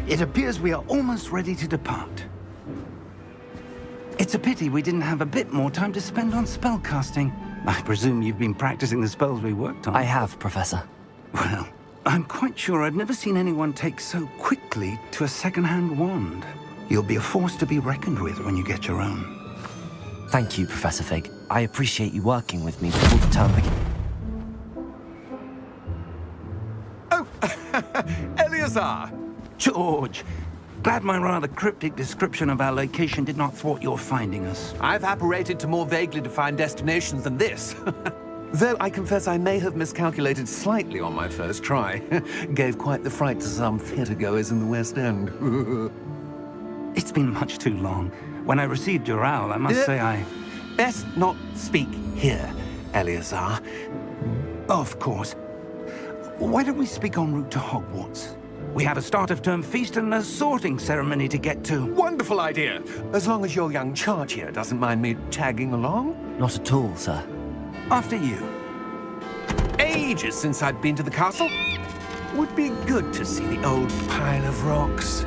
It appears we are almost ready to depart. It's a pity we didn't have a bit more time to spend on spellcasting. I presume you've been practicing the spells we worked on. I have, Professor. Well, I'm quite sure I've never seen anyone take so quickly to a second-hand wand. You'll be a force to be reckoned with when you get your own. Thank you, Professor Fig. I appreciate you working with me before the term begins. Oh, Eleazar! George! Glad my rather cryptic description of our location did not thwart your finding us. I've apparated to more vaguely defined destinations than this. Though I confess I may have miscalculated slightly on my first try. Gave quite the fright to some theatergoers in the West End. It's been much too long. When I received your owl, I must say I... Best not speak here, Eleazar. Of course. Why don't we speak en route to Hogwarts? We have a start-of-term feast and a sorting ceremony to get to. Wonderful idea! As long as your young charge here doesn't mind me tagging along. Not at all, sir. After you. Ages since I'd been to the castle. Would be good to see the old pile of rocks.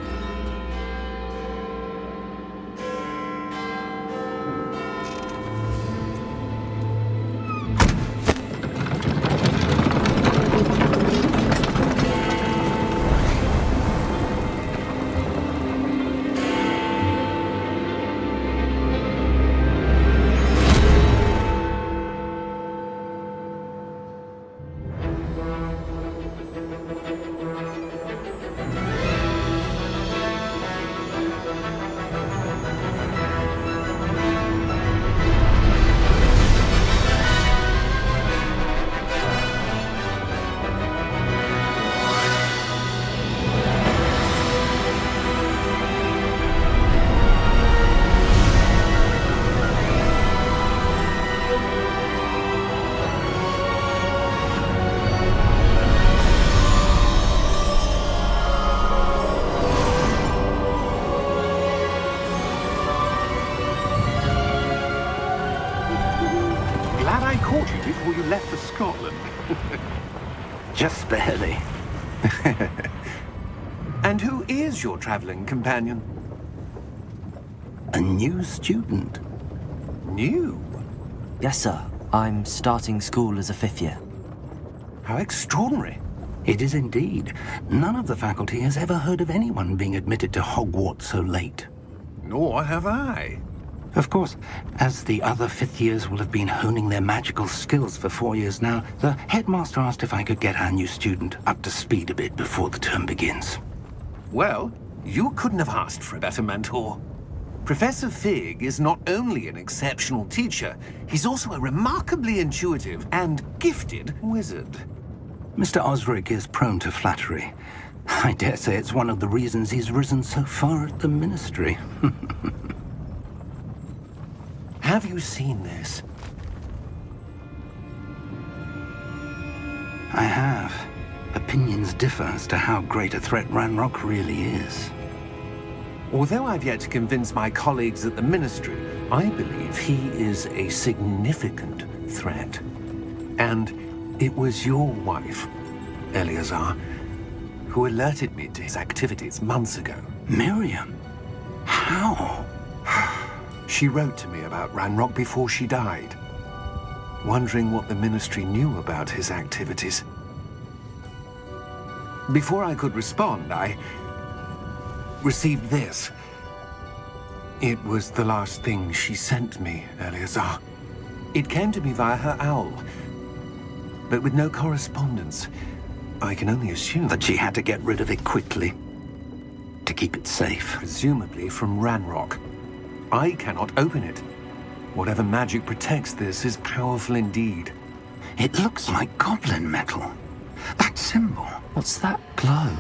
Caught you before you left for Scotland. Just barely. And who is your traveling companion? A new student. New? Yes, sir. I'm starting school as a 5th year. How extraordinary. It is indeed. None of the faculty has ever heard of anyone being admitted to Hogwarts so late. Nor have I. Of course, as the other 5th years will have been honing their magical skills for 4 years now, the headmaster asked if I could get our new student up to speed a bit before the term begins. Well, you couldn't have asked for a better mentor. Professor Fig is not only an exceptional teacher, he's also a remarkably intuitive and gifted wizard. Mr. Osric is prone to flattery. I dare say it's one of the reasons he's risen so far at the Ministry. Have you seen this? I have. Opinions differ as to how great a threat Ranrock really is. Although I've yet to convince my colleagues at the Ministry, I believe he is a significant threat. And it was your wife, Eleazar, who alerted me to his activities months ago. Miriam? How? She wrote to me about Ranrock before she died, wondering what the Ministry knew about his activities. Before I could respond, I received this. It was the last thing she sent me, Eleazar. It came to me via her owl, but with no correspondence. I can only assume That she had to get rid of it quickly, to keep it safe. presumably from Ranrock. I cannot open it. Whatever magic protects this is powerful indeed. It looks like goblin metal. That symbol. What's that glow?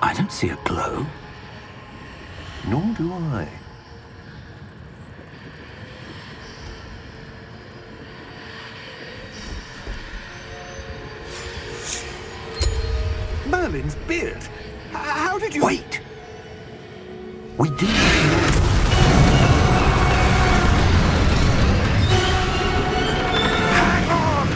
I don't see a glow. Nor do I. Merlin's beard. How did you... Wait! We do know. Hang on!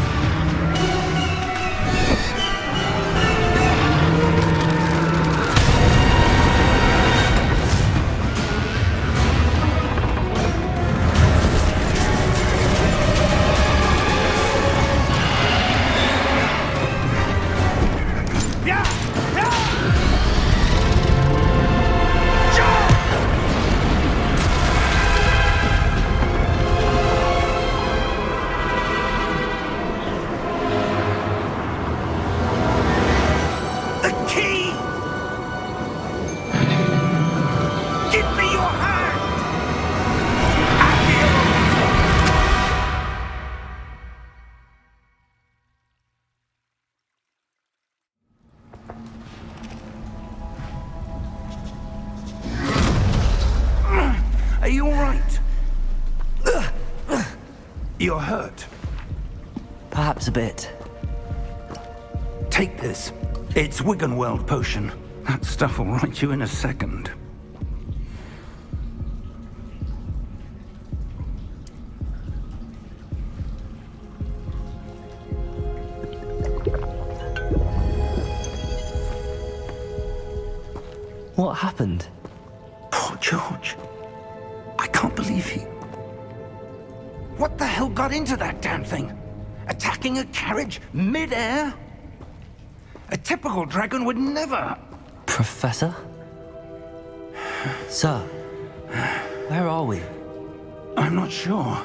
You're hurt. Perhaps a bit. Take this. It's Wiggenweld potion. That stuff will right you in a second. What happened? Poor George. I can't believe he... What the hell got into that damn thing? Attacking a carriage mid-air? A typical dragon would never... Professor? Sir, where are we? I'm not sure.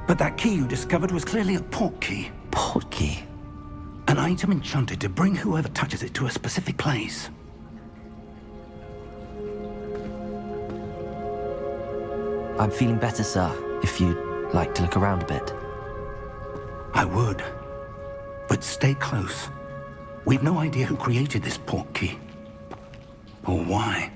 But that key you discovered was clearly a port key. Port key? An item enchanted to bring whoever touches it to a specific place. I'm feeling better, sir, if you'd like to look around a bit. I would. But stay close. We've no idea who created this port key. Or why.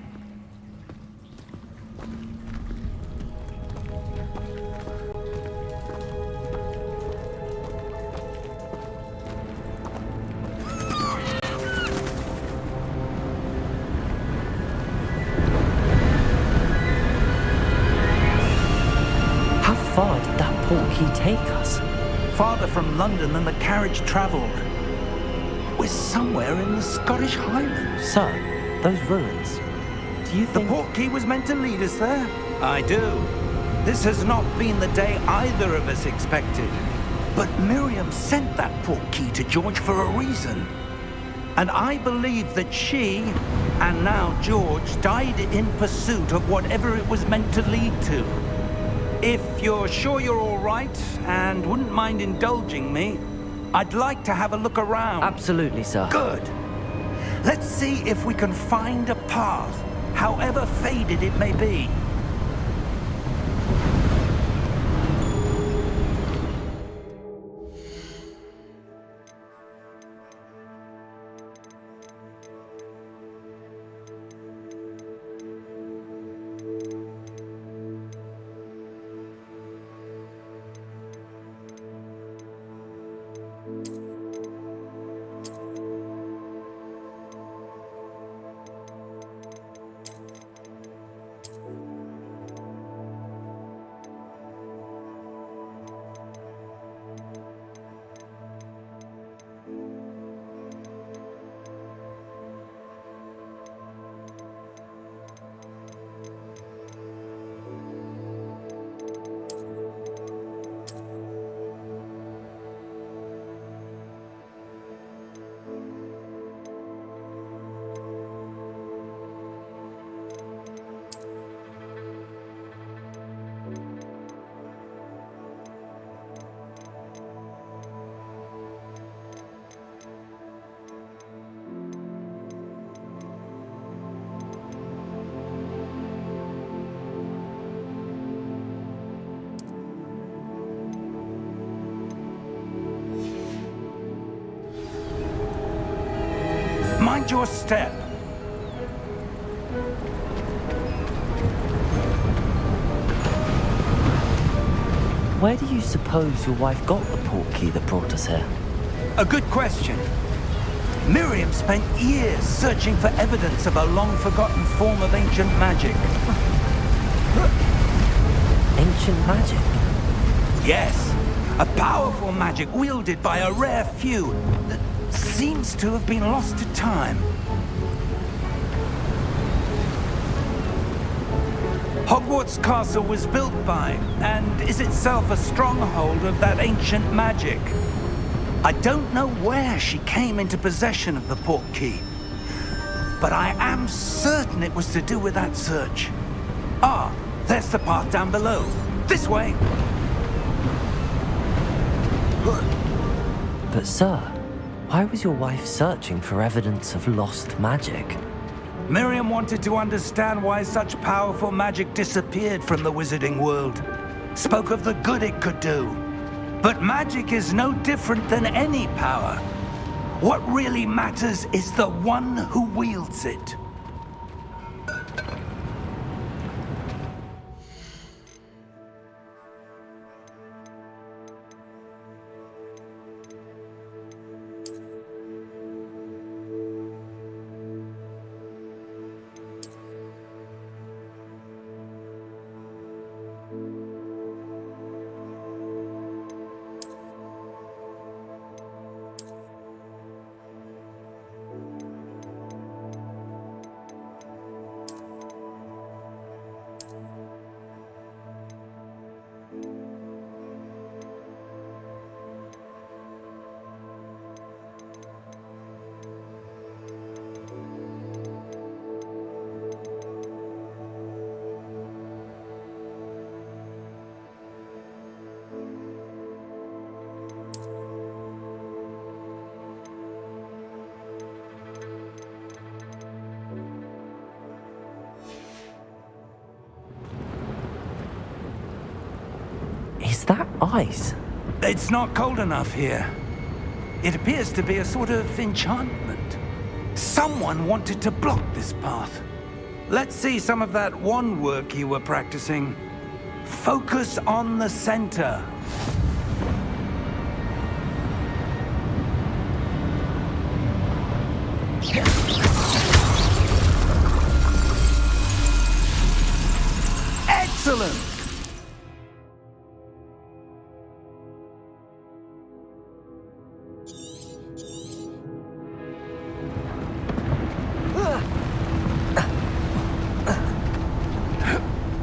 How far did that port key take us? Farther from London than the carriage traveled. We're somewhere in the Scottish Highlands. Sir, those ruins. Do you The think... port key was meant to lead us there? I do. This has not been the day either of us expected. But Miriam sent that port key to George for a reason. And I believe that she, and now George, died in pursuit of whatever it was meant to lead to. If you're sure you're all right, and wouldn't mind indulging me, I'd like to have a look around. Absolutely, sir. Good. Let's see if we can find a path, however faded it may be. Mind your step. Where do you suppose your wife got the port key that brought us here? A good question. Miriam spent years searching for evidence of a long-forgotten form of ancient magic. Ancient magic? Yes, a powerful magic wielded by a rare few that seems to have been lost to time. Hogwarts Castle was built by, and is itself a stronghold of that ancient magic. I don't know where she came into possession of the port key, but I am certain it was to do with that search. Ah, there's the path down below. This way! But sir, why was your wife searching for evidence of lost magic? Miriam wanted to understand why such powerful magic disappeared from the wizarding world. Spoke of the good it could do. But magic is no different than any power. What really matters is the one who wields it. that ice? It's not cold enough here. It appears to be a sort of enchantment. Someone wanted to block this path. Let's see some of that wand work you were practicing. Focus on the center. Excellent!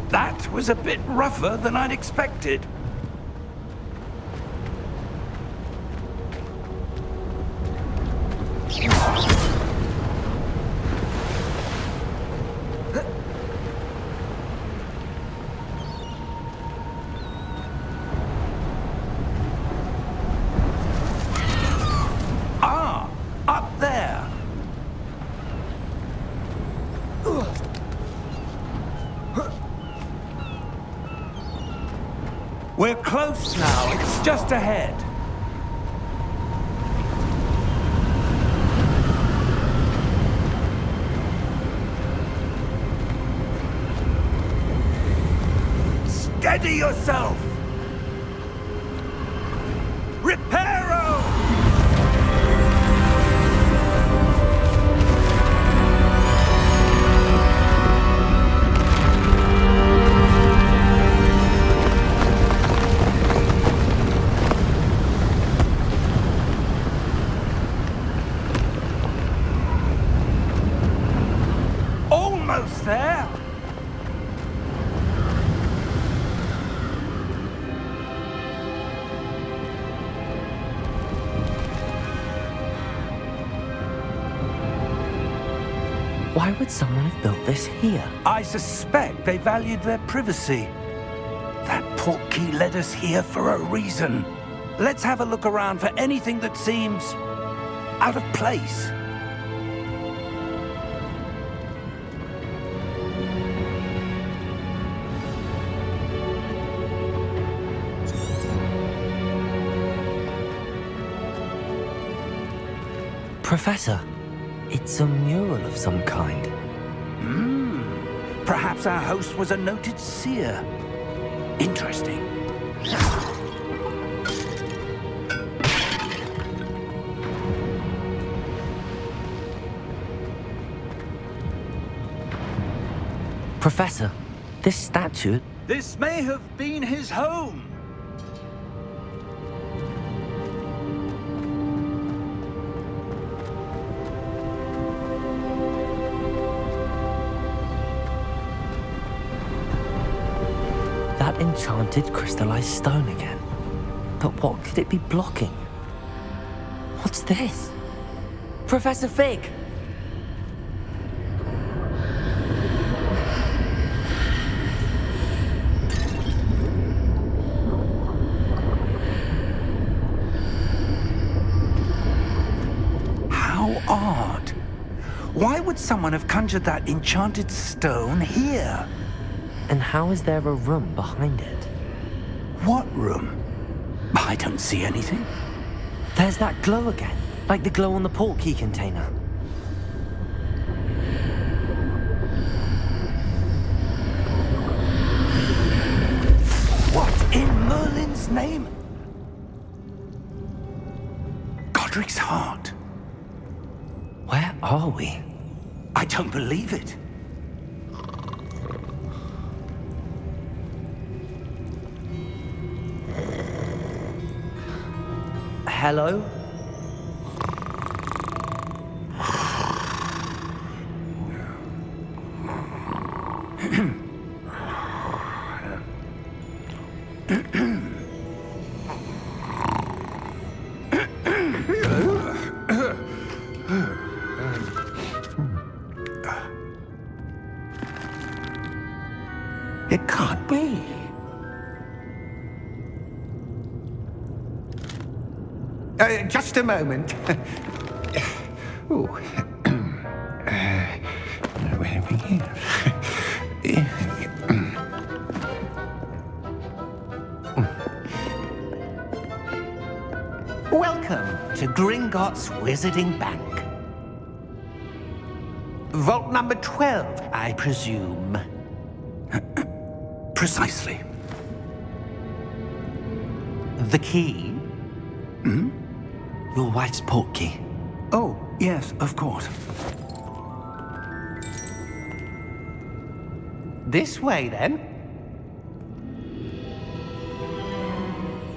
That was a bit rougher than I'd expected. Ah, up there. We're close now. It's just ahead. Steady yourself! Reparo! Almost there! Why would someone have built this here? I suspect they valued their privacy. That portkey led us here for a reason. Let's have a look around for anything that seems out of place. Professor, it's a mural of some kind. Perhaps our host was a noted seer. Interesting. Professor, this statue... This may have been his home. That enchanted crystallized stone again. But what could it be blocking? What's this? Professor Fig! How odd. Why would someone have conjured that enchanted stone here? And how is there a room behind it? What room? I don't see anything. There's that glow again, like the glow on the portkey container. What in Merlin's name? Godric's heart. Where are we? I don't believe it. Hello? It can't be. Just a moment. Oh. Where are we here? to Gringotts Wizarding Bank. Vault number 12, I presume. Precisely. The key? Your wife's portkey. Oh, yes, of course. This way, then.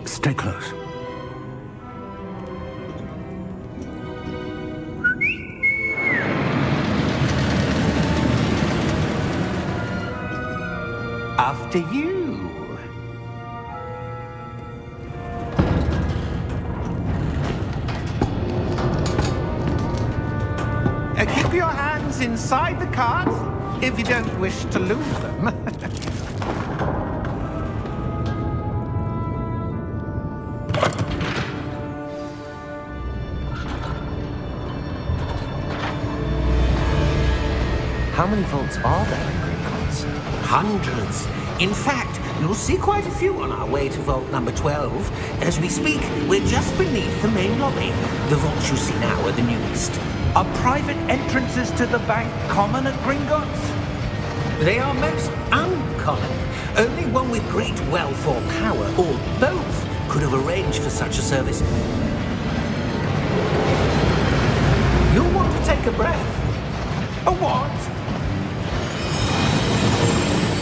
Stay close. After you. Keep your hands inside the cart if you don't wish to lose them. How many vaults are there in Gringotts? Hundreds. In fact, you'll see quite a few on our way to vault number 12. As we speak, we're just beneath the main lobby. The vaults you see now are the newest. Are private entrances to the bank common at Gringotts? They are most uncommon. Only one with great wealth or power, or both, could have arranged for such a service. You'll want to take a breath. A what?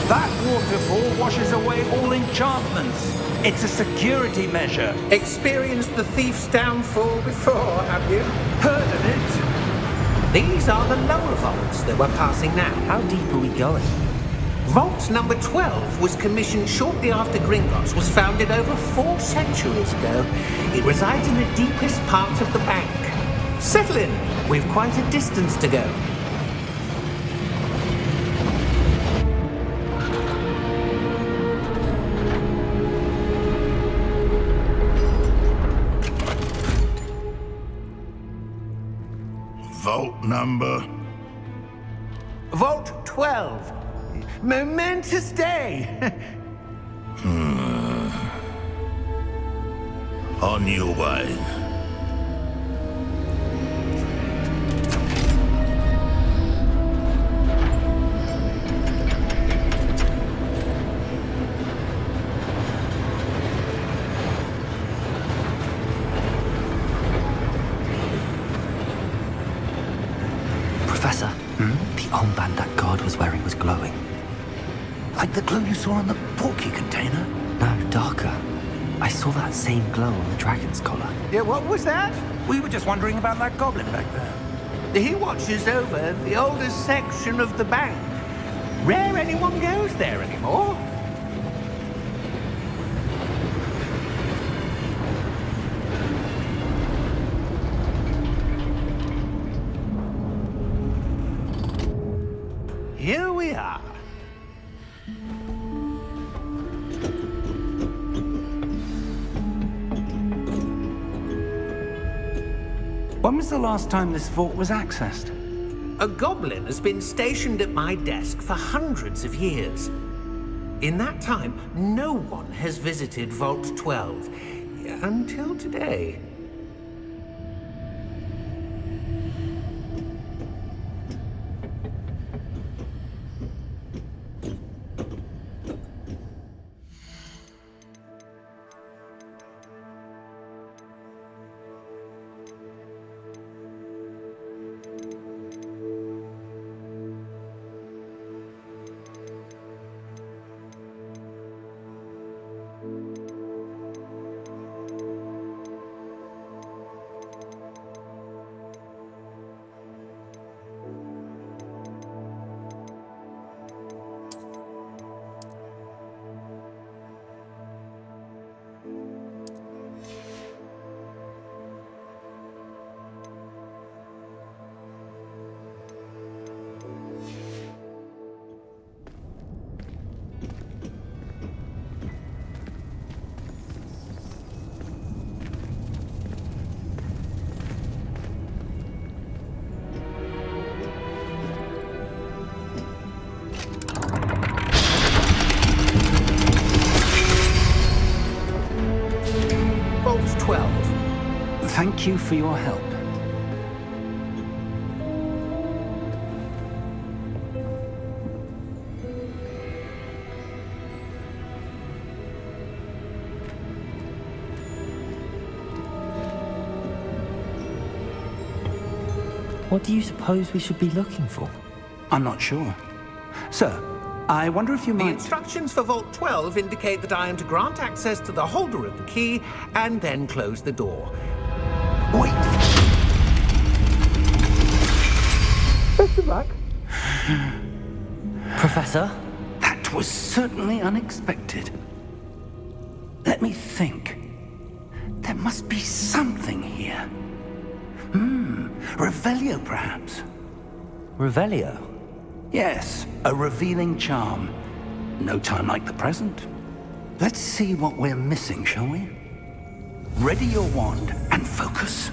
That waterfall washes away all enchantments. It's a security measure. Experienced the thief's downfall before, have you? Heard of it? These are the lower vaults that we're passing now. How deep are we going? Vault number 12 was commissioned shortly after Gringotts was founded over 4 centuries ago. It resides in the deepest part of the bank. Settle in. We've quite a distance to go. Vault number? Vault 12. Momentous day. On your way. Professor, the armband that guard was wearing was glowing. Like the glow you saw on the portkey container? No, darker. I saw that same glow on the dragon's collar. Yeah, what was that? We were just wondering about that goblin back there. He watches over the oldest section of the bank. Rare anyone goes there anymore. Here we are. When was the last time this vault was accessed? A goblin has been stationed at my desk for hundreds of years. In that time, no one has visited Vault 12 until today. Thank you for your help. What do you suppose we should be looking for? I'm not sure. Sir, I wonder if you The might... instructions for Vault 12 indicate that I am to grant access to the holder of the key and then close the door. Wait! Best of luck. Professor? That was certainly unexpected. Let me think. There must be something here. Revelio, perhaps? Revelio? Yes, a revealing charm. No time like the present. Let's see what we're missing, shall we? Ready your wand and focus.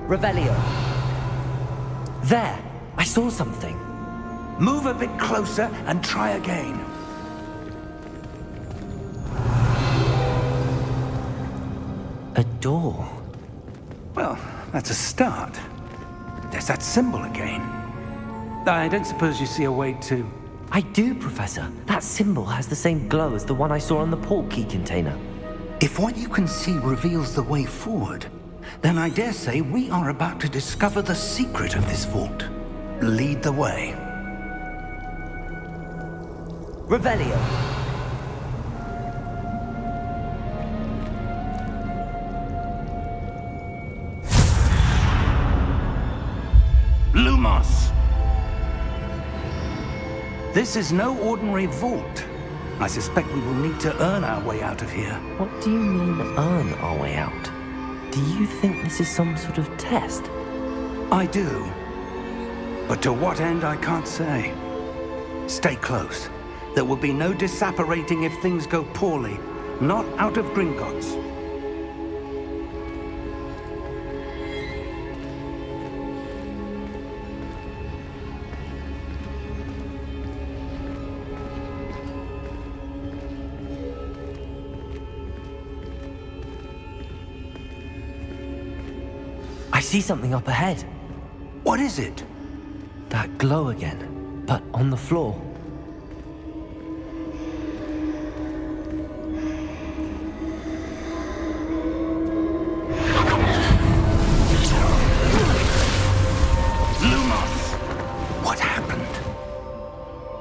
Revelio. There! I saw something. Move a bit closer and try again. A door. Well, that's a start. There's that symbol again. I don't suppose you see a way to... I do, Professor. That symbol has the same glow as the one I saw on the port key container. If what you can see reveals the way forward, then I dare say we are about to discover the secret of this vault. Lead the way. Revelio. Lumos! This is no ordinary vault. I suspect we will need to earn our way out of here. What do you mean, earn our way out? Do you think this is some sort of test? I do. But to what end, I can't say. Stay close. There will be no disapparating if things go poorly. Not out of Gringotts. I see something up ahead. What is it? That glow again, but on the floor. Lumos! What happened?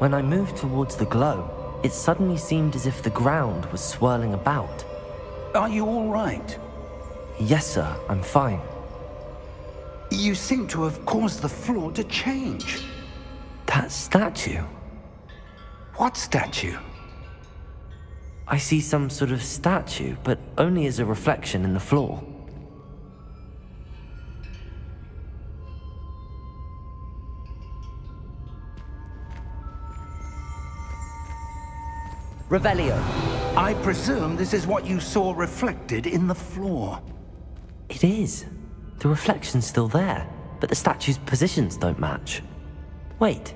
When I moved towards the glow, it suddenly seemed as if the ground was swirling about. Are you all right? Yes, sir, I'm fine. You seem to have caused the floor to change. That statue. What statue? I see some sort of statue, but only as a reflection in the floor. Revelio. I presume this is what you saw reflected in the floor. It is. The reflection's still there, but the statue's positions don't match. Wait.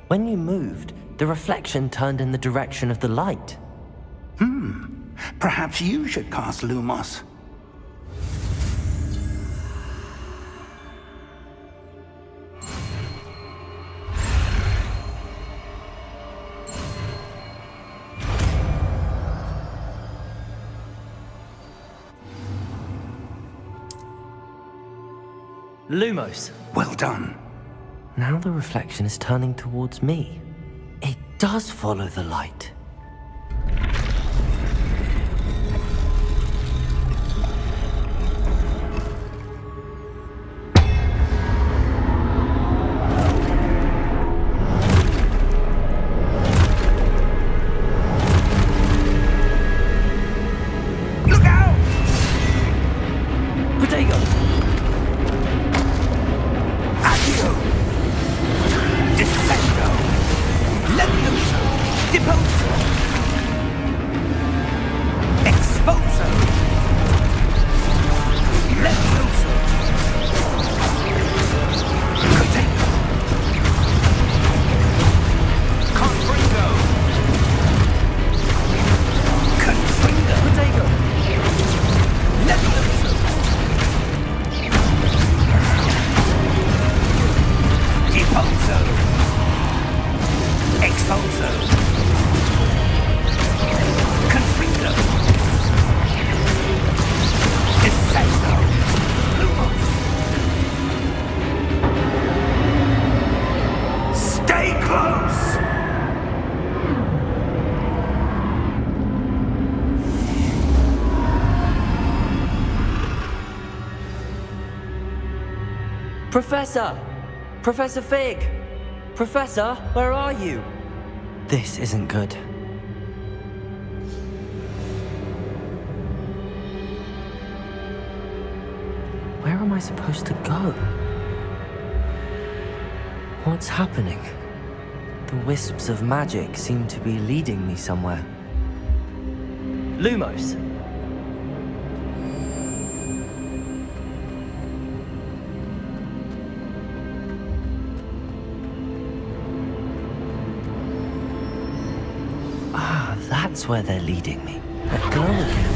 When you moved, the reflection turned in the direction of the light. Perhaps you should cast Lumos. Lumos. Well done. Now the reflection is turning towards me. It does follow the light. Look out! Protego! Accio! Descendo! Levioso! Deposo! Exposo! Professor! Professor Fig! Professor, where are you? This isn't good. Where am I supposed to go? What's happening? The wisps of magic seem to be leading me somewhere. Lumos! Ah, that's where they're leading me. That glow again.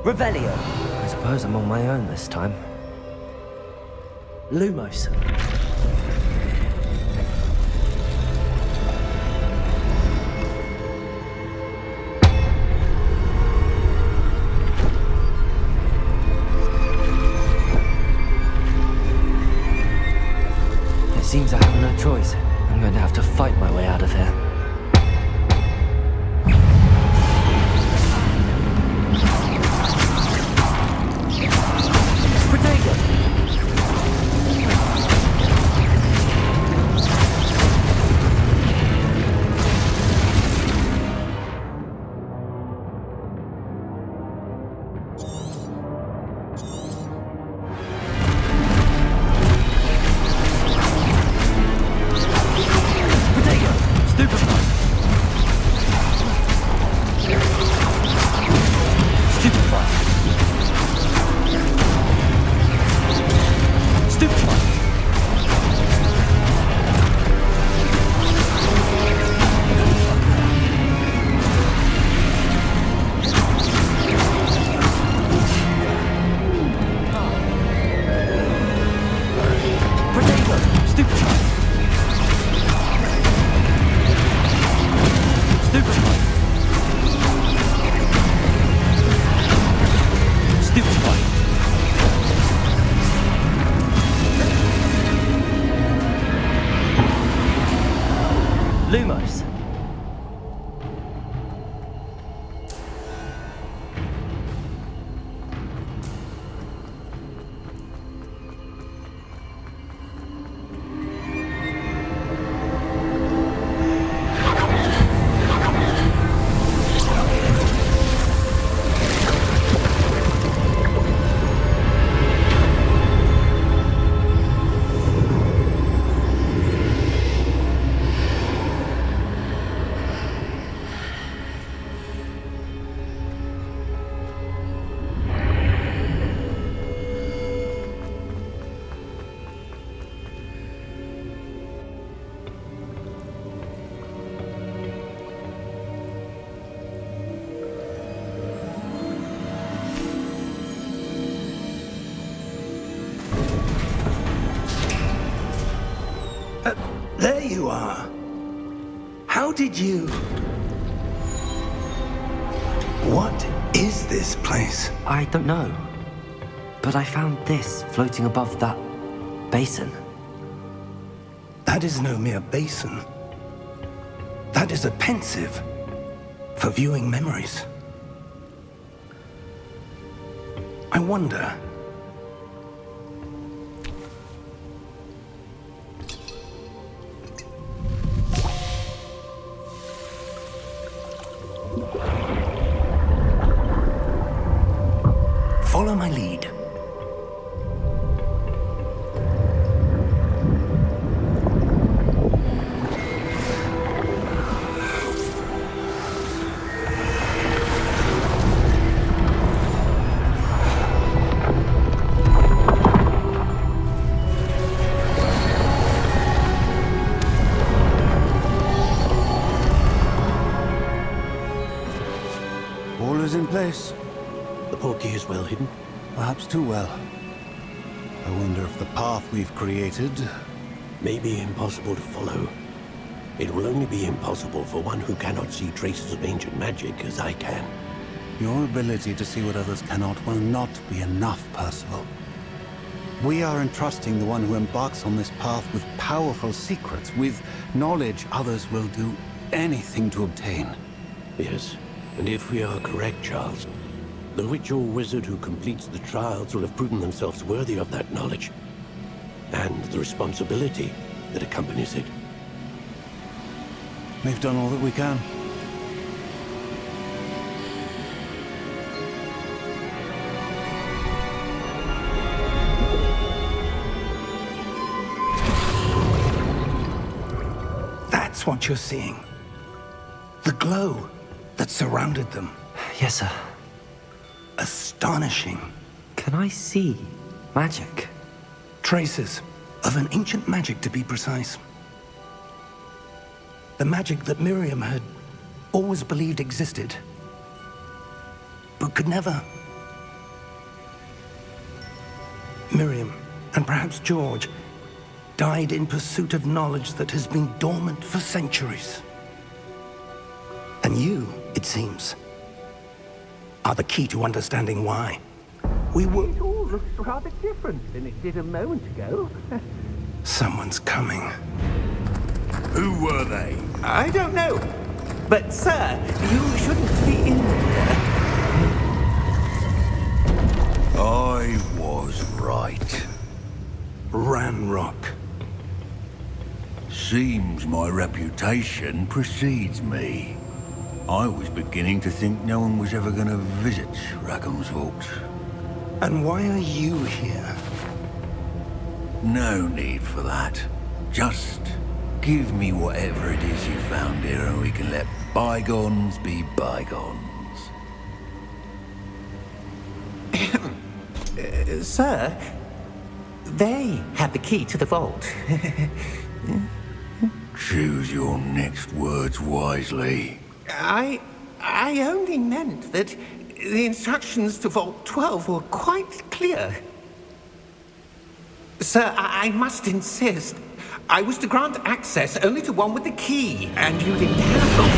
Revelio! I suppose I'm on my own this time. Lumos. It seems I have no choice. I'm going to have to fight my way out of here. Lumos. There you are. How did you... What is this place? I don't know. But I found this floating above that basin. That is no mere basin. That is a pensive for viewing memories. I wonder... Follow my lead. All is in place. The portkey is well hidden. Perhaps too well. I wonder if the path we've created... May be impossible to follow. It will only be impossible for one who cannot see traces of ancient magic as I can. Your ability to see what others cannot will not be enough, Percival. We are entrusting the one who embarks on this path with powerful secrets, with knowledge others will do anything to obtain. Yes, And if we are correct, Charles, the witch or wizard who completes the trials will have proven themselves worthy of that knowledge and the responsibility that accompanies it. We've done all that we can. That's what you're seeing. The glow that surrounded them. Yes, sir. Astonishing. Can I see magic? Traces of an ancient magic, to be precise. The magic that Miriam had always believed existed, but could never. Miriam, and perhaps George, died in pursuit of knowledge that has been dormant for centuries. And you, it seems, are the key to understanding why. We were... It all looks rather different than it did a moment ago. Someone's coming. Who were they? I don't know. But, sir, you shouldn't be in here. I was right. Ranrock. Seems my reputation precedes me. I was beginning to think no one was ever going to visit Rackham's vault. And why are you here? No need for that. Just give me whatever it is you found here and we can let bygones be bygones. Sir, they have the key to the vault. Choose your next words wisely. I only meant that the instructions to Vault 12 were quite clear. Sir, I must insist. I was to grant access only to one with the key, and you didn't have them.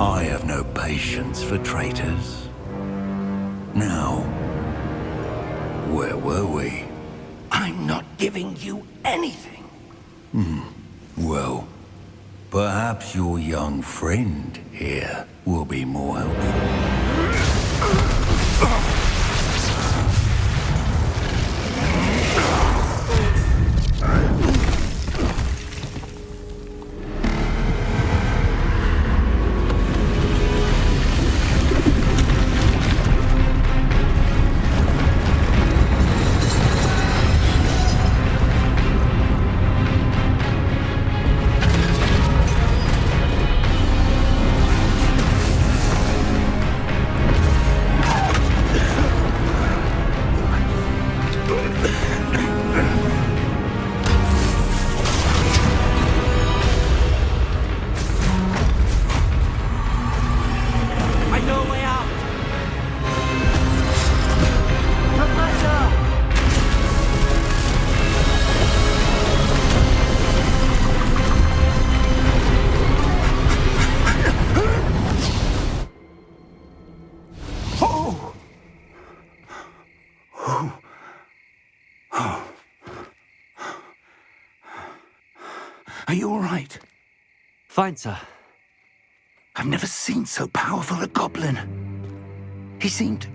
I have no patience for traitors. Now, where were we? I'm not giving you anything. Well, perhaps your young friend here will be more helpful. Are you all right? Fine, sir. I've never seen so powerful a goblin. He seemed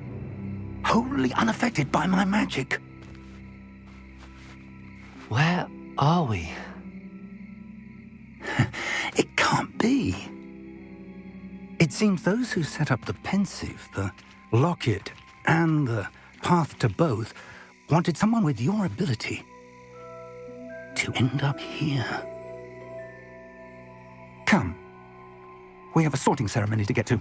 wholly unaffected by my magic. Where are we? It can't be. It seems those who set up the pensive, the locket, and the path to both wanted someone with your ability to end up here. Come. We have a sorting ceremony to get to.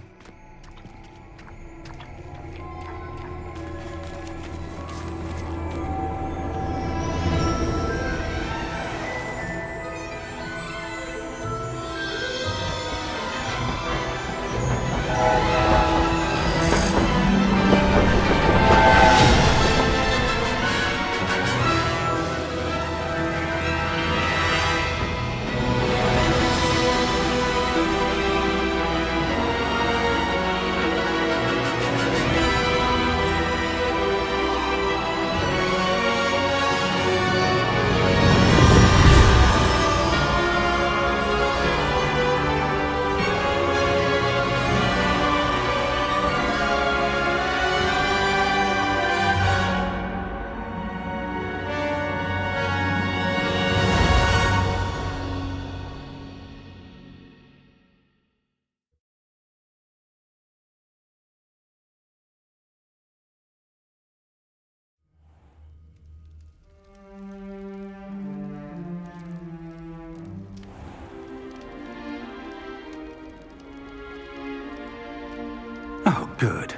Oh, good.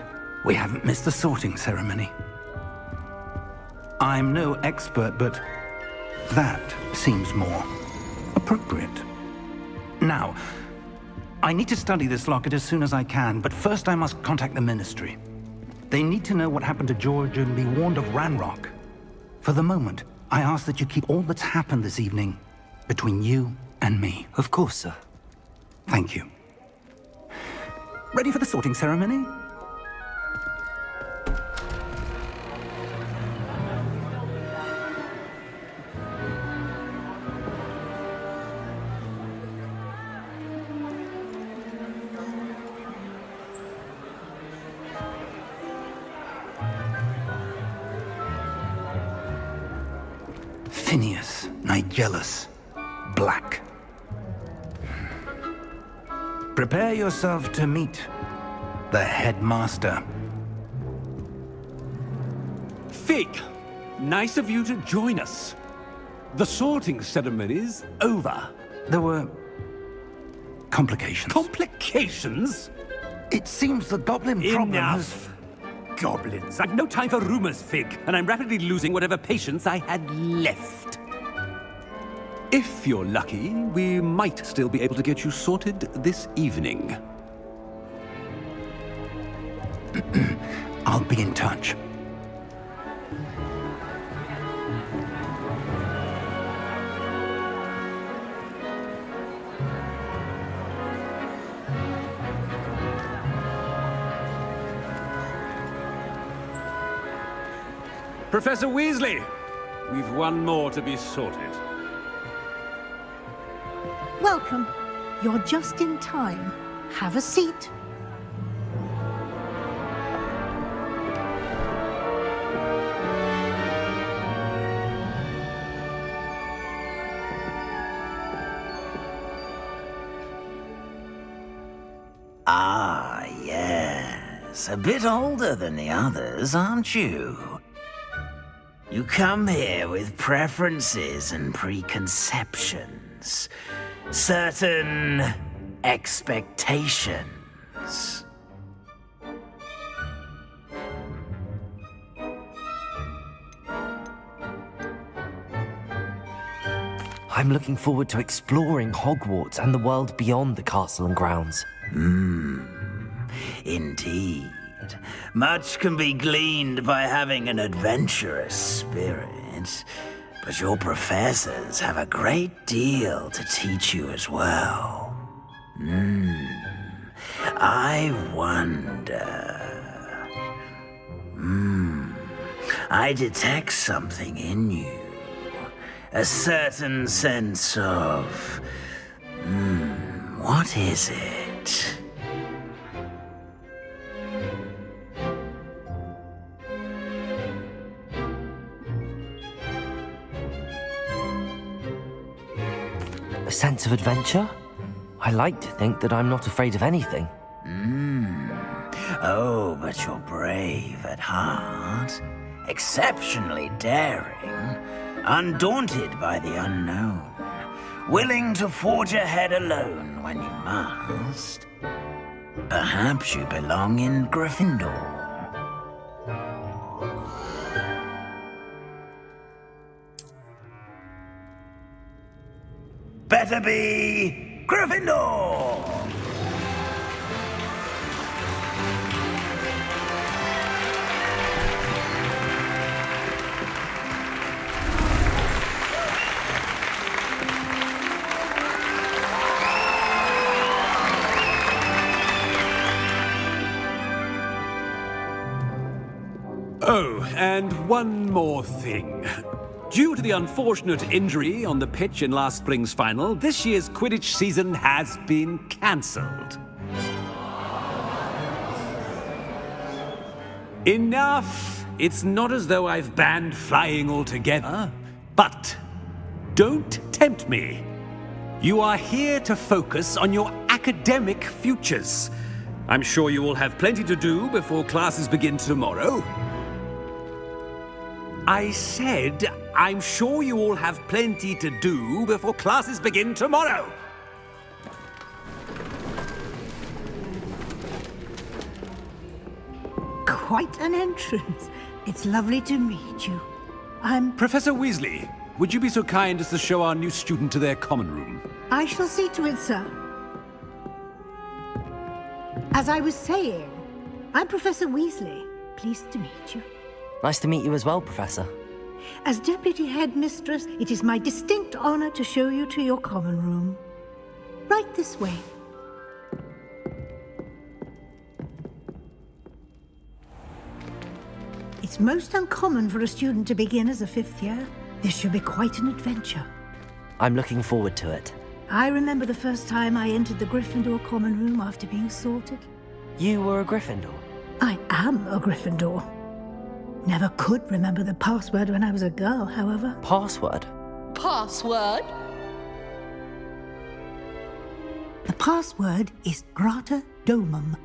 We haven't missed the sorting ceremony. I'm no expert, but that seems more appropriate. Now, I need to study this locket as soon as I can, but first I must contact the Ministry. They need to know what happened to George and be warned of Ranrock. For the moment, I ask that you keep all that's happened this evening between you and me. Of course, sir. Thank you. Ready for the sorting ceremony? Phineas, Nigellus, Black. Prepare yourself to meet the headmaster. Fig, nice of you to join us. The sorting ceremony's over. There were complications. Complications? It seems the goblin problem has... Enough! Goblins. I've no time for rumors, Fig, and I'm rapidly losing whatever patience I had left. If you're lucky, we might still be able to get you sorted this evening. I'll be in touch. Professor Weasley, we've one more to be sorted. Welcome. You're just in time. Have a seat. Ah, yes. A bit older than the others, aren't you? You come here with preferences and preconceptions. Certain expectations. I'm looking forward to exploring Hogwarts and the world beyond the castle and grounds. Indeed. Much can be gleaned by having an adventurous spirit, but your professors have a great deal to teach you as well. I wonder... I detect something in you. A certain sense of... what is it? A sense of adventure? I like to think that I'm not afraid of anything. Oh, but you're brave at heart. Exceptionally daring. Undaunted by the unknown. Willing to forge ahead alone when you must. Perhaps you belong in Gryffindor. Better be Gryffindor! Oh, and one more thing. Due to the unfortunate injury on the pitch in last spring's final, this year's Quidditch season has been cancelled. Enough! It's not as though I've banned flying altogether, but don't tempt me. You are here to focus on your academic futures. I'm sure you will have plenty to do before classes begin tomorrow. I said, I'm sure you all have plenty to do before classes begin tomorrow. quite an entrance. It's lovely to meet you. Professor Weasley, would you be so kind as to show our new student to their common room? I shall see to it, sir. As I was saying, I'm Professor Weasley. Pleased to meet you. Nice to meet you as well, Professor. As Deputy Headmistress, it is my distinct honor to show you to your common room. Right this way. It's most uncommon for a student to begin as a fifth year. This should be quite an adventure. I'm looking forward to it. I remember the first time I entered the Gryffindor common room after being sorted. You were a Gryffindor? I am a Gryffindor. Never could remember the password when I was a girl, however. Password? Password? The password is Grata Domum.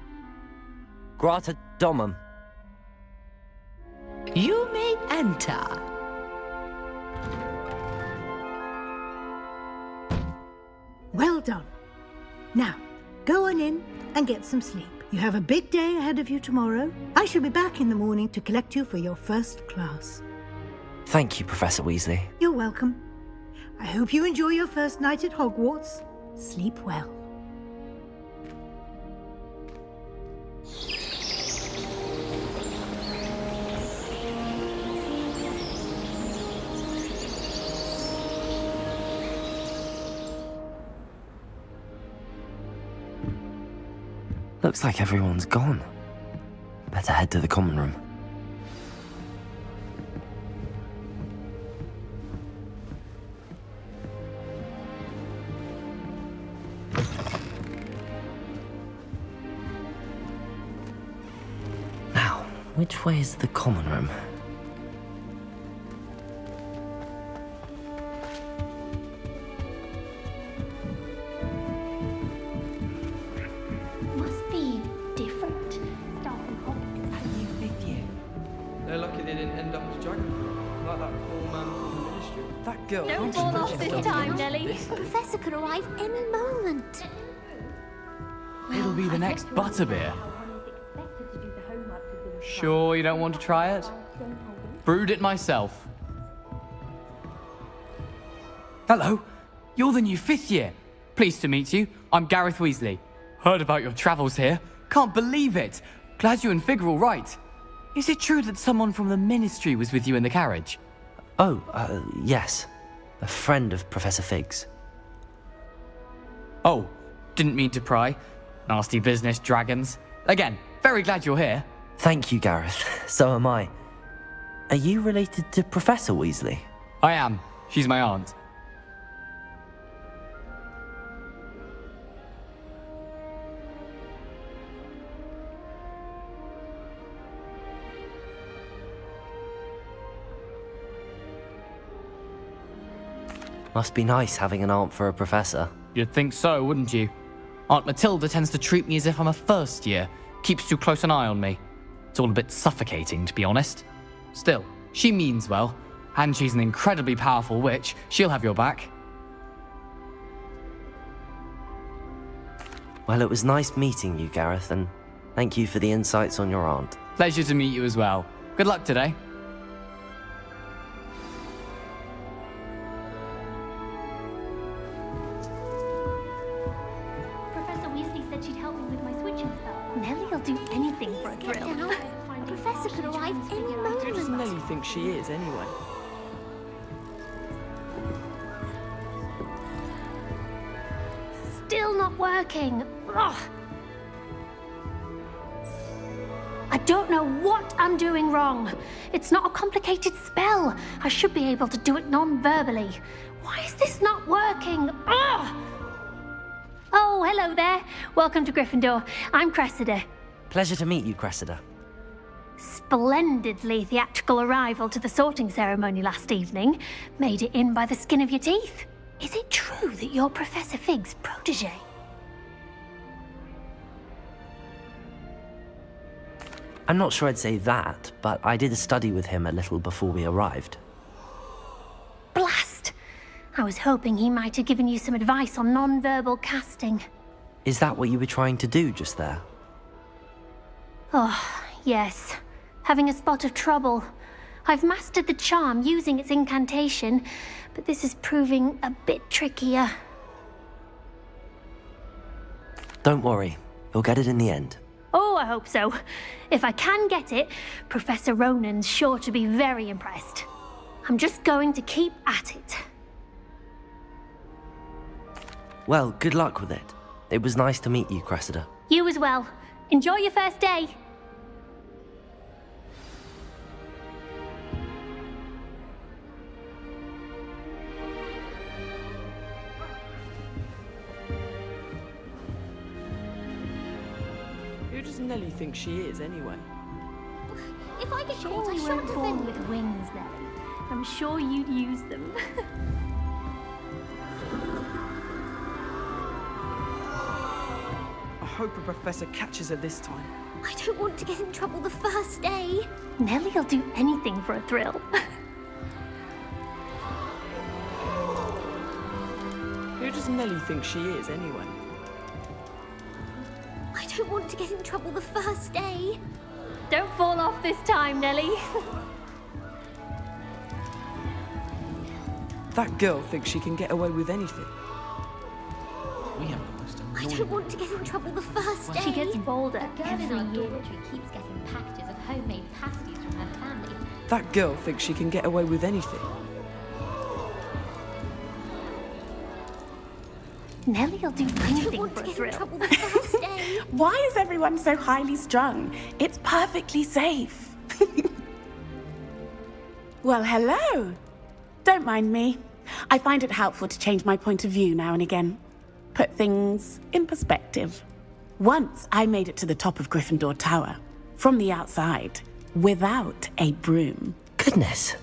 Grata Domum. You may enter. Well done. Now, go on in and get some sleep. You have a big day ahead of you tomorrow. I shall be back in the morning to collect you for your first class. Thank you, Professor Weasley. You're welcome. I hope you enjoy your first night at Hogwarts. Sleep well. Looks like everyone's gone. Better head to the common room. Now, which way is the common room? Must be different. Starting They're lucky they didn't end up as dragonfly, like that poor man from the ministry. That girl. Don't fall off this time, Nelly. Professor could arrive any moment. It'll be the next butterbeer. Sure you don't want to try it? Brewed it myself. Hello, you're the new fifth year. Pleased to meet you. I'm Gareth Weasley. Heard about your travels here. Can't believe it. Glad you and Fig are all right. Is it true that someone from the ministry was with you in the carriage? Oh, yes. A friend of Professor Fig's. Oh, didn't mean to pry. Nasty business, dragons. Again, very glad you're here. Thank you, Gareth. So am I. Are you related to Professor Weasley? I am. She's my aunt. Must be nice having an aunt for a professor. You'd think so, wouldn't you? Aunt Matilda tends to treat me as if I'm a first year. Keeps too close an eye on me. It's all a bit suffocating, to be honest. Still, she means well. And she's an incredibly powerful witch. She'll have your back. Well, it was nice meeting you, Gareth, and thank you for the insights on your aunt. Pleasure to meet you as well. Good luck today. Professor Weasley said she'd help me with my switching spell. Nelly'll do anything for a thrill. A professor could arrive any Who does moment. Nelly think she is, anyway? Still not working. Ugh. I don't know what I'm doing wrong. It's not a complicated spell. I should be able to do it non-verbally. Why is this not working? Ugh. Oh, hello there. Welcome to Gryffindor. I'm Cressida. Pleasure to meet you, Cressida. Splendidly theatrical arrival to the sorting ceremony last evening. Made it in by the skin of your teeth. Is it true that you're Professor Fig's protege? I'm not sure I'd say that, but I did study with him a little before we arrived. Blast! I was hoping he might have given you some advice on non-verbal casting. Is that what you were trying to do just there? Oh, yes. having a spot of trouble. I've mastered the charm using its incantation, but this is proving a bit trickier. Don't worry, you'll get it in the end. Oh, I hope so. If I can get it, Professor Ronan's sure to be very impressed. I'm just going to keep at it. Well, good luck with it. It was nice to meet you, Cressida. You as well. Enjoy your first day. Who does Nellie think she is, anyway? If I get caught, I shan't defend with wings, Nellie. I'm sure you'd use them. I hope a professor catches her this time. I don't want to get in trouble the first day. Nellie'll do anything for a thrill. Who does Nellie think she is, anyway? I don't want to get in trouble the first day. Don't fall off this time, Nellie. That girl thinks she can get away with anything. We have the most I don't want to get in trouble the first day. She gets bolder every year. Keeps getting packages of homemade pasties from her family. That girl thinks she can get away with anything. Nellie'll do anything for a thrill. Why is everyone so highly strung? It's perfectly safe. Well, hello. Don't mind me. I find it helpful to change my point of view now and again. Put things in perspective. Once I made it to the top of Gryffindor Tower, from the outside, without a broom. Goodness.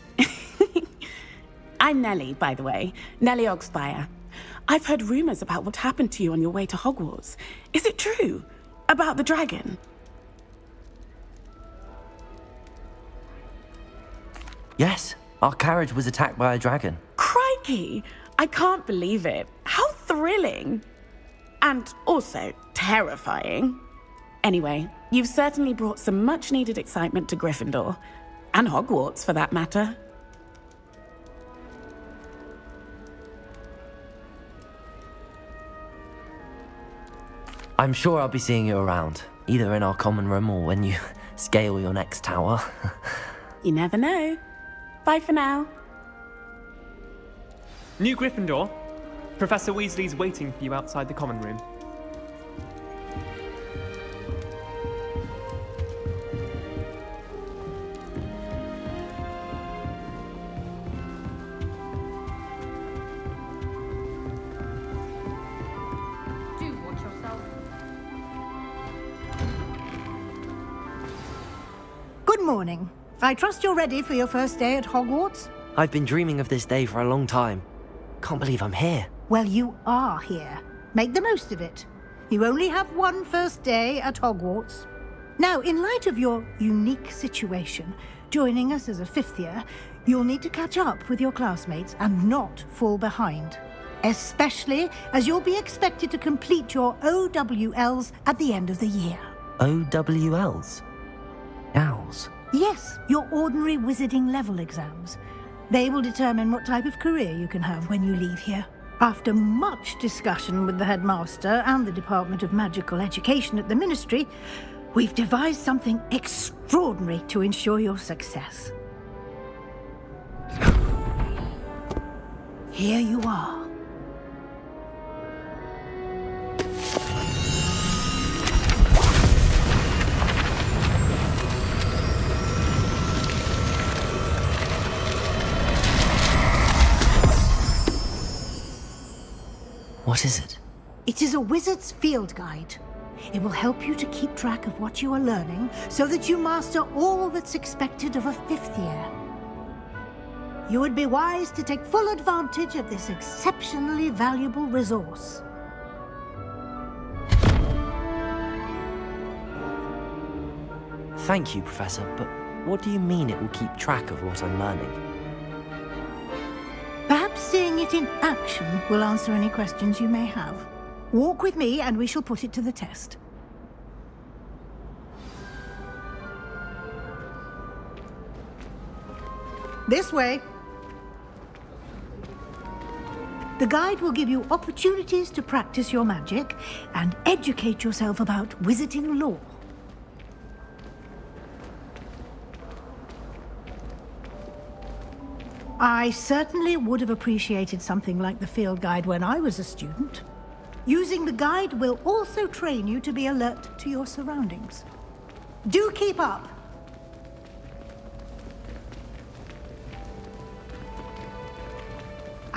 I'm Nellie, by the way. Nellie Ogspire. I've heard rumors about what happened to you on your way to Hogwarts. Is it true? About the dragon? Yes, our carriage was attacked by a dragon. Crikey! I can't believe it. How thrilling! And also terrifying. Anyway, you've certainly brought some much-needed excitement to Gryffindor. And Hogwarts, for that matter. I'm sure I'll be seeing you around, either in our common room or when you scale your next tower. You never know. Bye for now. New Gryffindor. Professor Weasley's waiting for you outside the common room. Do watch yourself. Good morning. I trust you're ready for your first day at Hogwarts? I've been dreaming of this day for a long time. Can't believe I'm here. Well, you are here. Make the most of it. You only have one first day at Hogwarts. Now, in light of your unique situation, joining us as a fifth year, you'll need to catch up with your classmates and not fall behind. Especially as you'll be expected to complete your OWLs at the end of the year. OWLs? Owls? Yes, your ordinary wizarding level exams. They will determine what type of career you can have when you leave here. After much discussion with the headmaster and the Department of Magical Education at the Ministry, we've devised something extraordinary to ensure your success. Here you are. What is it? It is a wizard's field guide. It will help you to keep track of what you are learning so that you master all that's expected of a fifth year. You would be wise to take full advantage of this exceptionally valuable resource. Thank you, Professor, but what do you mean it will keep track of what I'm learning? Perhaps seeing it in action will answer any questions you may have. Walk with me and we shall put it to the test. This way. The guide will give you opportunities to practice your magic and educate yourself about wizarding lore. I certainly would have appreciated something like the field guide when I was a student. Using the guide will also train you to be alert to your surroundings. Do keep up!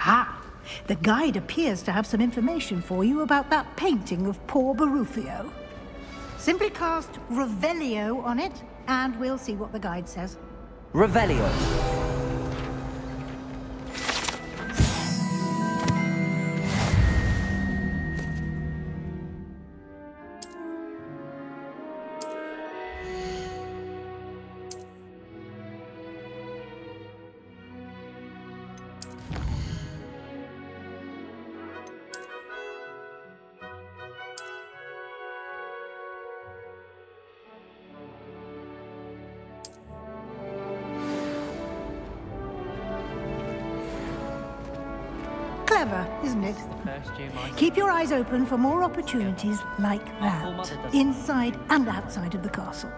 Ah, the guide appears to have some information for you about that painting of poor Barufio. Simply cast Revelio on it, and we'll see what the guide says. Revelio. Clever, isn't it? Keep your eyes open for more opportunities like that, inside and outside of the castle.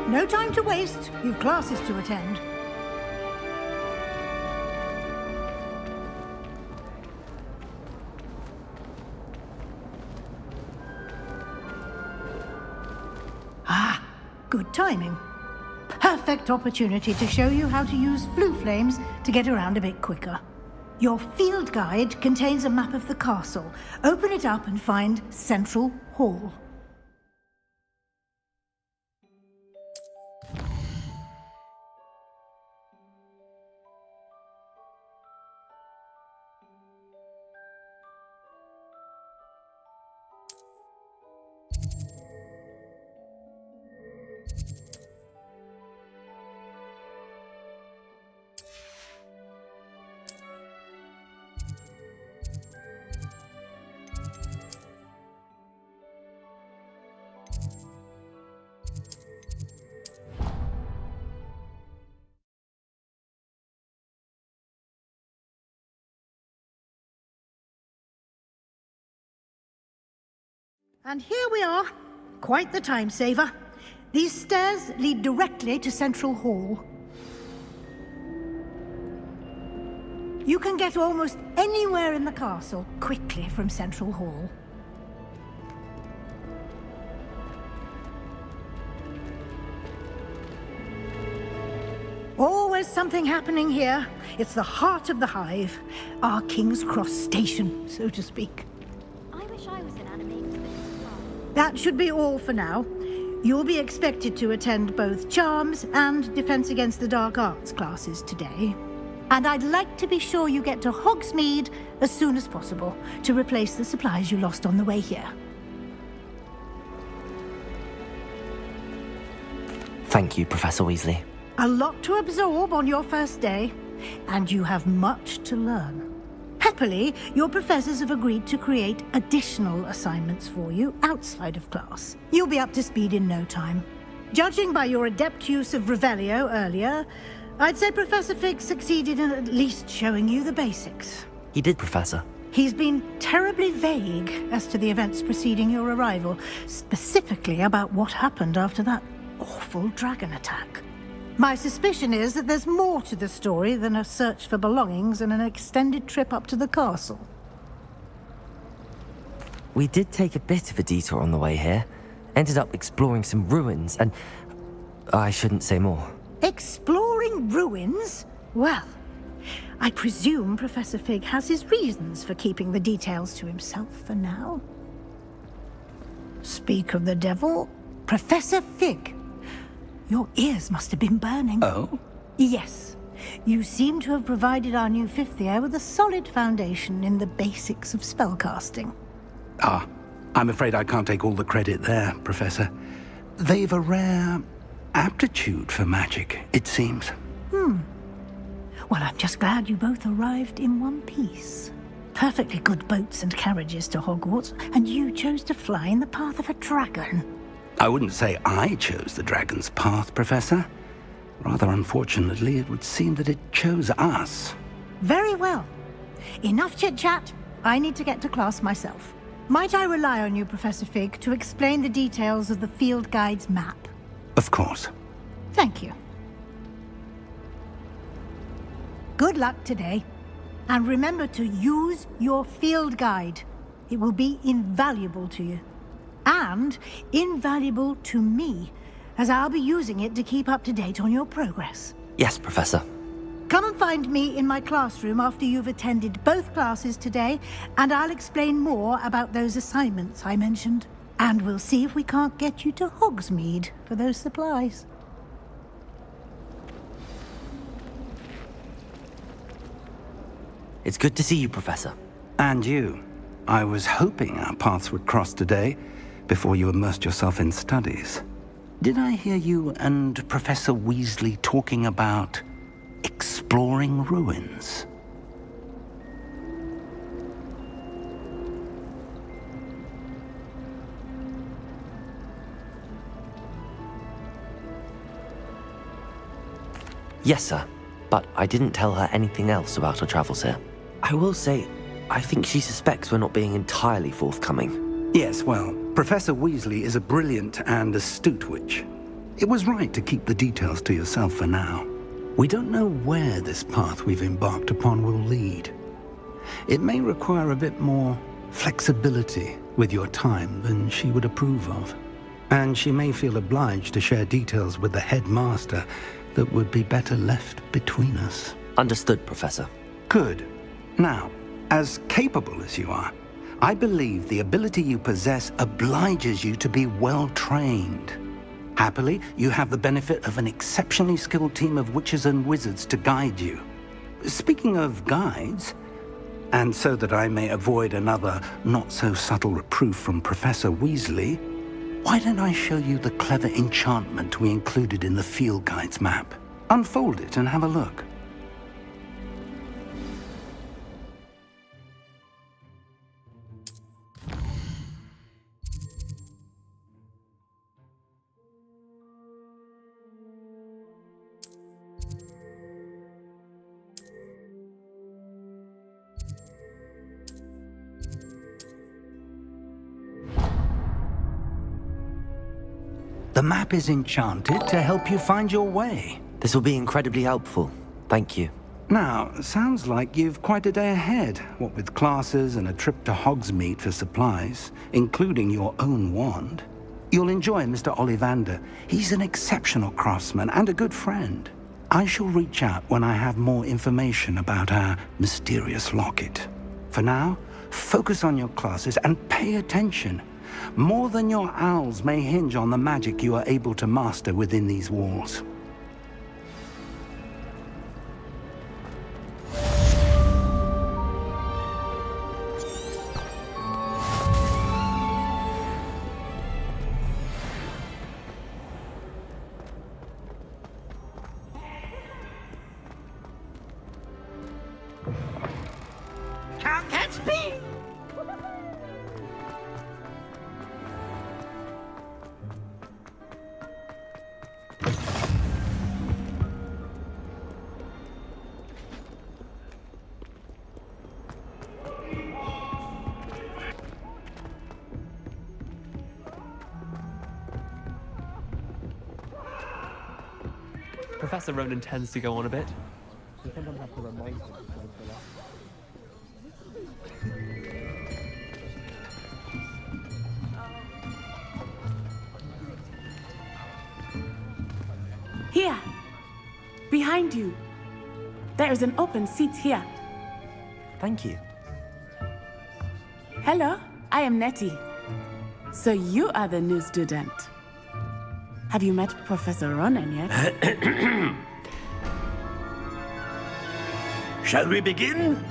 No time to waste. You've classes to attend. Ah, good timing. Perfect opportunity to show you how to use flue flames to get around a bit quicker. Your field guide contains a map of the castle. Open it up and find Central Hall. And here we are. Quite the time saver. These stairs lead directly to Central Hall. You can get almost anywhere in the castle quickly from Central Hall. Always something happening here. It's the heart of the hive. Our King's Cross station, so to speak. I wish I was an animator. That should be all for now. You'll be expected to attend both Charms and Defense Against the Dark Arts classes today. And I'd like to be sure you get to Hogsmeade as soon as possible to replace the supplies you lost on the way here. Thank you, Professor Weasley. A lot to absorb on your first day, and you have much to learn. Happily, your professors have agreed to create additional assignments for you outside of class. You'll be up to speed in no time. Judging by your adept use of Revelio earlier, I'd say Professor Fig succeeded in at least showing you the basics. He did, Professor. He's been terribly vague as to the events preceding your arrival, specifically about what happened after that awful dragon attack. My suspicion is that there's more to the story than a search for belongings and an extended trip up to the castle. We did take a bit of a detour on the way here. Ended up exploring some ruins and... I shouldn't say more. Exploring ruins? Well, I presume Professor Fig has his reasons for keeping the details to himself for now. Speak of the devil, Professor Fig. Your ears must have been burning. Oh? Yes. You seem to have provided our new fifth year with a solid foundation in the basics of spellcasting. Ah, I'm afraid I can't take all the credit there, Professor. They've a rare aptitude for magic, it seems. Well, I'm just glad you both arrived in one piece. perfectly good boats and carriages to Hogwarts, and you chose to fly in the path of a dragon. I wouldn't say I chose the dragon's path, Professor. Rather unfortunately, it would seem that it chose us. Very well. Enough chit-chat. I need to get to class myself. Might I rely on you, Professor Fig, to explain the details of the field guide's map? Of course. Thank you. Good luck today. And remember to use your field guide. It will be invaluable to you. And invaluable to me, as I'll be using it to keep up to date on your progress. Yes, Professor. Come and find me in my classroom after you've attended both classes today, and I'll explain more about those assignments I mentioned. And we'll see if we can't get you to Hogsmeade for those supplies. It's good to see you, Professor. And you. I was hoping our paths would cross today, before you immersed yourself in studies. Did I hear you and Professor Weasley talking about exploring ruins? Yes, sir. But I didn't tell her anything else about our travels here. I will say, I think she suspects we're not being entirely forthcoming. Yes, well, Professor Weasley is a brilliant and astute witch. It was right to keep the details to yourself for now. We don't know where this path we've embarked upon will lead. It may require a bit more flexibility with your time than she would approve of. And she may feel obliged to share details with the headmaster that would be better left between us. Understood, Professor. Good. Now, as capable as you are, I believe the ability you possess obliges you to be well-trained. Happily, you have the benefit of an exceptionally skilled team of witches and wizards to guide you. Speaking of guides, and so that I may avoid another not-so-subtle reproof from Professor Weasley, why don't I show you the clever enchantment we included in the field guide's map? Unfold it and have a look. The map is enchanted to help you find your way. This will be incredibly helpful. Thank you. Now, sounds like you've quite a day ahead, what with classes and a trip to Hogsmeade for supplies, including your own wand. You'll enjoy Mr. Ollivander. He's an exceptional craftsman and a good friend. I shall reach out when I have more information about our mysterious locket. For now, focus on your classes and pay attention. More than your owls may hinge on the magic you are able to master within these walls. Can't catch me! Professor Ronan tends to go on a bit. You sometimes have to remind him. Here, behind you. There is an open seat here. Thank you. Hello, I am Nettie. So you are the new student. Have you met Professor Ronan yet? Shall we begin?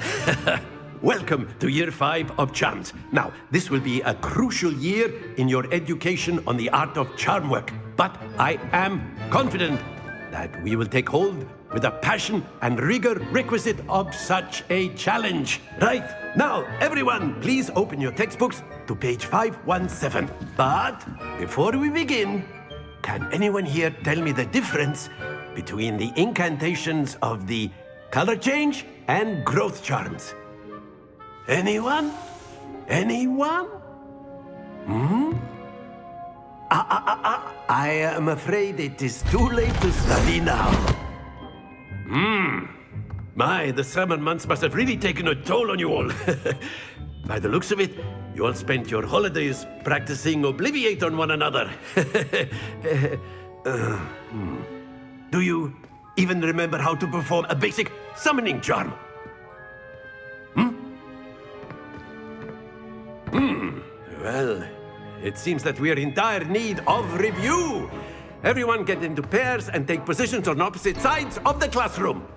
Welcome to Year 5 of Charms. Now, this will be a crucial year in your education on the art of charm work. But I am confident that we will take hold with the passion and rigor requisite of such a challenge. Right? Now, everyone, please open your textbooks to page 517. But before we begin, can anyone here tell me the difference between the incantations of the color change and growth charms? Anyone? Anyone? I am afraid it is too late to study now. My, the summer months must have really taken a toll on you all. By the looks of it, you all spent your holidays practicing Obliviate on one another. Do you even remember how to perform a basic summoning charm? Well, it seems that we are in dire need of review. Everyone get into pairs and take positions on opposite sides of the classroom.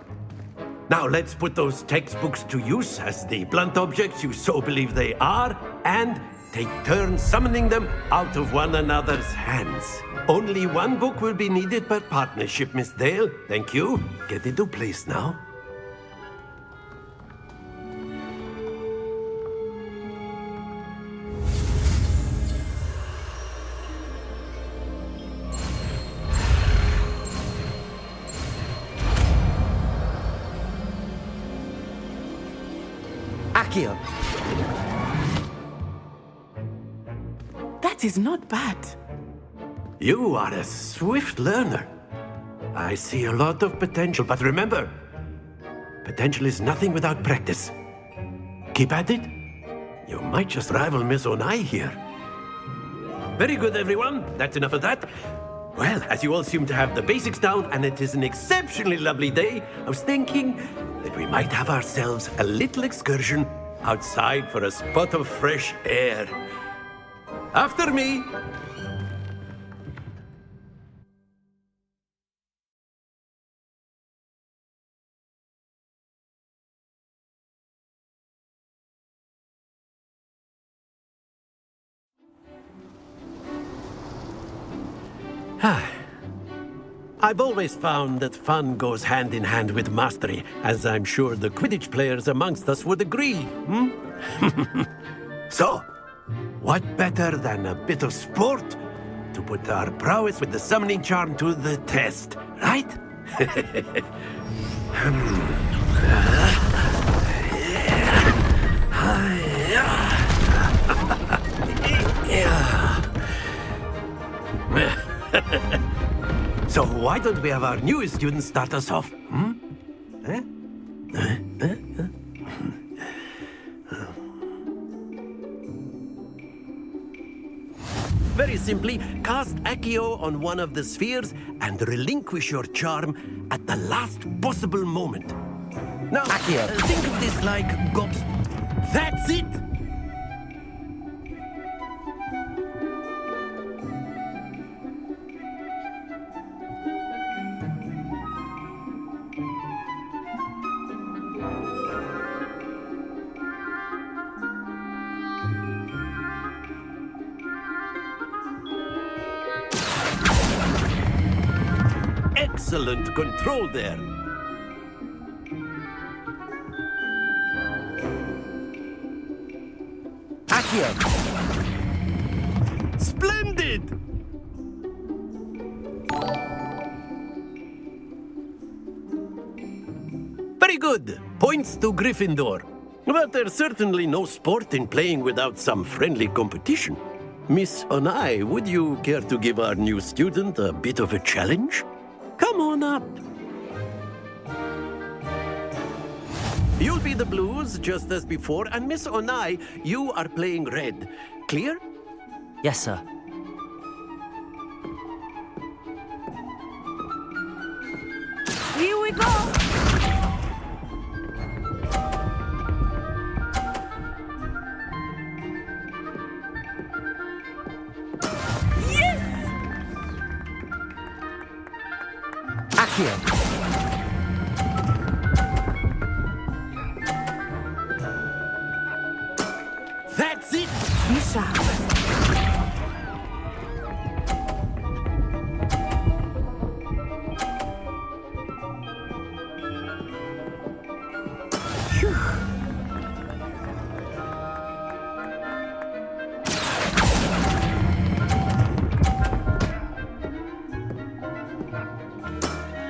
Now let's put those textbooks to use as the blunt objects you so believe they are, and take turns summoning them out of one another's hands. Only one book will be needed per partnership, Miss Dale. Thank you. Get into place now. Accio! That is not bad. You are a swift learner. I see a lot of potential, but remember, potential is nothing without practice. Keep at it. You might just rival Miss Onai here. Very good, everyone. That's enough of that. Well, as you all seem to have the basics down, and it is an exceptionally lovely day, I was thinking that we might have ourselves a little excursion outside for a spot of fresh air. After me. I've always found that fun goes hand in hand with mastery, as I'm sure the Quidditch players amongst us would agree. So, what better than a bit of sport to put our prowess with the summoning charm to the test, right? So why don't we have our newest student start us off? Very simply, cast Accio on one of the spheres and relinquish your charm at the last possible moment. Now, Accio. Think of this like gobs. That's it! Excellent control there. Accio! Splendid! Very good. Points to Gryffindor. But there's certainly no sport in playing without some friendly competition. Miss Onai, would you care to give our new student a bit of a challenge? Come on up. You'll be the blues, just as before, and Miss Onai, you are playing red. Clear? Yes, sir. Here we go! Accio! That's it! Be sharp.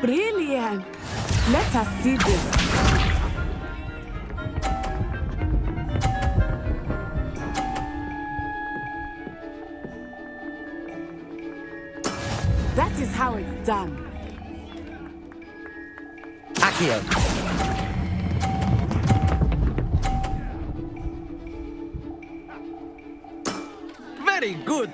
Brilliant! Let us see this. That is how it's done. Accio. Very good.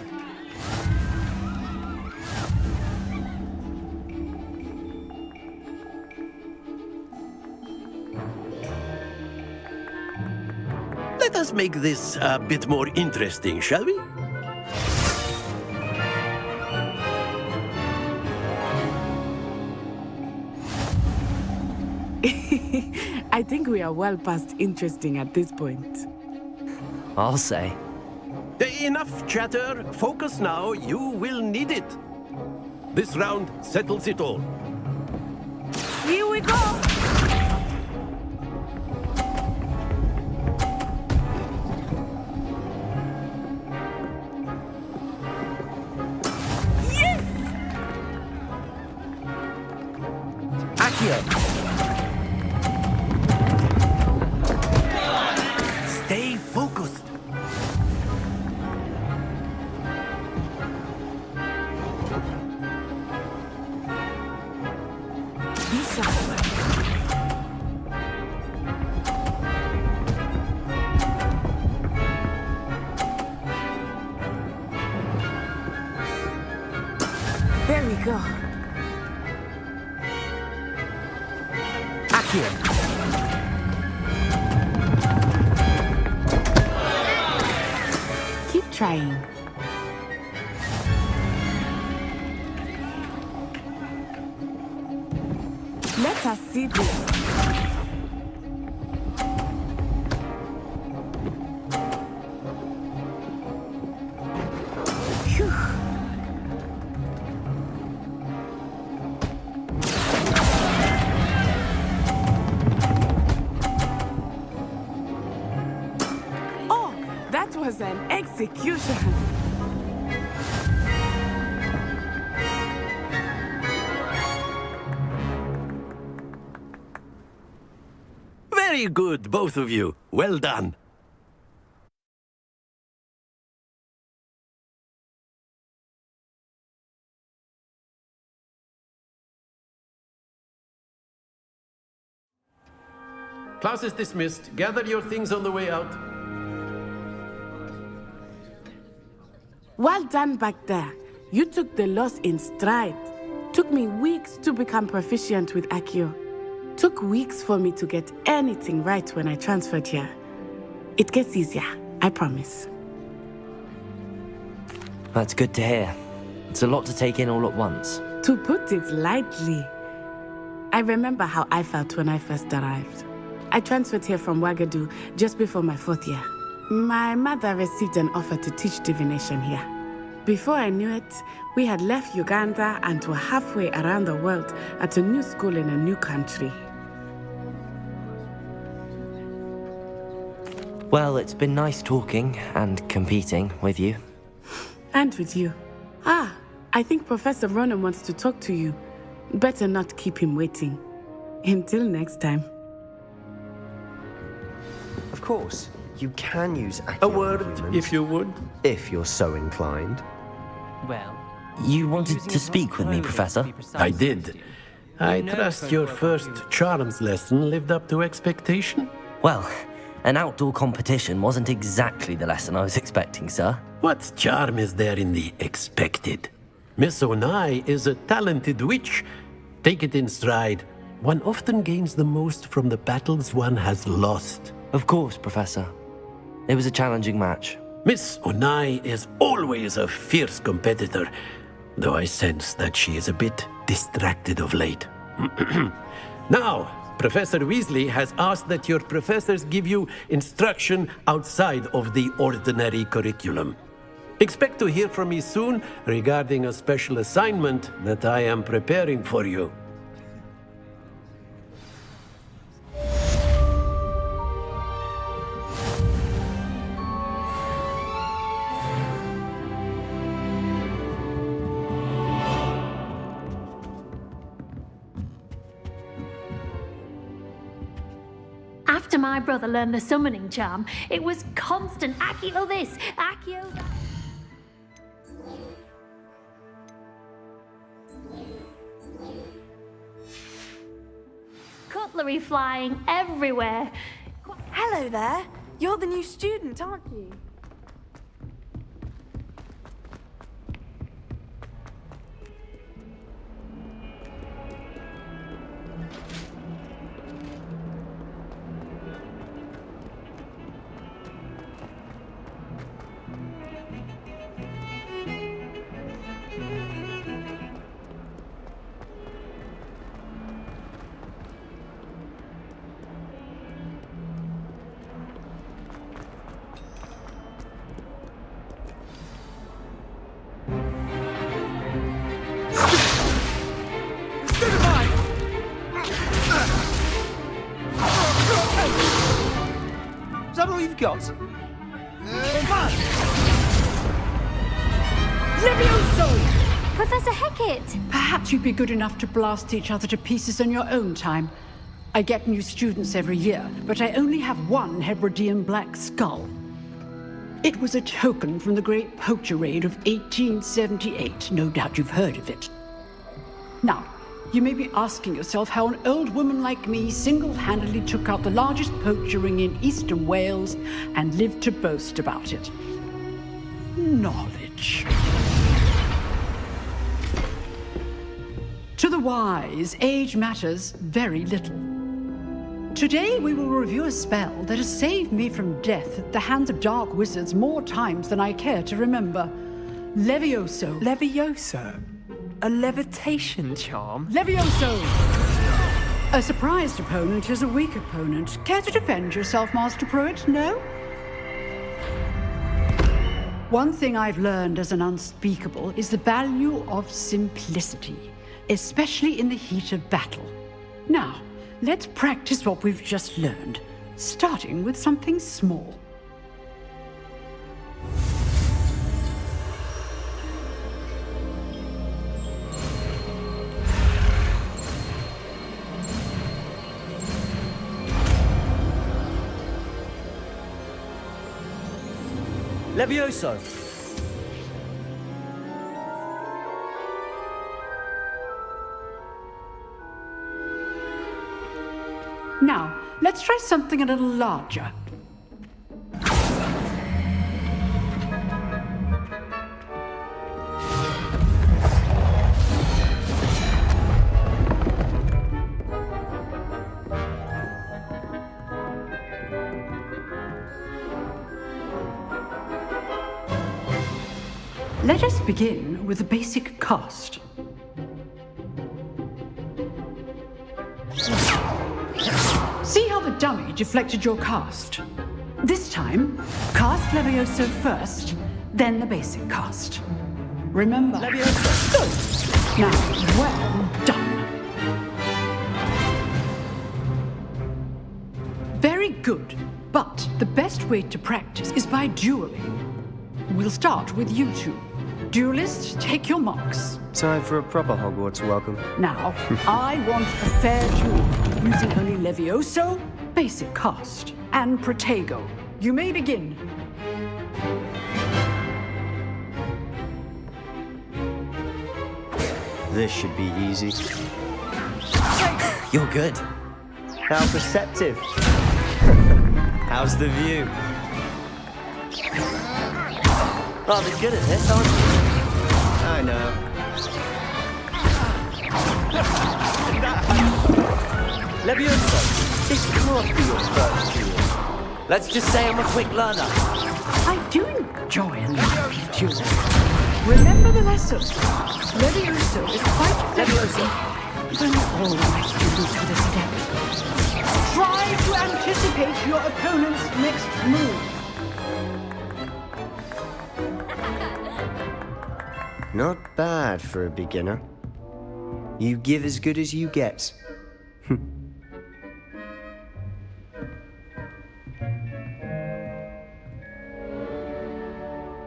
Let us make this a bit more interesting, shall we? I think we are well past interesting at this point. I'll say. Enough chatter. Focus now. You will need it. This round settles it all. Here we go! Yes! Accio. Stay focused. Be sharp. There we go. Accio. Keep trying. Let us see this. Phew. Oh, that was an execution. Very good, both of you. Well done. Class is dismissed. Gather your things on the way out. Well done back there. You took the loss in stride. Took me weeks to become proficient with Accio. Took weeks for me to get anything right when I transferred here. It gets easier, I promise. That's good to hear. It's a lot to take in all at once. To put it lightly, I remember how I felt when I first arrived. I transferred here from Wagadu just before my 4th year. My mother received an offer to teach divination here. Before I knew it, we had left Uganda and were halfway around the world at a new school in a new country. Well, it's been nice talking and competing with you. And with you. Ah, I think Professor Ronan wants to talk to you. Better not keep him waiting. Until next time. Of course, you can use A word, if you would. if you're so inclined. Well, You wanted to speak with me, Professor? I did. I trust your first charms lesson lived up to expectation? Well, an outdoor competition wasn't exactly the lesson I was expecting, sir. What charm is there in the expected? Miss Onai is a talented witch. Take it in stride. One often gains the most from the battles one has lost. Of course, Professor. It was a challenging match. Miss Onai is always a fierce competitor, though I sense that she is a bit distracted of late. Now, Professor Weasley has asked that your professors give you instruction outside of the ordinary curriculum. Expect to hear from me soon regarding a special assignment that I am preparing for you. After my brother learned the summoning charm, it was constant Accio this, Accio that. Cutlery flying everywhere. Hello there. You're the new student, aren't you? Is that all you've got? Levioso! Professor Hecat! Perhaps you'd be good enough to blast each other to pieces in your own time. I get new students every year, but I only have one Hebridean black skull. It was a token from the Great Poacher Raid of 1878. No doubt you've heard of it. Now, you may be asking yourself how an old woman like me single-handedly took out the largest poacher ring in eastern Wales and lived to boast about it. Knowledge. To the wise, age matters very little. Today we will review a spell that has saved me from death at the hands of dark wizards more times than I care to remember. Levioso. Levioso? A levitation charm? Levioso! A surprised opponent is a weak opponent. Care to defend yourself, Master Pruitt? No? One thing I've learned as an unspeakable is the value of simplicity, especially in the heat of battle. Now, let's practice what we've just learned, starting with something small. Levioso! Now, let's try something a little larger. Let us begin with the basic cast. See how the dummy deflected your cast? This time, cast Levioso first, then the basic cast. Remember... Levioso! Good! Now, well done. Very good, but the best way to practice is by dueling. We'll start with you two. Duelists, take your marks. Time for a proper Hogwarts welcome. Now, I want a fair duel, using only Levioso, basic cast, and Protego. You may begin. This should be easy. You're good. How perceptive. How's the view? Rather good at this, aren't you? I know. Levioso, this can't be your first duel. Let's just say I'm a quick learner. I do enjoy a lively duel. Remember the lesson. Levioso is quite Levioso. But not all my students for this step. Try to anticipate your opponent's next move. Not bad for a beginner. You give as good as you get.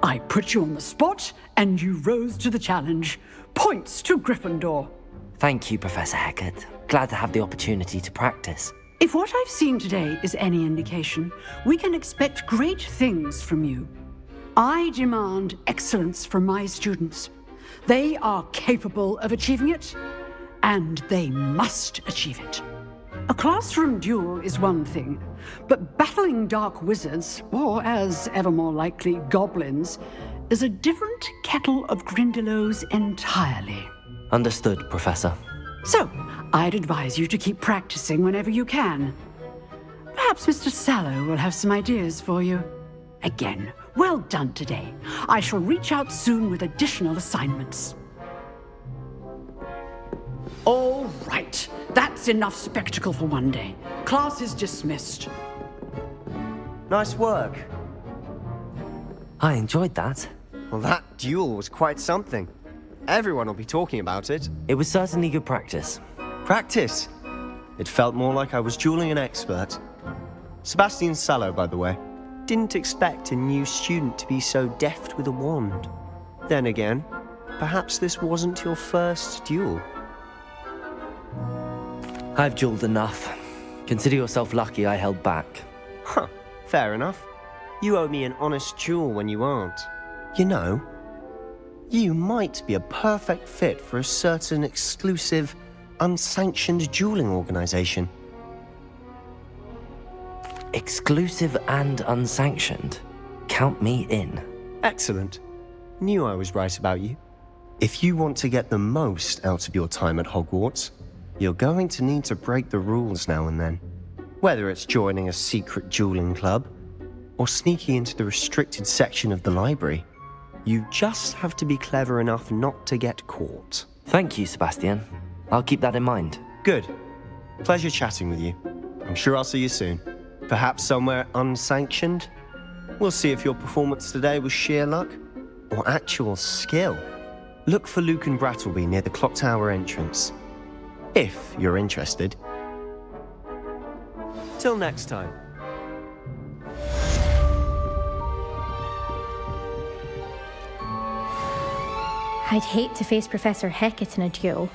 I put you on the spot, and you rose to the challenge. Points to Gryffindor. Thank you, Professor Hecat. Glad to have the opportunity to practice. If what I've seen today is any indication, we can expect great things from you. I demand excellence from my students. They are capable of achieving it, and they must achieve it. A classroom duel is one thing, but battling dark wizards, or as ever more likely, goblins, is a different kettle of Grindylows entirely. Understood, Professor. So, I'd advise you to keep practicing whenever you can. Perhaps Mr. Sallow will have some ideas for you. Again, well done today. I shall reach out soon with additional assignments. All right, that's enough spectacle for one day. Class is dismissed. Nice work. I enjoyed that. Well, that duel was quite something. Everyone will be talking about it. It was certainly good practice. Practice? It felt more like I was dueling an expert. Sebastian Sallow, by the way. Didn't expect a new student to be so deft with a wand. Then again, perhaps this wasn't your first duel. I've dueled enough. Consider yourself lucky I held back. Huh, fair enough. You owe me an honest duel when you aren't. You know, you might be a perfect fit for a certain exclusive, unsanctioned dueling organization. Exclusive and unsanctioned? Count me in. Excellent. Knew I was right about you. If you want to get the most out of your time at Hogwarts, you're going to need to break the rules now and then. Whether it's joining a secret dueling club, or sneaking into the restricted section of the library, you just have to be clever enough not to get caught. Thank you, Sebastian. I'll keep that in mind. Good. Pleasure chatting with you. I'm sure I'll see you soon. Perhaps somewhere unsanctioned? We'll see if your performance today was sheer luck or actual skill. Look for Luke and Brattleby near the clock tower entrance. If you're interested. Till next time. I'd hate to face Professor Hecat in a duel.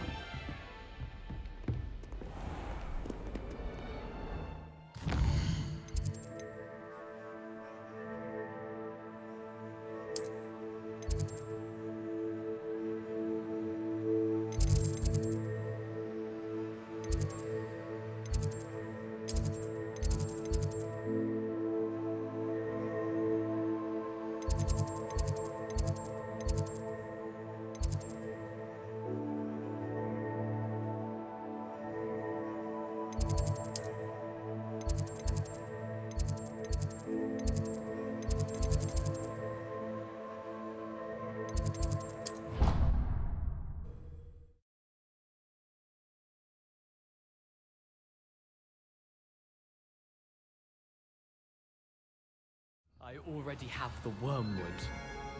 I already have the wormwood.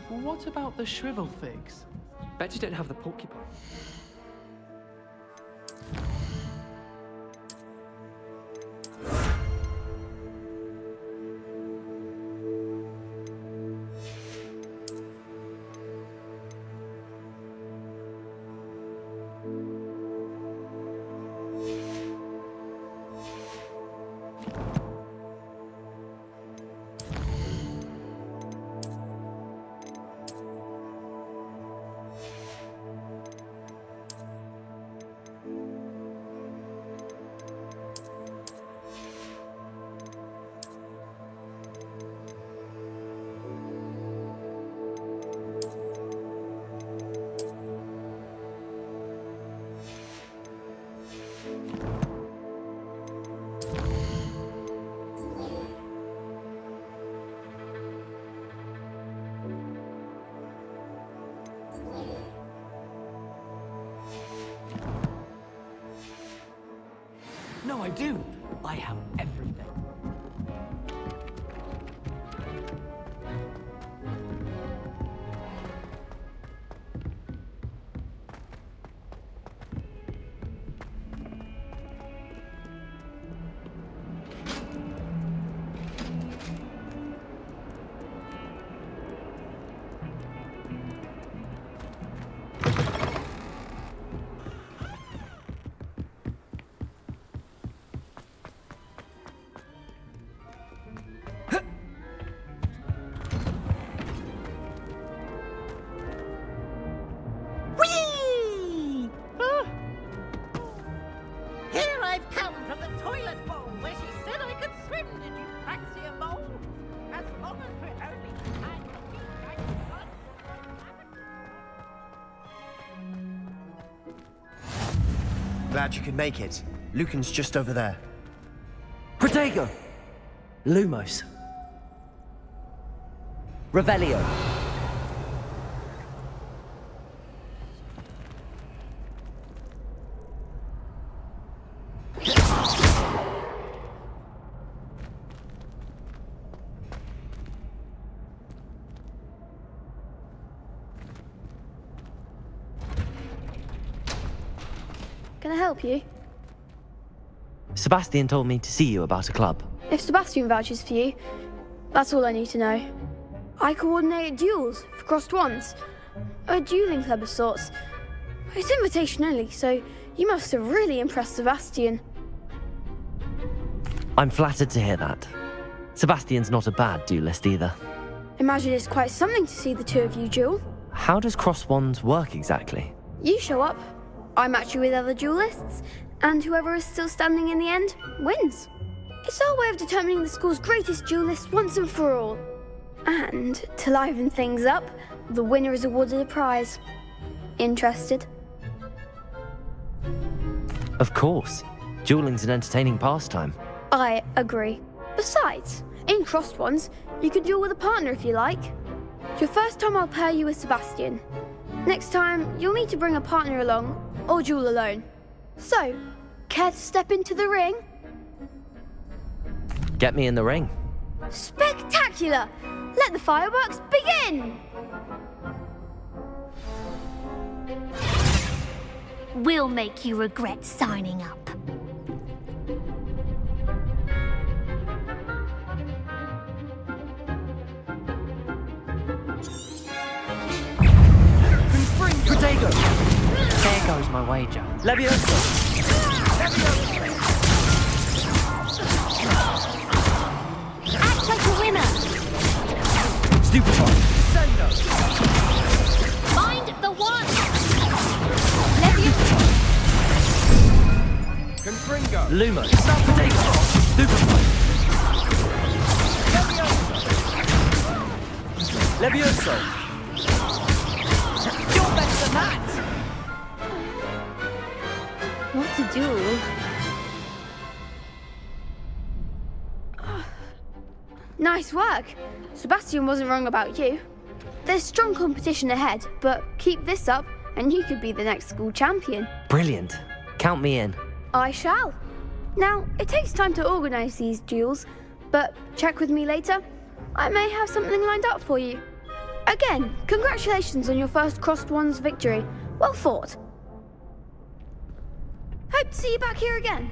Well, what about the shrivel figs? Bet you don't have the porcupine. No, I do. I have everything. I've come from the toilet bowl where she said I could swim. Did you fancy a bowl? As long as we're only behind the week, I can Glad you could make it. Lucan's just over there. Protego! Lumos. Revelio. Can I help you? Sebastian told me to see you about a club. If Sebastian vouches for you, that's all I need to know. I coordinate duels for crossed wands. A dueling club of sorts. It's invitation only, so you must have really impressed Sebastian. I'm flattered to hear that. Sebastian's not a bad duelist either. Imagine it's quite something to see the two of you duel. How does cross wands work exactly? You show up, I match you with other duelists, and whoever is still standing in the end wins. It's our way of determining the school's greatest duelist once and for all. And to liven things up, the winner is awarded a prize. Interested? Of course. Dueling's an entertaining pastime. I agree. Besides, in crossed ones, you can duel with a partner if you like. Your first time I'll pair you with Sebastian. Next time, you'll need to bring a partner along, or duel alone. So, care to step into the ring? Get me in the ring. Spectacular! Let the fireworks begin! We'll make you regret signing up. Protego! There goes my wager. Leviosa! Act like a winner! Stupefy! Sendo! Mind the one! Leviosa! Confringo! Lumos! Protego! Stupefy! Levioso! You're better than that! What a duel. Nice work. Sebastian wasn't wrong about you. There's strong competition ahead, but keep this up and you could be the next school champion. Brilliant. Count me in. I shall. Now, it takes time to organise these duels, but check with me later. I may have something lined up for you. Again, congratulations on your first crossed wands victory. Well fought. Hope to see you back here again.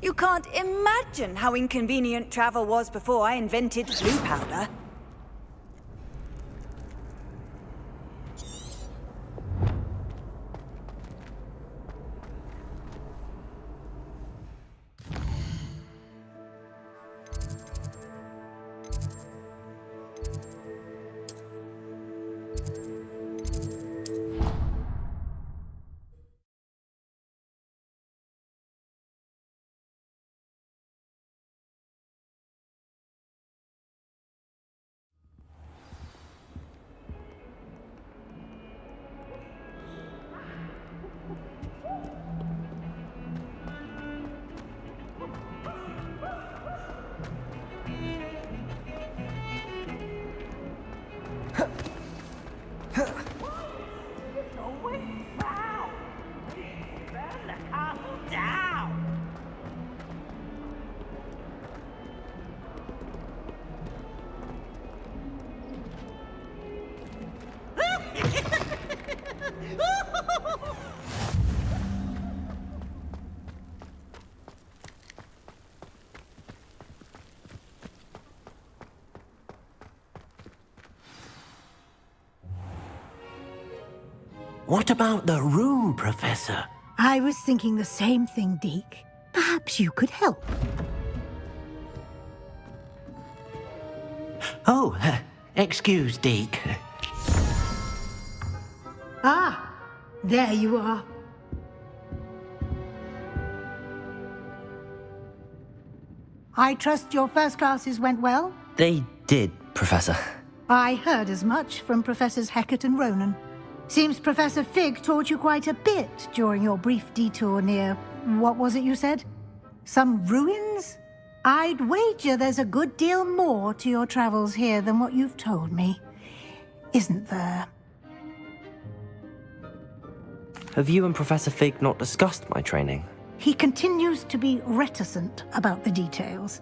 You can't imagine how inconvenient travel was before I invented blue powder. What about the room, Professor? I was thinking the same thing, Deke. Perhaps you could help. Oh, excuse, Deke. Ah, there you are. I trust your first classes went well? They did, Professor. I heard as much from Professors Hecat and Ronan. Seems Professor Fig taught you quite a bit during your brief detour near... what was it you said? Some ruins? I'd wager there's a good deal more to your travels here than what you've told me. Isn't there? Have you and Professor Fig not discussed my training? He continues to be reticent about the details,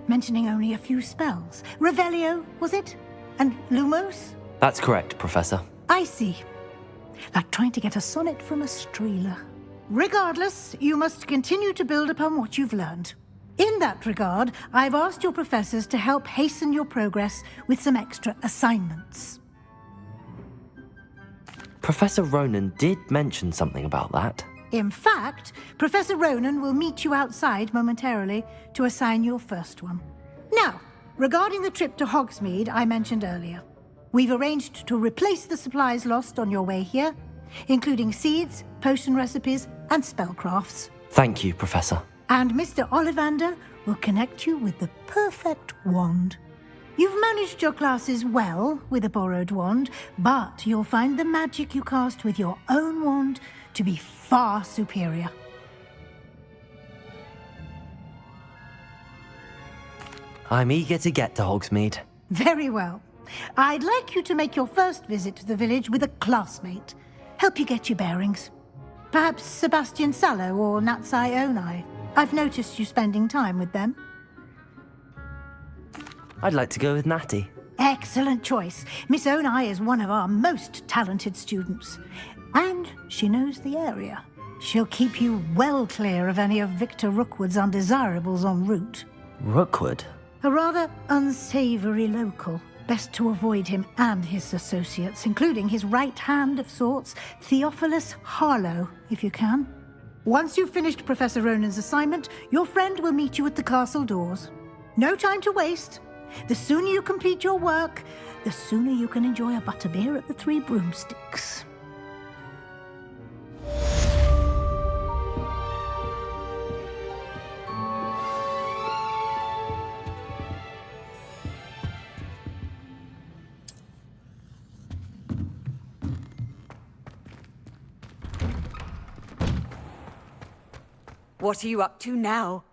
mentioning only a few spells. Revelio, was it? And Lumos? That's correct, Professor. I see. Like trying to get a sonnet from a streeler. Regardless, you must continue to build upon what you've learned. In that regard, I've asked your professors to help hasten your progress with some extra assignments. Professor Ronan did mention something about that. In fact, Professor Ronan will meet you outside momentarily to assign your first one. Now, regarding the trip to Hogsmeade I mentioned earlier, we've arranged to replace the supplies lost on your way here, including seeds, potion recipes, and spellcrafts. Thank you, Professor. And Mr. Ollivander will connect you with the perfect wand. You've managed your classes well with a borrowed wand, but you'll find the magic you cast with your own wand to be far superior. I'm eager to get to Hogsmeade. Very well. I'd like you to make your first visit to the village with a classmate. Help you get your bearings. Perhaps Sebastian Sallow or Natsai Onai. I've noticed you spending time with them. I'd like to go with Natty. Excellent choice. Miss Onai is one of our most talented students. And she knows the area. She'll keep you well clear of any of Victor Rookwood's undesirables en route. Rookwood? A rather unsavory local. Best to avoid him and his associates, including his right hand of sorts, Theophilus Harlow, if you can. Once you've finished Professor Ronan's assignment, your friend will meet you at the castle doors. No time to waste. The sooner you complete your work, the sooner you can enjoy a butterbeer at the Three Broomsticks. What are you up to now?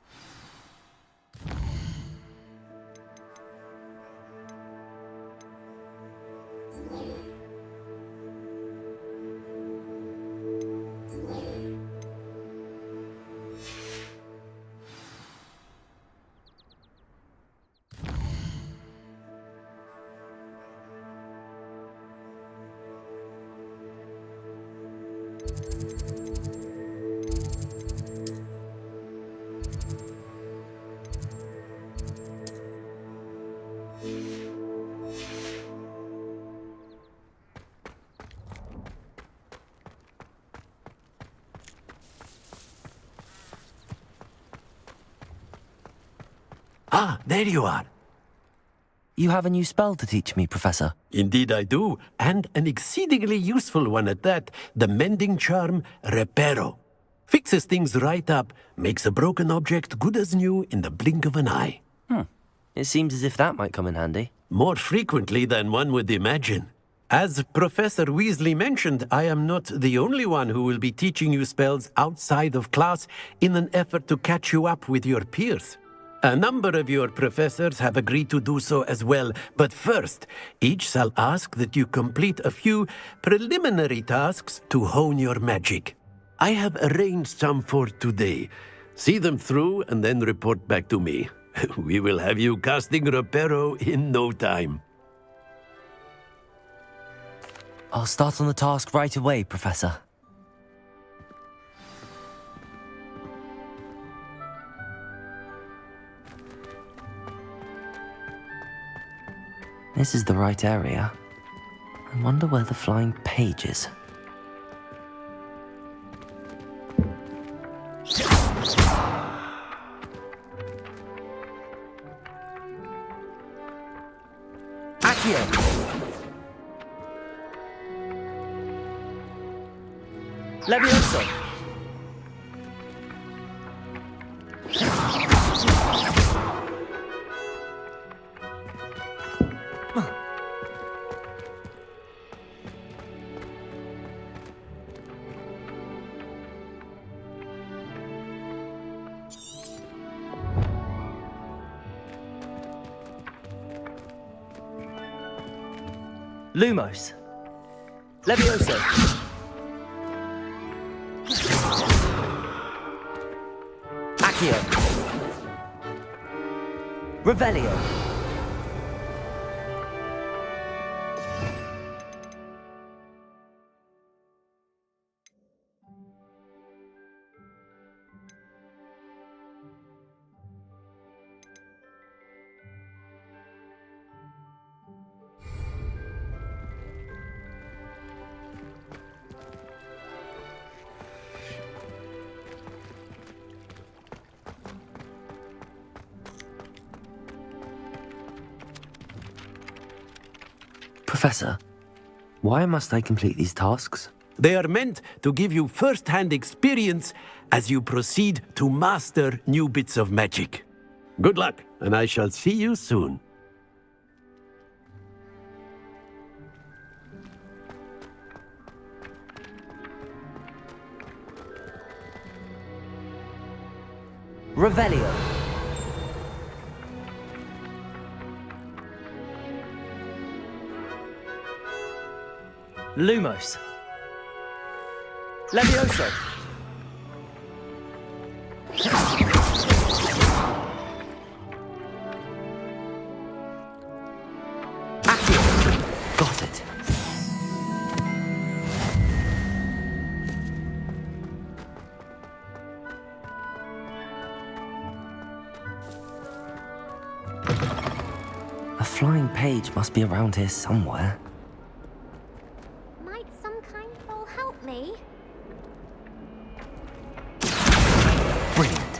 Ah, there you are. You have a new spell to teach me, Professor. Indeed I do, and an exceedingly useful one at that, the mending charm Reparo. Fixes things right up, makes a broken object good as new in the blink of an eye. It seems as if that might come in handy. More frequently than one would imagine. As Professor Weasley mentioned, I am not the only one who will be teaching you spells outside of class in an effort to catch you up with your peers. A number of your professors have agreed to do so as well, but first, each shall ask that you complete a few preliminary tasks to hone your magic. I have arranged some for today. See them through and then report back to me. We will have you casting Reparo in no time. I'll start on the task right away, Professor. This is the right area. I wonder where the flying page is. Accio! Levioso! Lumos. Levioso. Accio. Revelio. Professor, why must I complete these tasks? They are meant to give you first-hand experience as you proceed to master new bits of magic. Good luck, and I shall see you soon. Revelio. Lumos. Levioso. Accio. Got it. A flying page must be around here somewhere. Might some kind soul help me? Brilliant.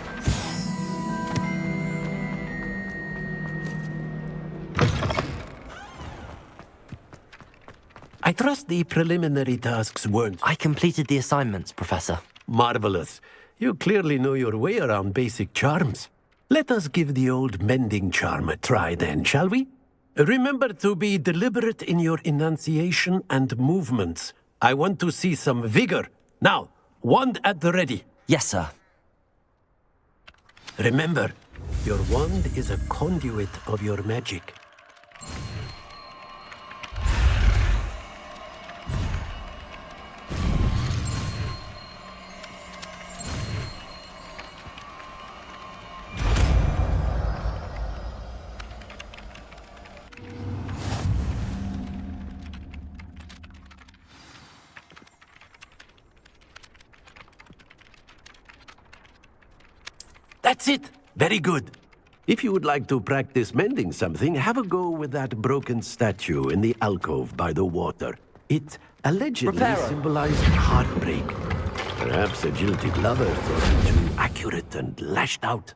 I trust the preliminary tasks weren't... I completed the assignments, Professor. Marvelous. You clearly know your way around basic charms. Let us give the old mending charm a try then, shall we? Remember to be deliberate in your enunciation and movements. I want to see some vigor. Now, wand at the ready. Yes, sir. Remember, your wand is a conduit of your magic. That's it! Very good. If you would like to practice mending something, have a go with that broken statue in the alcove by the water. It allegedly symbolized heartbreak. Perhaps a jilted lover thought it too accurate and lashed out.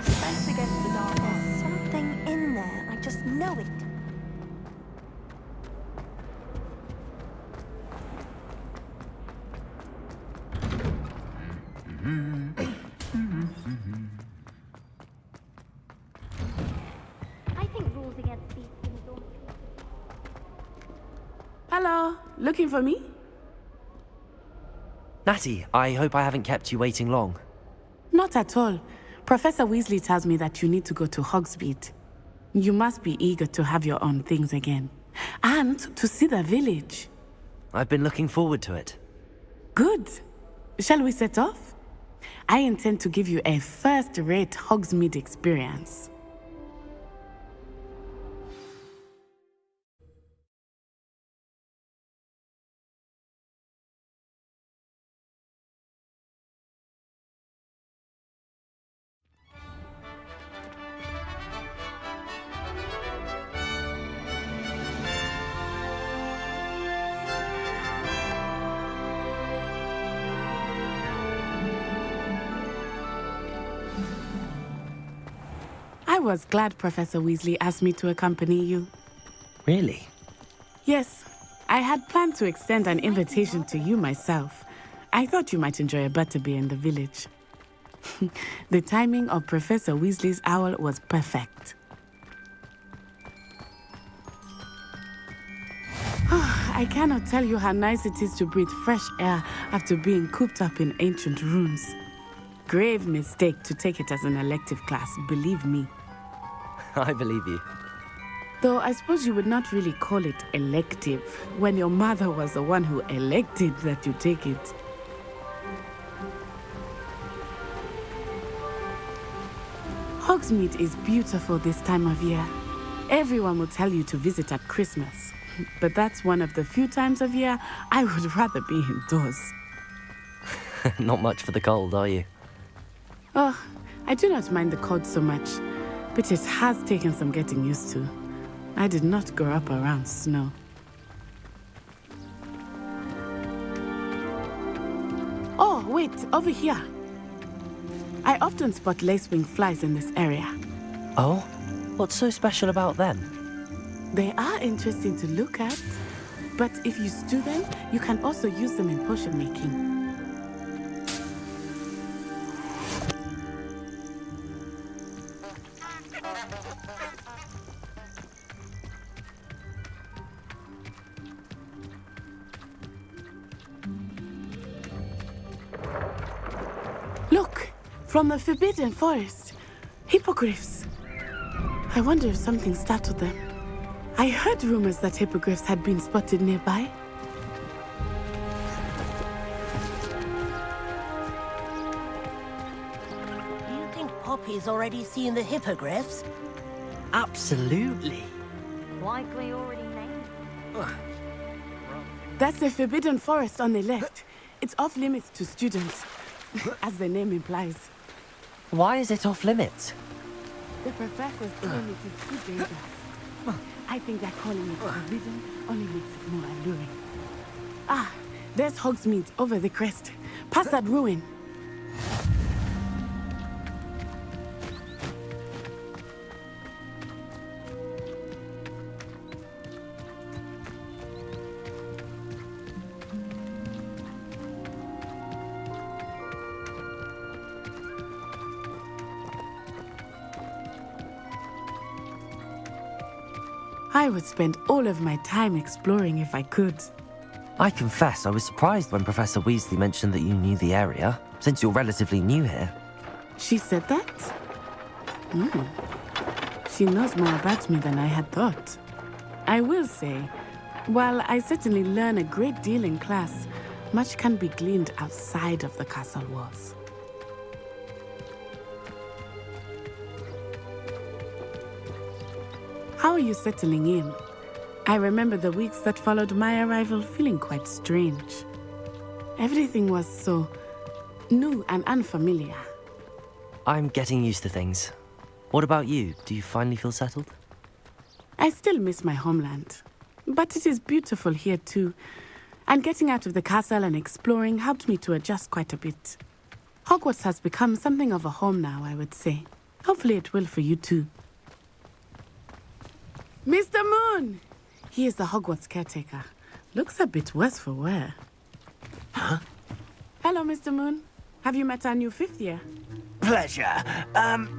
Defense against the dark. There's something in there. I just know it. I think rules against these things don't. Hello, looking for me? Natty, I hope I haven't kept you waiting long. Not at all. Professor Weasley tells me that you need to go to Hogsmeade. You must be eager to have your own things again. And to see the village. I've been looking forward to it. Good. Shall we set off? I intend to give you a first-rate Hogsmeade experience. I was glad Professor Weasley asked me to accompany you. Really? Yes, I had planned to extend an invitation to you myself. I thought you might enjoy a butterbeer in the village. The timing of Professor Weasley's owl was perfect. I cannot tell you how nice it is to breathe fresh air after being cooped up in ancient rooms. Grave mistake to take it as an elective class, believe me. I believe you. Though I suppose you would not really call it elective when your mother was the one who elected that you take it. Hogsmeade is beautiful this time of year. Everyone will tell you to visit at Christmas. But that's one of the few times of year I would rather be indoors. Not much for the cold, are you? Oh, I do not mind the cold so much, but it has taken some getting used to. I did not grow up around snow. Oh, wait, over here. I often spot lacewing flies in this area. Oh? What's so special about them? They are interesting to look at, but if you stew them, you can also use them in potion making. Look, from the Forbidden Forest, hippogriffs. I wonder if something startled them. I heard rumors that hippogriffs had been spotted nearby. Do you think Poppy's already seen the hippogriffs? Absolutely. Likely already named. That's the Forbidden Forest on the left. It's off limits to students, as the name implies. Why is it off limits? The professor's saying it is too dangerous. I think that calling it forbidden only makes it more alluring. Ah, there's Hogsmeade over the crest. Past that ruin. I would spend all of my time exploring if I could. I confess I was surprised when Professor Weasley mentioned that you knew the area, since you're relatively new here. She said that? She knows more about me than I had thought. I will say, while I certainly learn a great deal in class, much can be gleaned outside of the castle walls. How are you settling in? I remember the weeks that followed my arrival feeling quite strange. Everything was so new and unfamiliar. I'm getting used to things. What about you? Do you finally feel settled? I still miss my homeland, but it is beautiful here too. And getting out of the castle and exploring helped me to adjust quite a bit. Hogwarts has become something of a home now, I would say. Hopefully it will for you too. Mr. Moon! He is the Hogwarts caretaker. Looks a bit worse for wear. Huh? Hello, Mr. Moon. Have you met our new fifth year? Pleasure.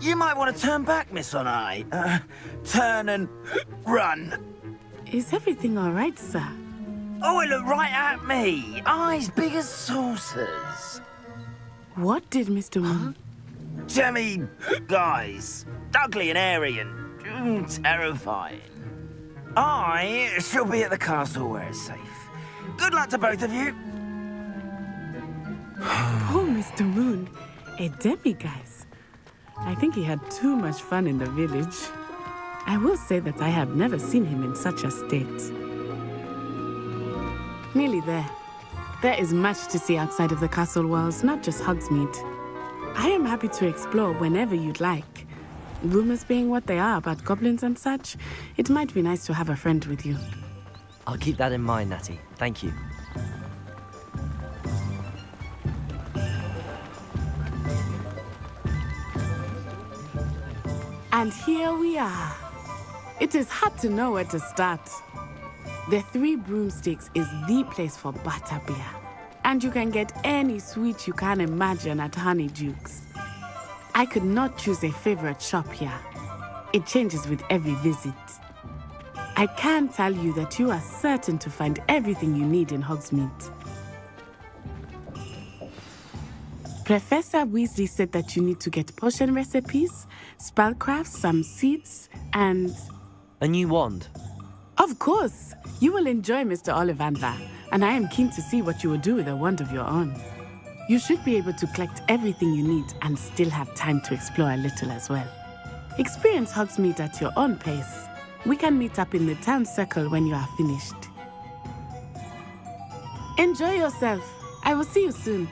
You might want to turn back, Miss Onai. Turn and run. Is everything all right, sir? Oh, it looked right at me. Eyes big as saucers. What did Mr. Moon? Jemmy guys. Ugly and airy and terrifying. I shall be at the castle where it's safe. Good luck to both of you. Poor Mr. Moon. A demiguise? I think he had too much fun in the village. I will say that I have never seen him in such a state. Nearly there. There is much to see outside of the castle walls, not just Hogsmeade. I am happy to explore whenever you'd like. Rumors being what they are about goblins and such, it might be nice to have a friend with you. I'll keep that in mind, Natty. Thank you. And here we are. It is hard to know where to start. The Three Broomsticks is the place for butterbeer. And you can get any sweet you can imagine at Honeydukes. I could not choose a favorite shop here. It changes with every visit. I can tell you that you are certain to find everything you need in Hogsmeade. Professor Weasley said that you need to get potion recipes, spellcrafts, some seeds, and... A new wand? Of course! You will enjoy Mr. Ollivander, and I am keen to see what you will do with a wand of your own. You should be able to collect everything you need and still have time to explore a little as well. Experience Hogsmeade at your own pace. We can meet up in the town circle when you are finished. Enjoy yourself. I will see you soon.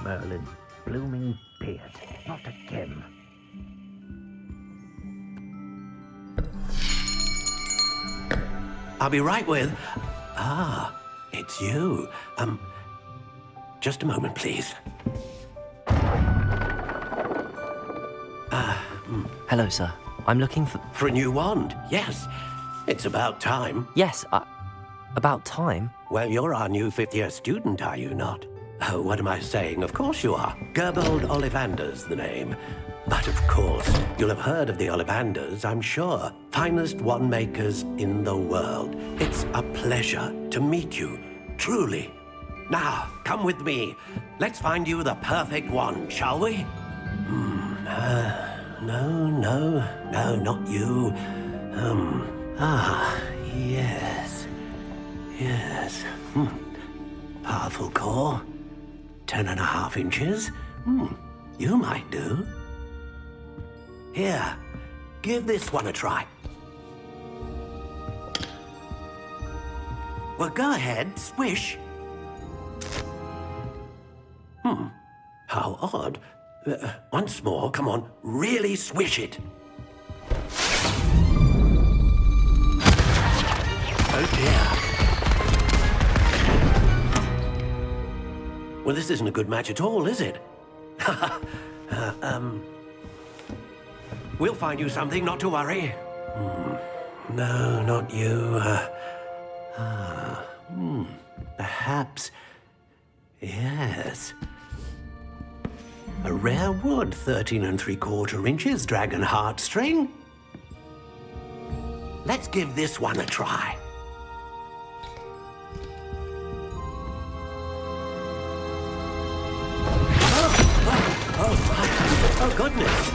Merlin, blooming beard, not again. I'll be right with... Ah, it's you. Just a moment, please. Hello, sir. I'm looking for... For a new wand, yes. It's about time. Yes, about time? Well, you're our new fifth-year student, are you not? Oh, what am I saying? Of course you are. Gerbold Ollivander's the name. But of course, you'll have heard of the Ollivanders, I'm sure. Finest wand makers in the world. It's a pleasure to meet you, truly. Now, come with me. Let's find you the perfect wand, shall we? No, not you. Yes. Powerful core. 10.5 inches. You might do. Here, give this one a try. Well, go ahead, swish. How odd. Once more, come on, really swish it. Oh dear. Well, this isn't a good match at all, is it? We'll find you something, not to worry. No, not you. Perhaps. Yes. A rare wood, 13 3/4 inches, dragon heartstring. Let's give this one a try. Oh, goodness.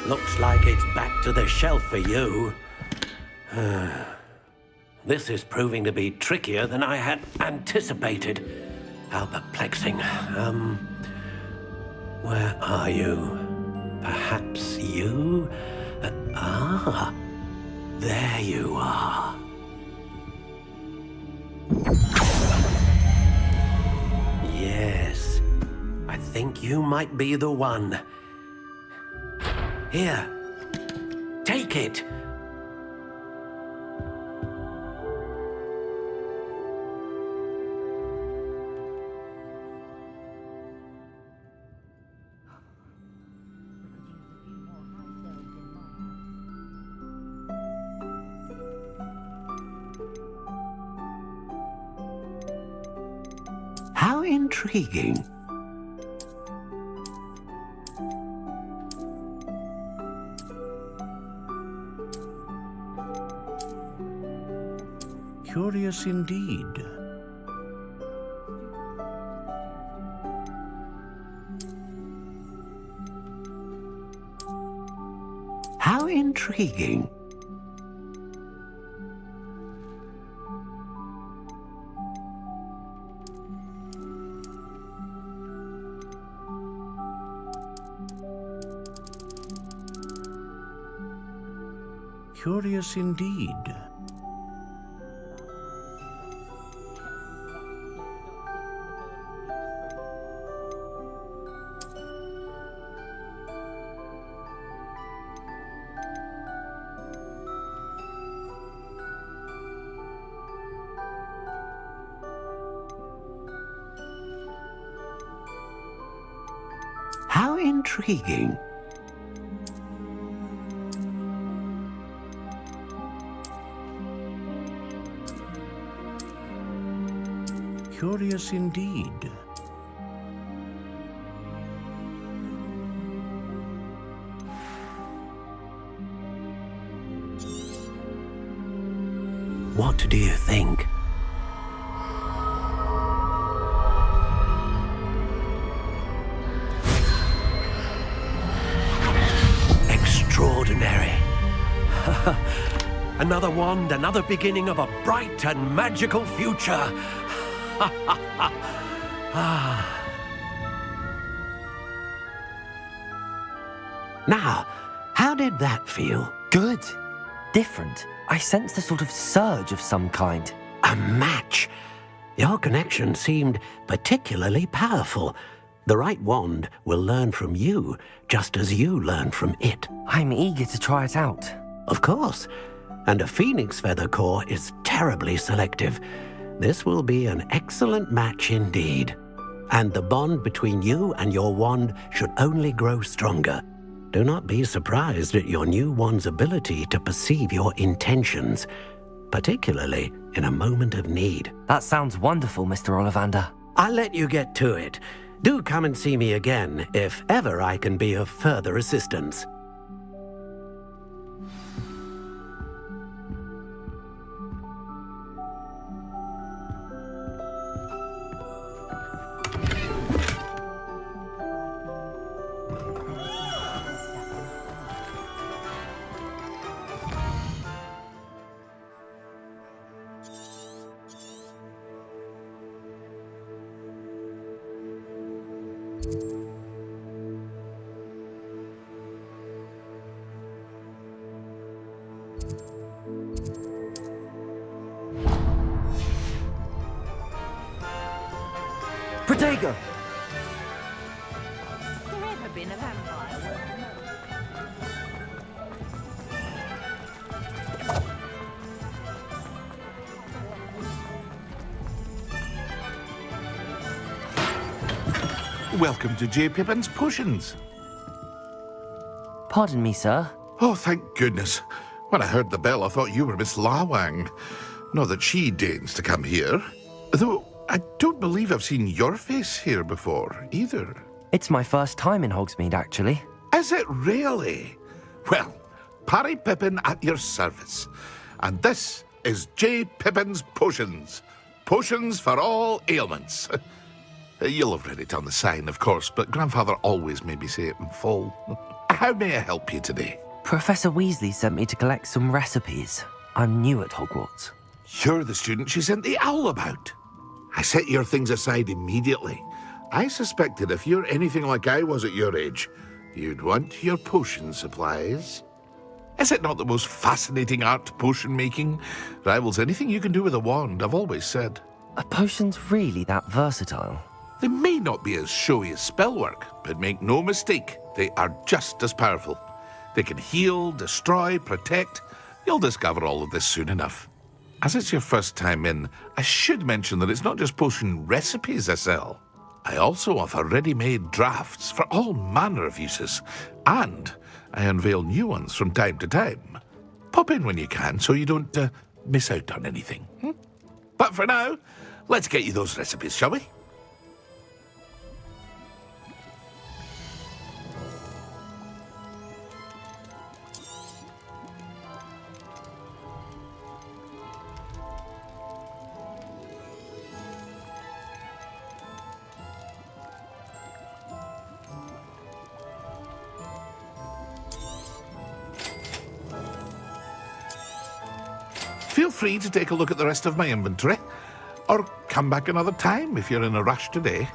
Looks like it's back to the shelf for you. This is proving to be trickier than I had anticipated. How perplexing. Where are you? Perhaps you? There you are. Yes. I think you might be the one. Here. Take it. How intriguing. Curious indeed. How intriguing. Curious indeed. How intriguing. Curious indeed. What do you think? Extraordinary. Another wand, another beginning of a bright and magical future. Now, how did that feel? Good. Different. I sensed a sort of surge of some kind. A match. Your connection seemed particularly powerful. The right wand will learn from you, just as you learn from it. I'm eager to try it out. Of course. And a phoenix feather core is terribly selective. This will be an excellent match indeed. And the bond between you and your wand should only grow stronger. Do not be surprised at your new wand's ability to perceive your intentions, particularly in a moment of need. That sounds wonderful, Mr. Ollivander. I'll let you get to it. Do come and see me again if ever I can be of further assistance. Protego! There ever been a vampire? Welcome to J. Pippin's Potions. Pardon me, sir. Oh, thank goodness. When I heard the bell, I thought you were Miss Lawang. Not that she deigns to come here. Though I don't believe I've seen your face here before, either. It's my first time in Hogsmeade, actually. Is it really? Well, Parry Pippin at your service. And this is J. Pippin's Potions. Potions for all ailments. You'll have read it on the sign, of course, but Grandfather always made me say it in full. How may I help you today? Professor Weasley sent me to collect some recipes. I'm new at Hogwarts. You're the student she sent the owl about. I set your things aside immediately. I suspected if you're anything like I was at your age, you'd want your potion supplies. Is it not the most fascinating art, potion making? Rivals anything you can do with a wand, I've always said. Are potions really that versatile? They may not be as showy as spellwork, but make no mistake, they are just as powerful. They can heal, destroy, protect. You'll discover all of this soon enough. As it's your first time in, I should mention that it's not just potion recipes I sell. I also offer ready-made drafts for all manner of uses, and I unveil new ones from time to time. Pop in when you can so you don't miss out on anything. But for now, let's get you those recipes, shall we? Feel free to take a look at the rest of my inventory, or come back another time if you're in a rush today.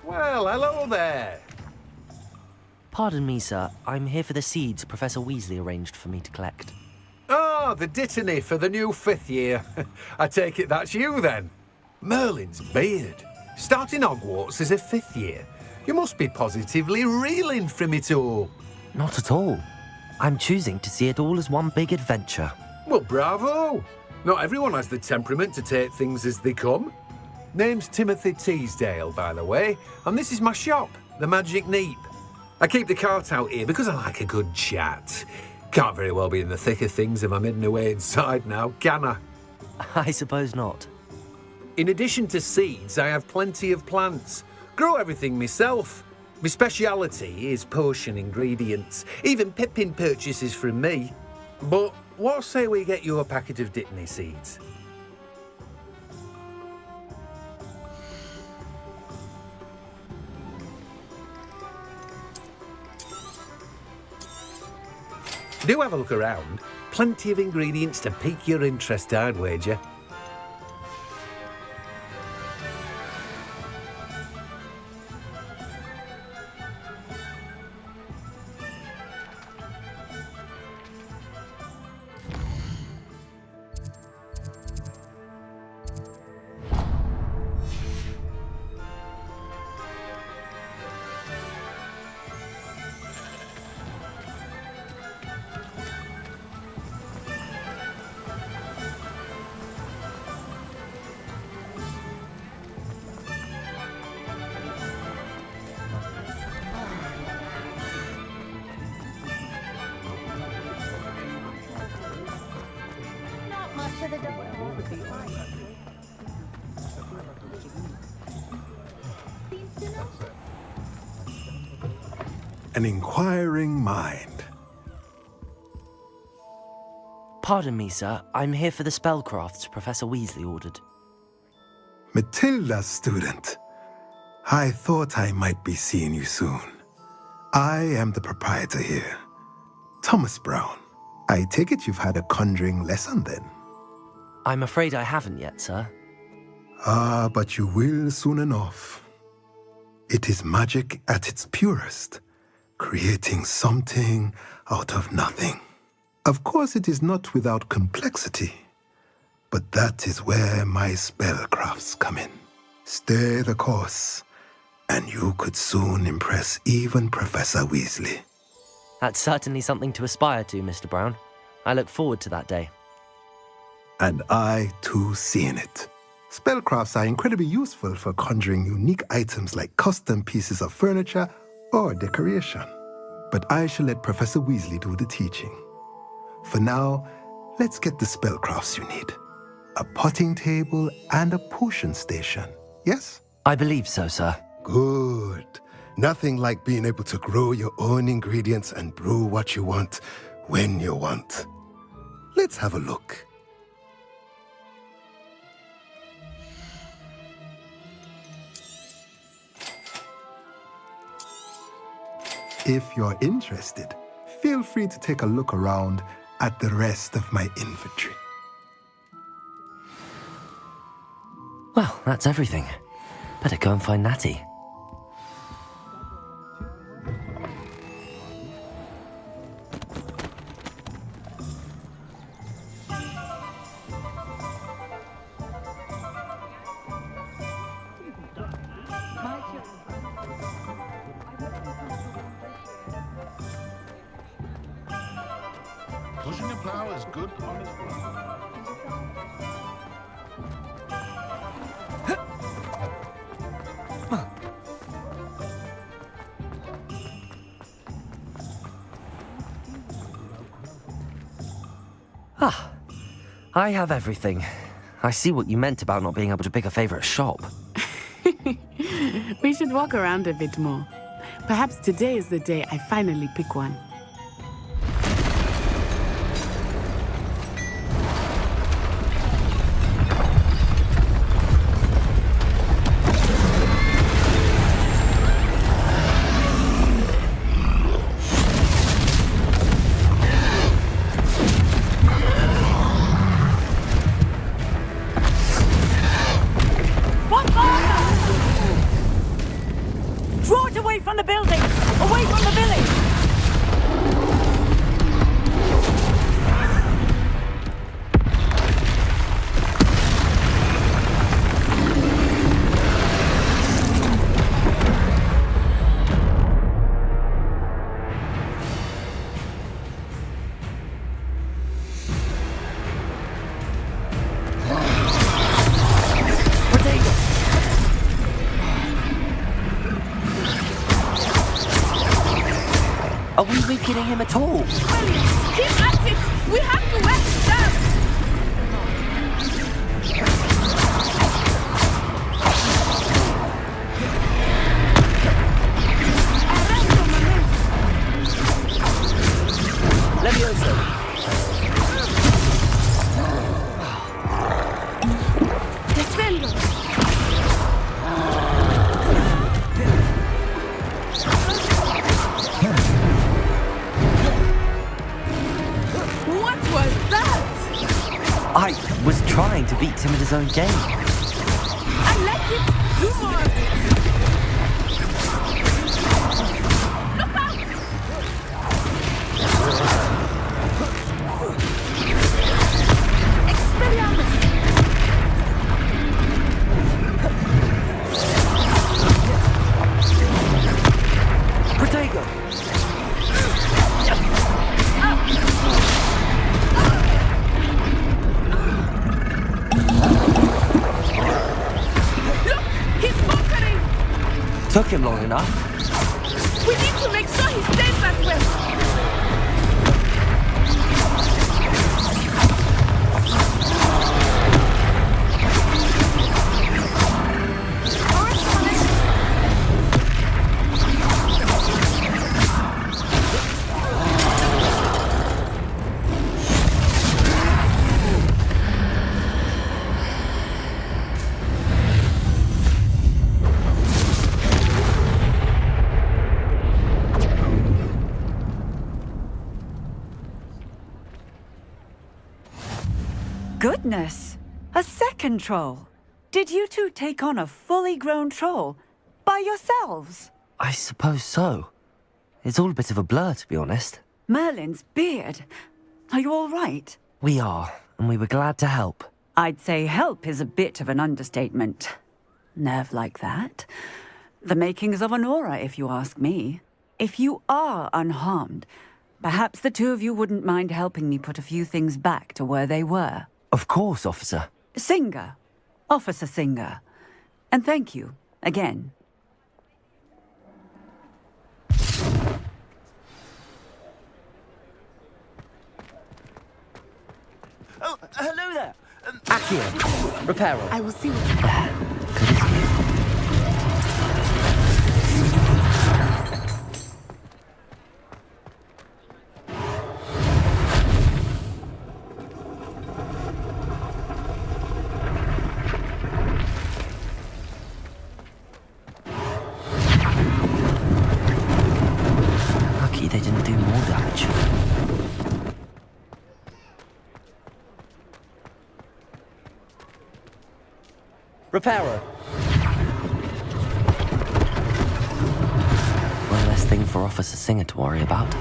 Well, hello there. Pardon me, sir. I'm here for the seeds Professor Weasley arranged for me to collect. Ah, the dittany for the new 5th year. I take it that's you, then. Merlin's beard. Starting Hogwarts as a 5th year. You must be positively reeling from it all. Not at all. I'm choosing to see it all as one big adventure. Well, bravo. Not everyone has the temperament to take things as they come. Name's Timothy Teasdale, by the way, and this is my shop, the Magic Neep. I keep the cart out here because I like a good chat. Can't very well be in the thick of things if I'm hidden away inside now, can I? I suppose not. In addition to seeds, I have plenty of plants. Grow everything myself. My speciality is potion ingredients. Even Pippin purchases from me. But what say we get you a packet of dittany seeds? Do have a look around. Plenty of ingredients to pique your interest, I'd wager. Not much of the An inquiring mind. Pardon me, sir. I'm here for the spellcrafts Professor Weasley ordered. Matilda, student. I thought I might be seeing you soon. I am the proprietor here, Thomas Brown. I take it you've had a conjuring lesson then? I'm afraid I haven't yet, sir. Ah, but you will soon enough. It is magic at its purest, creating something out of nothing. Of course, it is not without complexity, but that is where my spellcrafts come in. Stay the course, and you could soon impress even Professor Weasley. That's certainly something to aspire to, Mr. Brown. I look forward to that day. And I, too, seeing it. Spellcrafts are incredibly useful for conjuring unique items like custom pieces of furniture or decoration. But I shall let Professor Weasley do the teaching. For now, let's get the spellcrafts you need. A potting table and a potion station, yes? I believe so, sir. Good. Nothing like being able to grow your own ingredients and brew what you want when you want. Let's have a look. If you're interested, feel free to take a look around at the rest of my inventory. Well, that's everything. Better go and find Natty. Pushing a plough is good honest work. Ah, I have everything. I see what you meant about not being able to pick a favorite shop. We should walk around a bit more. Perhaps today is the day I finally pick one. Draw it away from the building! Away from the village! Are we weakening him at all? Keep at it! We have to west them! Levioso! Descendo! What was that? I was trying to beat him at his own game. I like it! Do more of it! Look out! Expelliarmus! Protego! Took him long enough. We need to make sure he stays that way. Goodness! A second troll! Did you two take on a fully grown troll? By yourselves? I suppose so. It's all a bit of a blur, to be honest. Merlin's beard. Are you all right? We are, and we were glad to help. I'd say help is a bit of an understatement. Nerve like that. The makings of an aura, if you ask me. If you are unharmed, perhaps the two of you wouldn't mind helping me put a few things back to where they were. Of course, officer. Singer. Officer Singer. And thank you, again. Oh, hello there. Accio, Reparo. I will see what you Lucky they didn't do more damage. Reparo. One less thing for Officer Singer to worry about.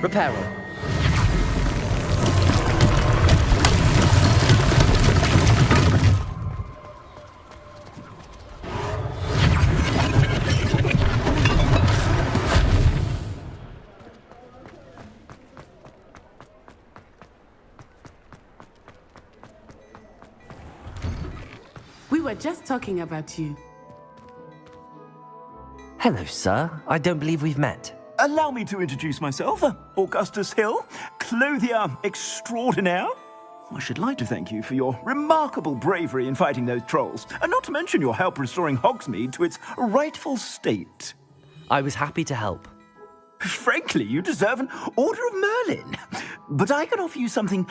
Reparo. We were just talking about you. Hello, sir. I don't believe we've met. Allow me to introduce myself, Augustus Hill, clothier extraordinaire. I should like to thank you for your remarkable bravery in fighting those trolls, and not to mention your help restoring Hogsmeade to its rightful state. I was happy to help. Frankly, you deserve an Order of Merlin. But I can offer you something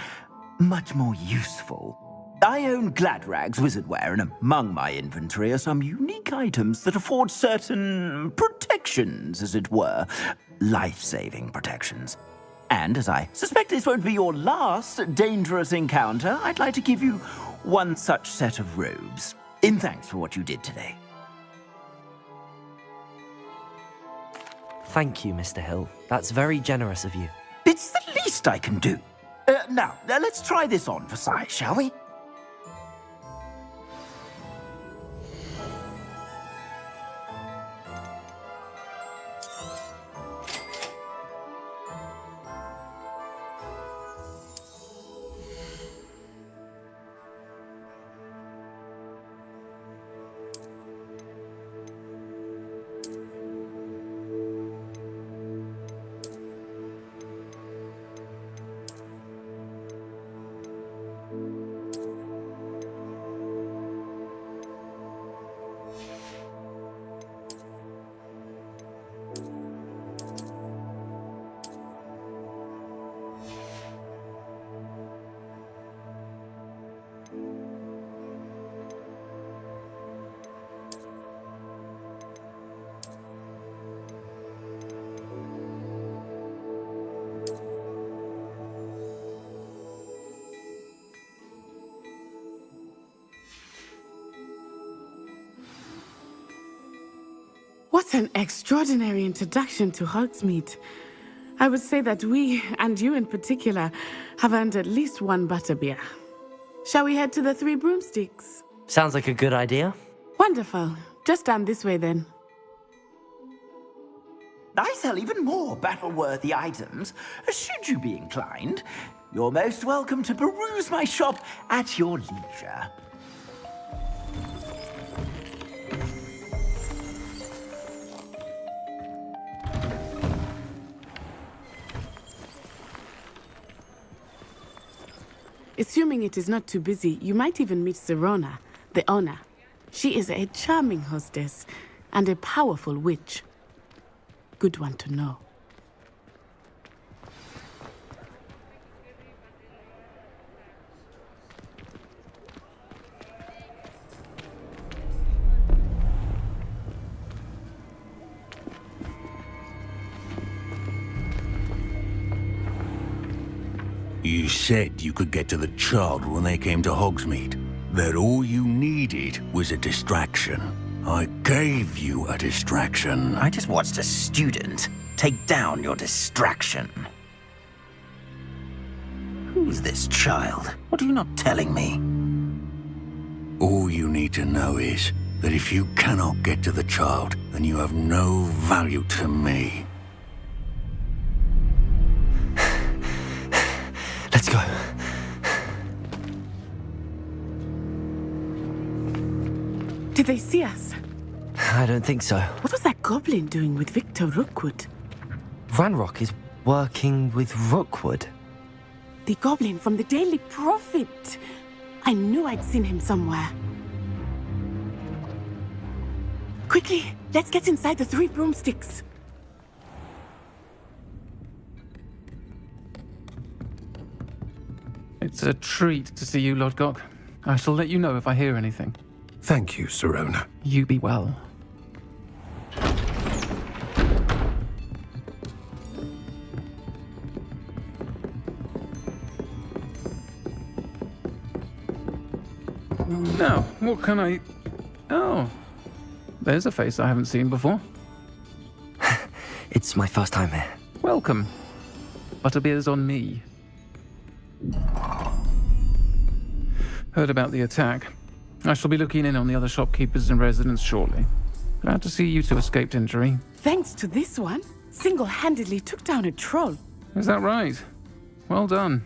much more useful. I own Gladrag's wizardware, and among my inventory are some unique items that afford certain protections, as it were. Life-saving protections. And as I suspect this won't be your last dangerous encounter, I'd like to give you one such set of robes, in thanks for what you did today. Thank you, Mr. Hill. That's very generous of you. It's the least I can do. Now, let's try this on for size, shall we? What an extraordinary introduction to Hogsmeade. I would say that we, and you in particular, have earned at least one butterbeer. Shall we head to the Three Broomsticks? Sounds like a good idea. Wonderful. Just down this way then. I sell even more battle-worthy items. Should you be inclined, you're most welcome to peruse my shop at your leisure. Assuming it is not too busy, you might even meet Serona, the owner. She is a charming hostess and a powerful witch. Good one to know. You said you could get to the child when they came to Hogsmeade. That all you needed was a distraction. I gave you a distraction. I just watched a student take down your distraction. Who's this child? What are you not telling me? All you need to know is that if you cannot get to the child, then you have no value to me. Let's go. Did they see us? I don't think so. What was that goblin doing with Victor Rookwood? Ranrock is working with Rookwood. The goblin from the Daily Prophet. I knew I'd seen him somewhere. Quickly, let's get inside the Three Broomsticks. It's a treat to see you, Lodgok. I shall let you know if I hear anything. Thank you, Serona. You be well. Now, what can I... Oh, there's a face I haven't seen before. It's my first time here. Welcome. Butterbeer's on me. Heard about the attack. I shall be looking in on the other shopkeepers and residents shortly. Glad to see you two escaped injury. Thanks to this one, single-handedly took down a troll. Is that right? Well done.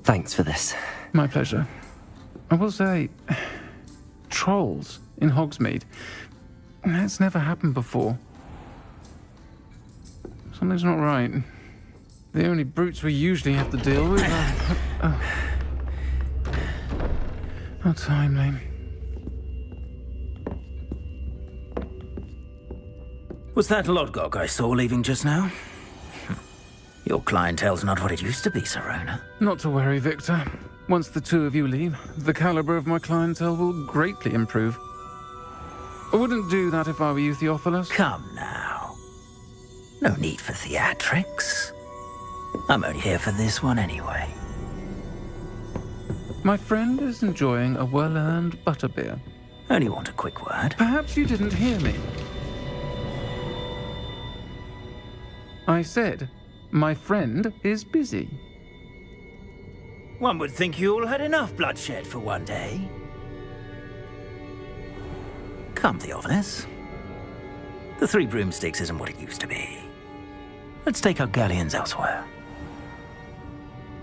Thanks for this. My pleasure. I will say, trolls in Hogsmeade. That's never happened before. Something's not right. The only brutes we usually have to deal with are... How timely. Was that Lodgok I saw leaving just now? Your clientele's not what it used to be, Serona. Not to worry, Victor. Once the two of you leave, the caliber of my clientele will greatly improve. I wouldn't do that if I were you, Theophilus. Come now. No need for theatrics. I'm only here for this one anyway. My friend is enjoying a well-earned butterbeer. Only want a quick word. Perhaps you didn't hear me. I said, my friend is busy. One would think you all had enough bloodshed for one day. Come, Theophilus. The Three Broomsticks isn't what it used to be. Let's take our galleons elsewhere.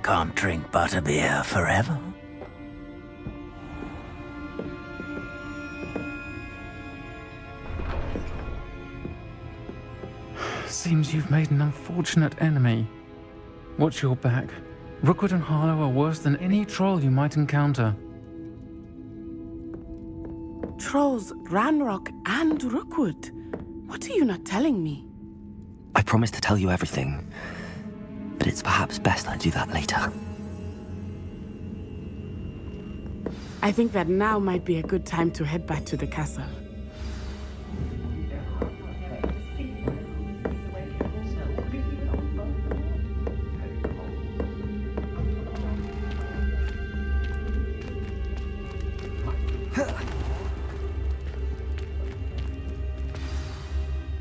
Can't drink butterbeer forever. Seems you've made an unfortunate enemy. Watch your back. Rookwood and Harlow are worse than any troll you might encounter. Trolls, Ranrock, and Rookwood. What are you not telling me? I promised to tell you everything, but it's perhaps best I do that later. I think that now might be a good time to head back to the castle.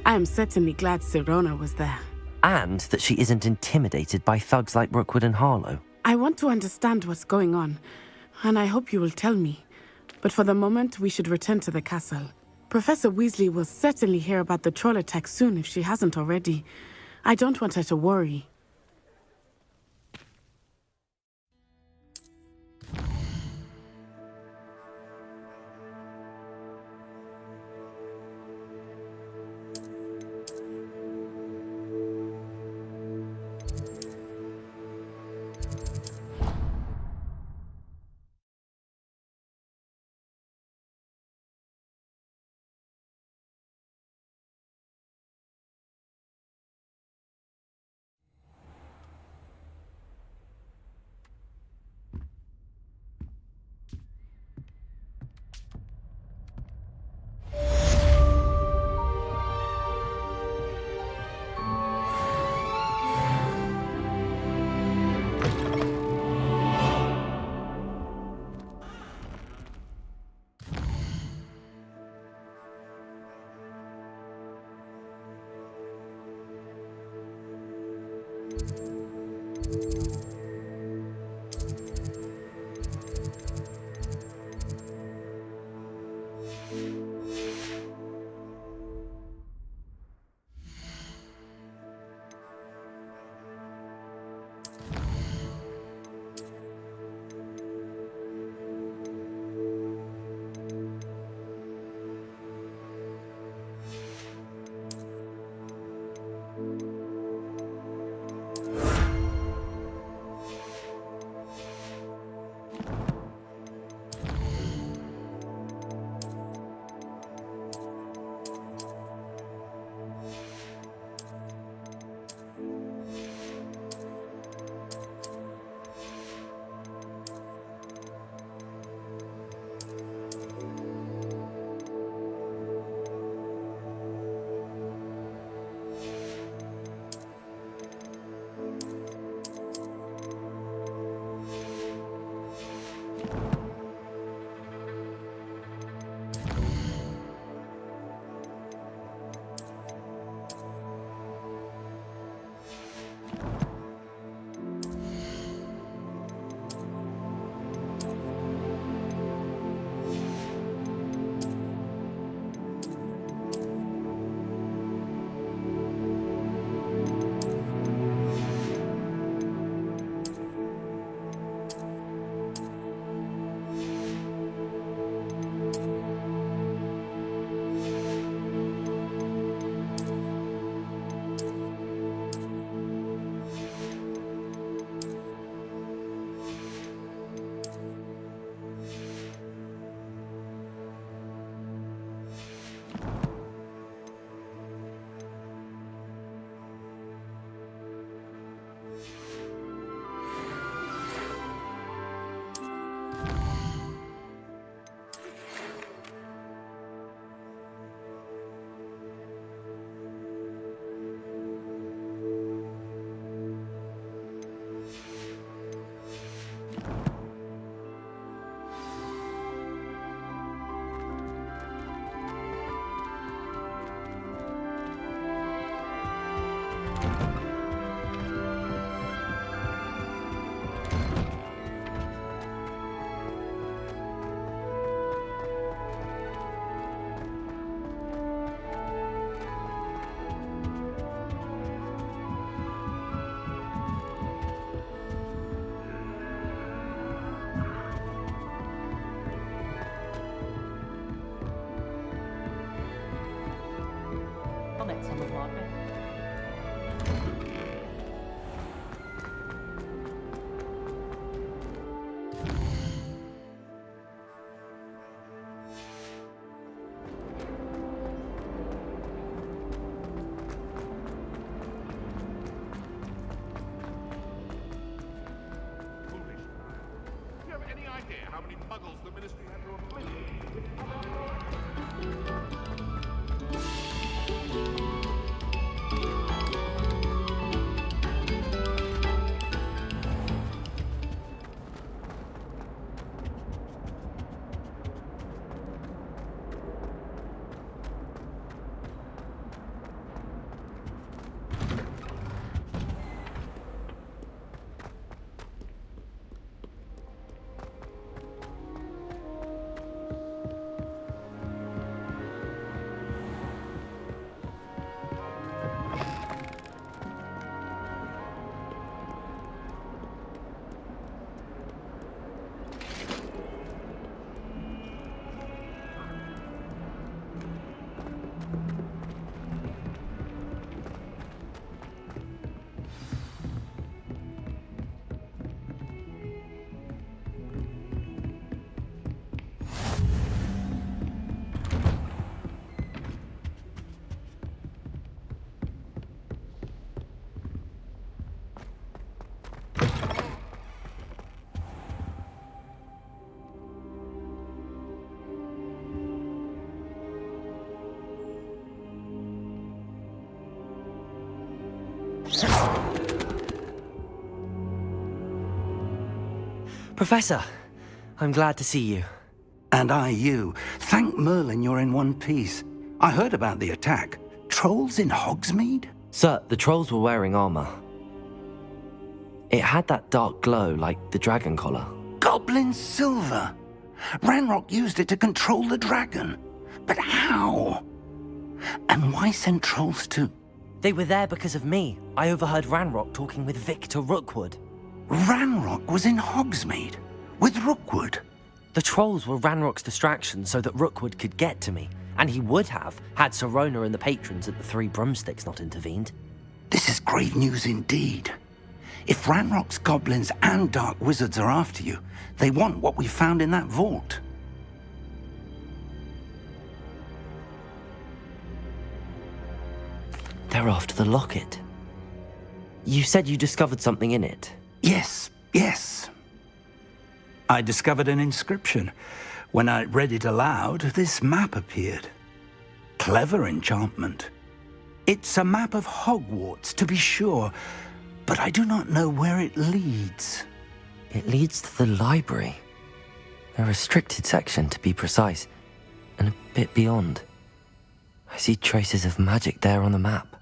I am certainly glad Serona was there. And that she isn't intimidated by thugs like Rookwood and Harlow. I want to understand what's going on, and I hope you will tell me. But for the moment, we should return to the castle. Professor Weasley will certainly hear about the troll attack soon if she hasn't already. I don't want her to worry. Professor, I'm glad to see you. And I you. Thank Merlin you're in one piece. I heard about the attack. Trolls in Hogsmeade? Sir, the trolls were wearing armor. It had that dark glow like the dragon collar. Goblin silver! Ranrock used it to control the dragon. But how? And why send trolls too? They were there because of me. I overheard Ranrock talking with Victor Rookwood. Ranrock was in Hogsmeade? With Rookwood? The trolls were Ranrock's distraction so that Rookwood could get to me. And he would have, had Sirona and the patrons at the Three Broomsticks not intervened. This is grave news indeed. If Ranrock's goblins and dark wizards are after you, they want what we found in that vault. They're after the locket. You said you discovered something in it. Yes. I discovered an inscription. When I read it aloud, this map appeared. Clever enchantment. It's a map of Hogwarts, to be sure, but I do not know where it leads. It leads to the library. A restricted section, to be precise, and a bit beyond. I see traces of magic there on the map.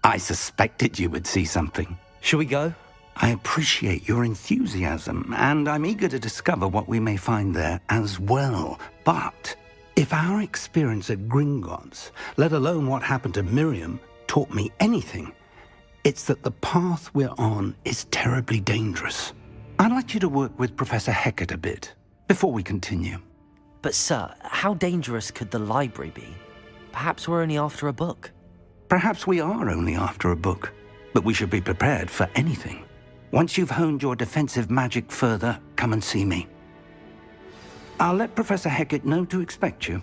I suspected you would see something. Shall we go? I appreciate your enthusiasm, and I'm eager to discover what we may find there as well. But if our experience at Gringotts, let alone what happened to Miriam, taught me anything, it's that the path we're on is terribly dangerous. I'd like you to work with Professor Hecat a bit before we continue. But sir, how dangerous could the library be? Perhaps we're only after a book. Perhaps we are only after a book, but we should be prepared for anything. Once you've honed your defensive magic further, come and see me. I'll let Professor Hecat know to expect you.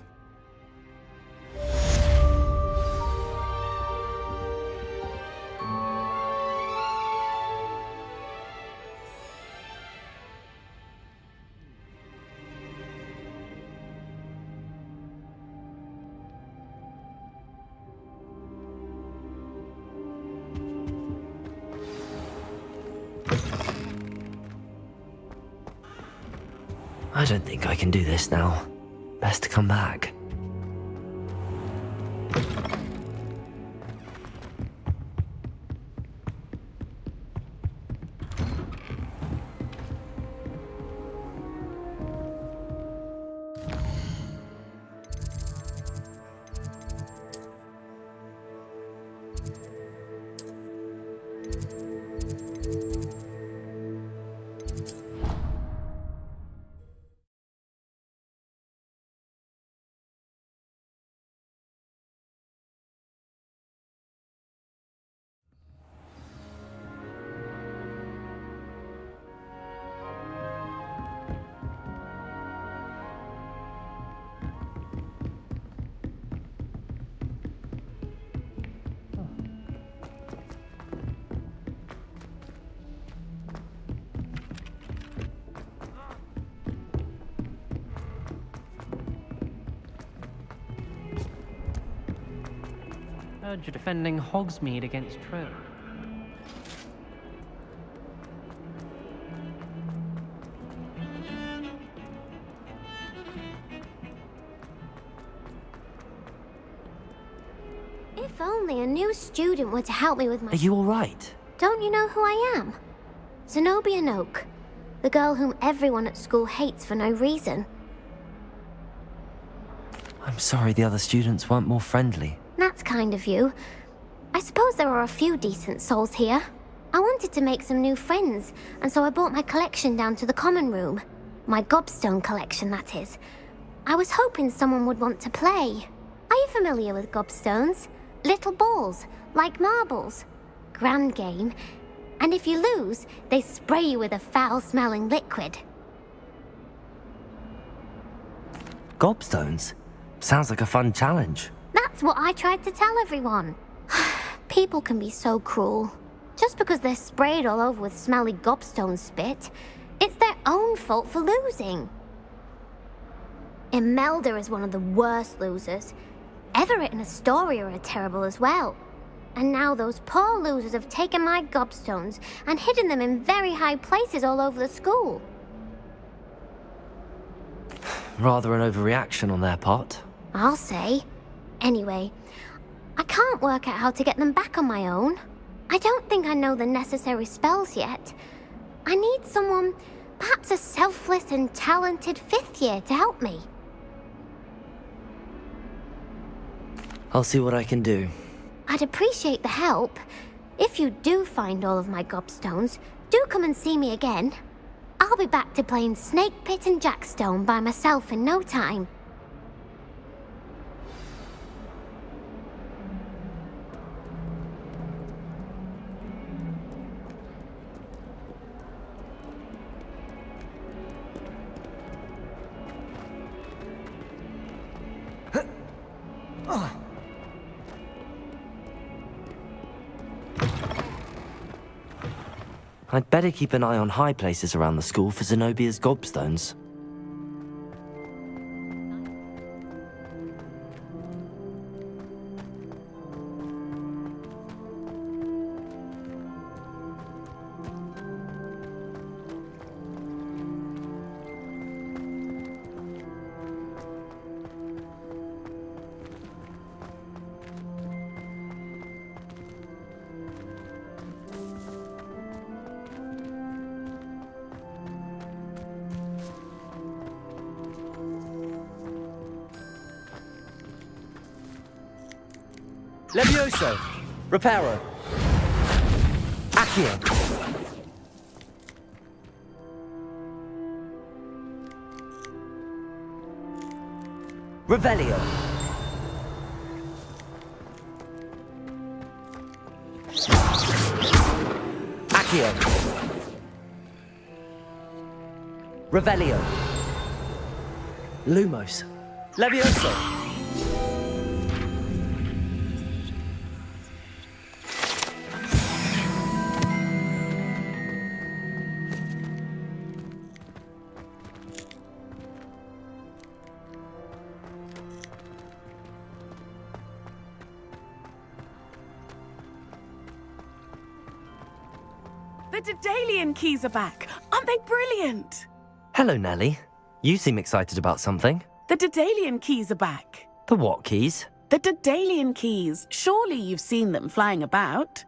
I don't think I can do this now. Best to come back. Heard you're defending Hogsmeade against Trill. If only a new student were to help me with my... Are you alright? Don't you know who I am? Zenobia Noak, the girl whom everyone at school hates for no reason. I'm sorry the other students weren't more friendly. That's kind of you. I suppose there are a few decent souls here. I wanted to make some new friends, and so I brought my collection down to the common room. My gobstone collection, that is. I was hoping someone would want to play. Are you familiar with gobstones? Little balls, like marbles. Grand game. And if you lose, they spray you with a foul-smelling liquid. Gobstones? Sounds like a fun challenge. That's what I tried to tell everyone. People can be so cruel. Just because they're sprayed all over with smelly gobstone spit, it's their own fault for losing. Imelda is one of the worst losers. Everett and Astoria are terrible as well. And now those poor losers have taken my gobstones and hidden them in very high places all over the school. Rather an overreaction on their part. I'll say. Anyway, I can't work out how to get them back on my own. I don't think I know the necessary spells yet. I need someone, perhaps a selfless and talented 5th year to help me. I'll see what I can do. I'd appreciate the help. If you do find all of my gobstones, do come and see me again. I'll be back to playing Snake Pit and Jackstone by myself in no time. I'd better keep an eye on high places around the school for Zenobia's gobstones. Levioso! Reparo! Accio! Revelio! Accio! Revelio! Lumos! Levioso! The Daedalian keys are back. Aren't they brilliant? Hello, Nellie. You seem excited about something. The Daedalian keys are back. The what keys? The Daedalian keys. Surely you've seen them flying about.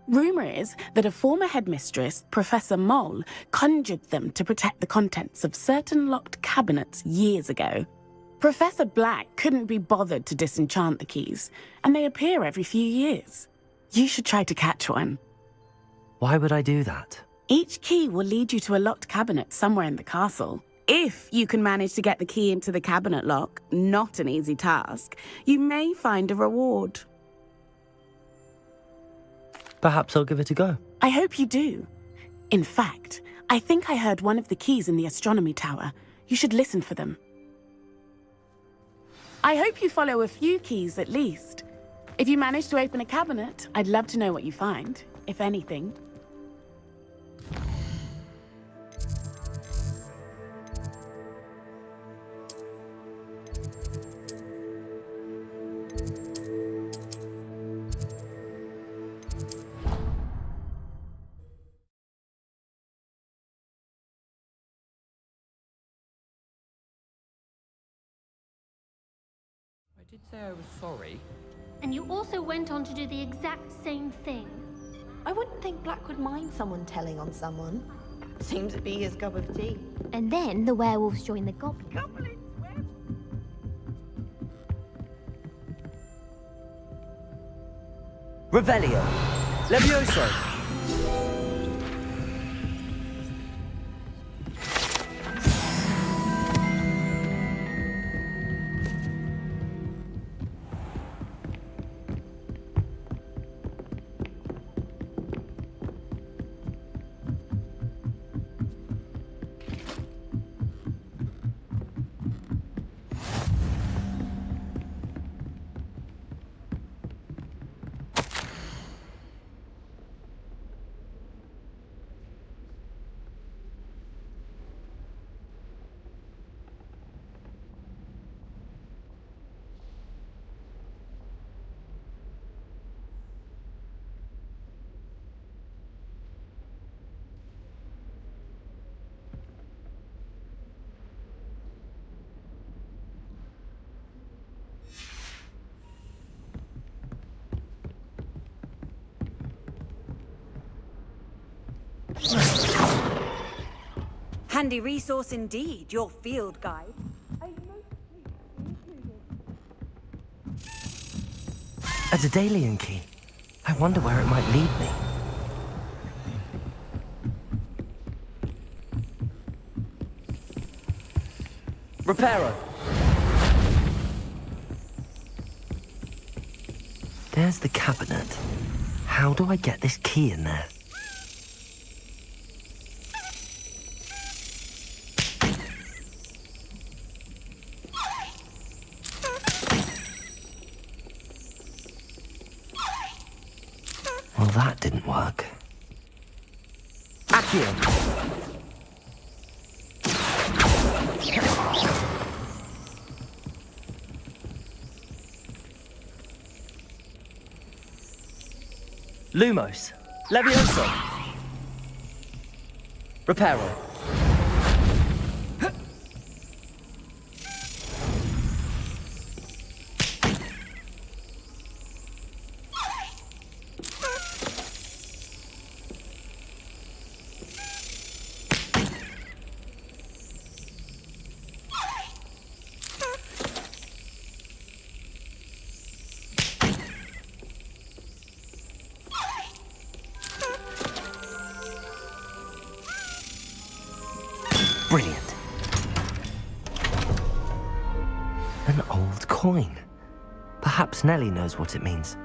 Rumour is that a former headmistress, Professor Moll, conjured them to protect the contents of certain locked cabinets years ago. Professor Black couldn't be bothered to disenchant the keys, and they appear every few years. You should try to catch one. Why would I do that? Each key will lead you to a locked cabinet somewhere in the castle. If you can manage to get the key into the cabinet lock, not an easy task, you may find a reward. Perhaps I'll give it a go. I hope you do. In fact, I think I heard one of the keys in the astronomy tower. You should listen for them. I hope you follow a few keys at least. If you manage to open a cabinet, I'd love to know what you find, if anything. did say I was sorry. And you also went on to do the exact same thing. I wouldn't think Black would mind someone telling on someone. Seems to be his cup of tea. And then the werewolves joined the goblins. Revelio. Levioso. Handy resource indeed, your field guide. A Daedalian key. I wonder where it might lead me. Reparo. There's the cabinet. How do I get this key in there? Well, that didn't work. Accio. Lumos. Levioso. Reparo. Brilliant. An old coin. Perhaps Nellie knows what it means.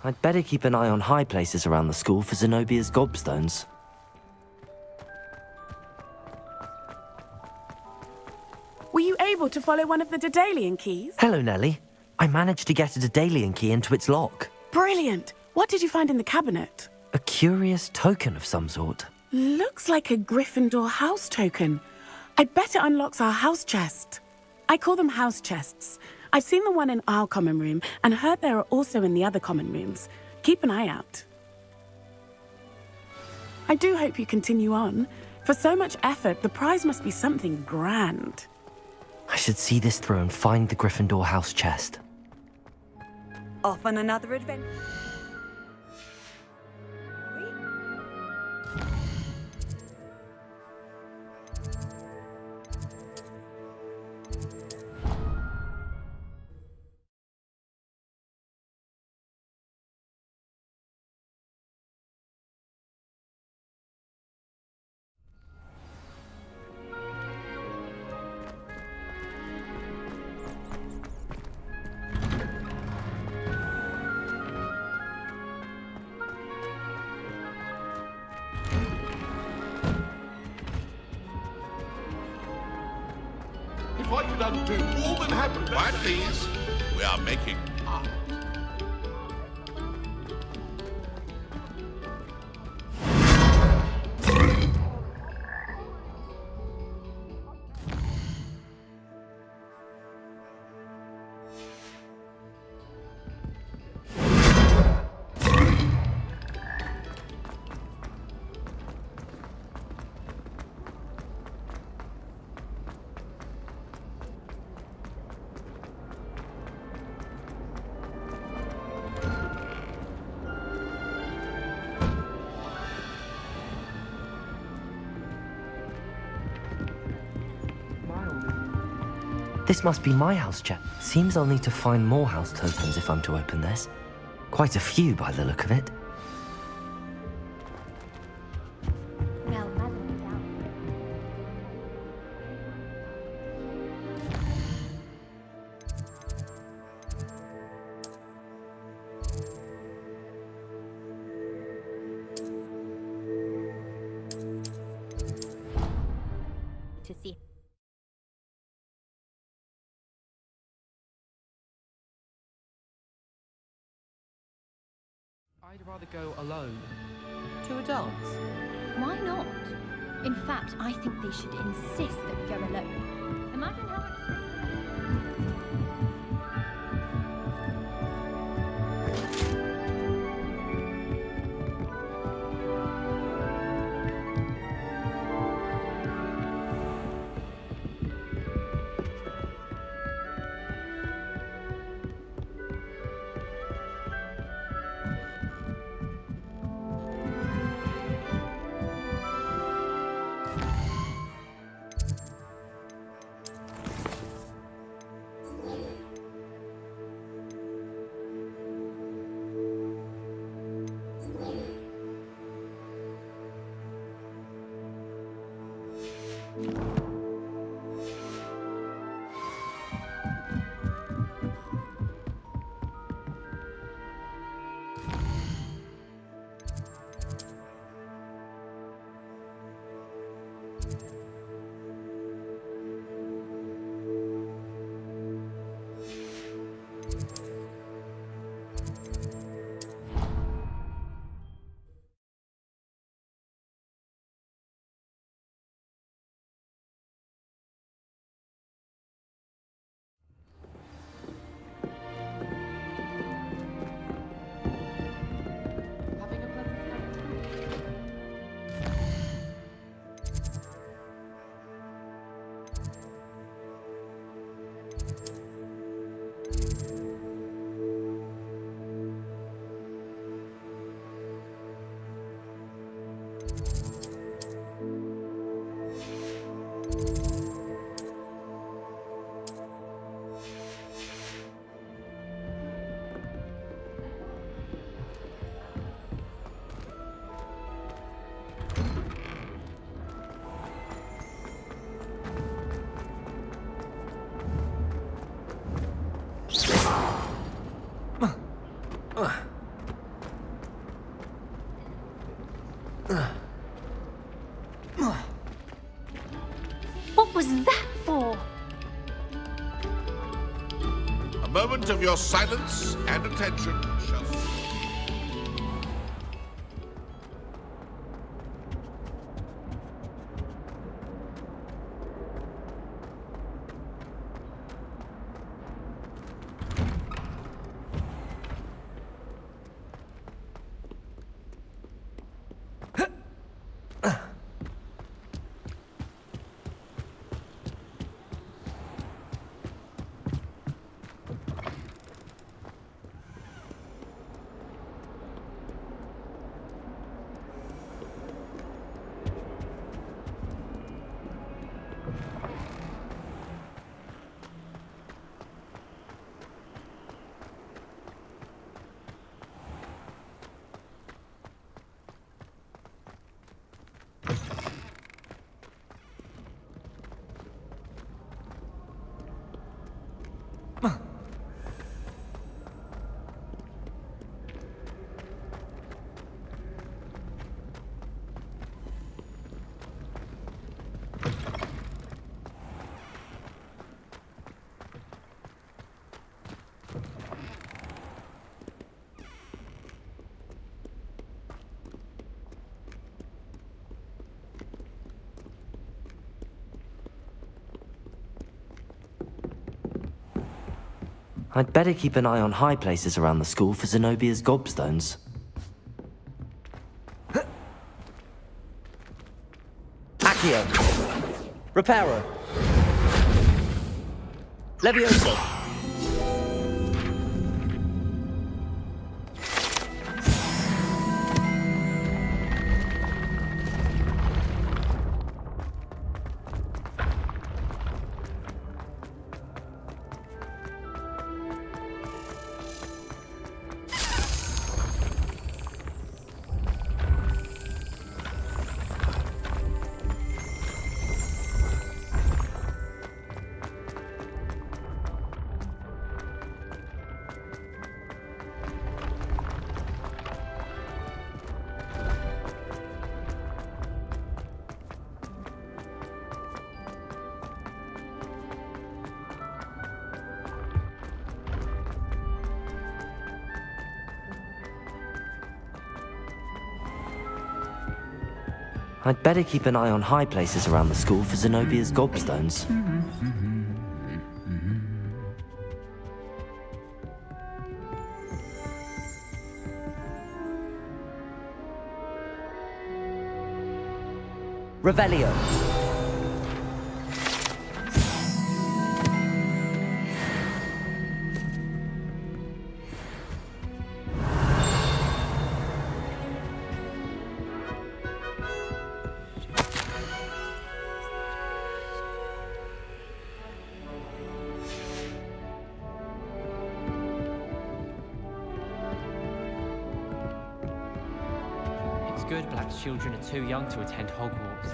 I'd better keep an eye on high places around the school for Zenobia's gobstones. Were you able to follow one of the Daedalian keys? Hello, Nellie. I managed to get a Daedalian key into its lock. Brilliant! What did you find in the cabinet? A curious token of some sort. Looks like a Gryffindor house token. I bet it unlocks our house chest. I call them house chests. I've seen the one in our common room and heard there are also in the other common rooms. Keep an eye out. I do hope you continue on. For so much effort, the prize must be something grand. I should see this through and find the Gryffindor house chest. Off on another adventure. unto all that happened. Quiet, please. We are making art. This must be my house check. Seems I'll need to find more house tokens if I'm to open this. Quite a few by the look of it. To see. I'd rather go alone. To a dance? Why not? In fact, I think they should insist that we go alone. Imagine how What was that for? A moment of your silence and attention shall... I'd better keep an eye on high places around the school for Zenobia's gobstones. Accio. Reparo. Levioso. I'd better keep an eye on high places around the school for Zenobia's gobstones. Revelio. It's good Black's children are too young to attend Hogwarts.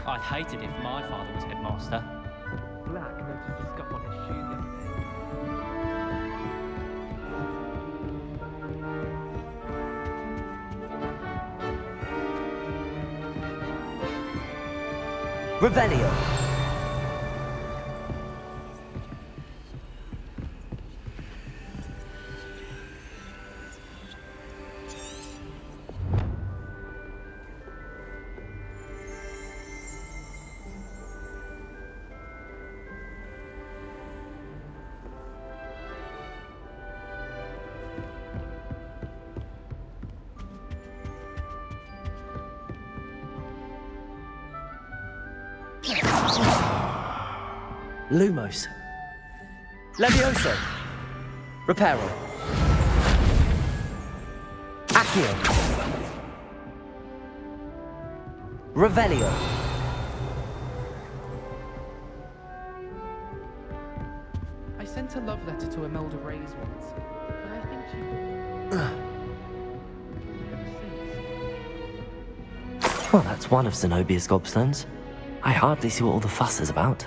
I'd hate it if my father was headmaster. Black noticed the scuff on his shoe the other day. Revelio. Lumos. Levioso. Reparo. Accio. Revelio. I sent a love letter to Imelda Reyes once, but I think she... Well, that's one of Zenobia's gobstones. I hardly see what all the fuss is about.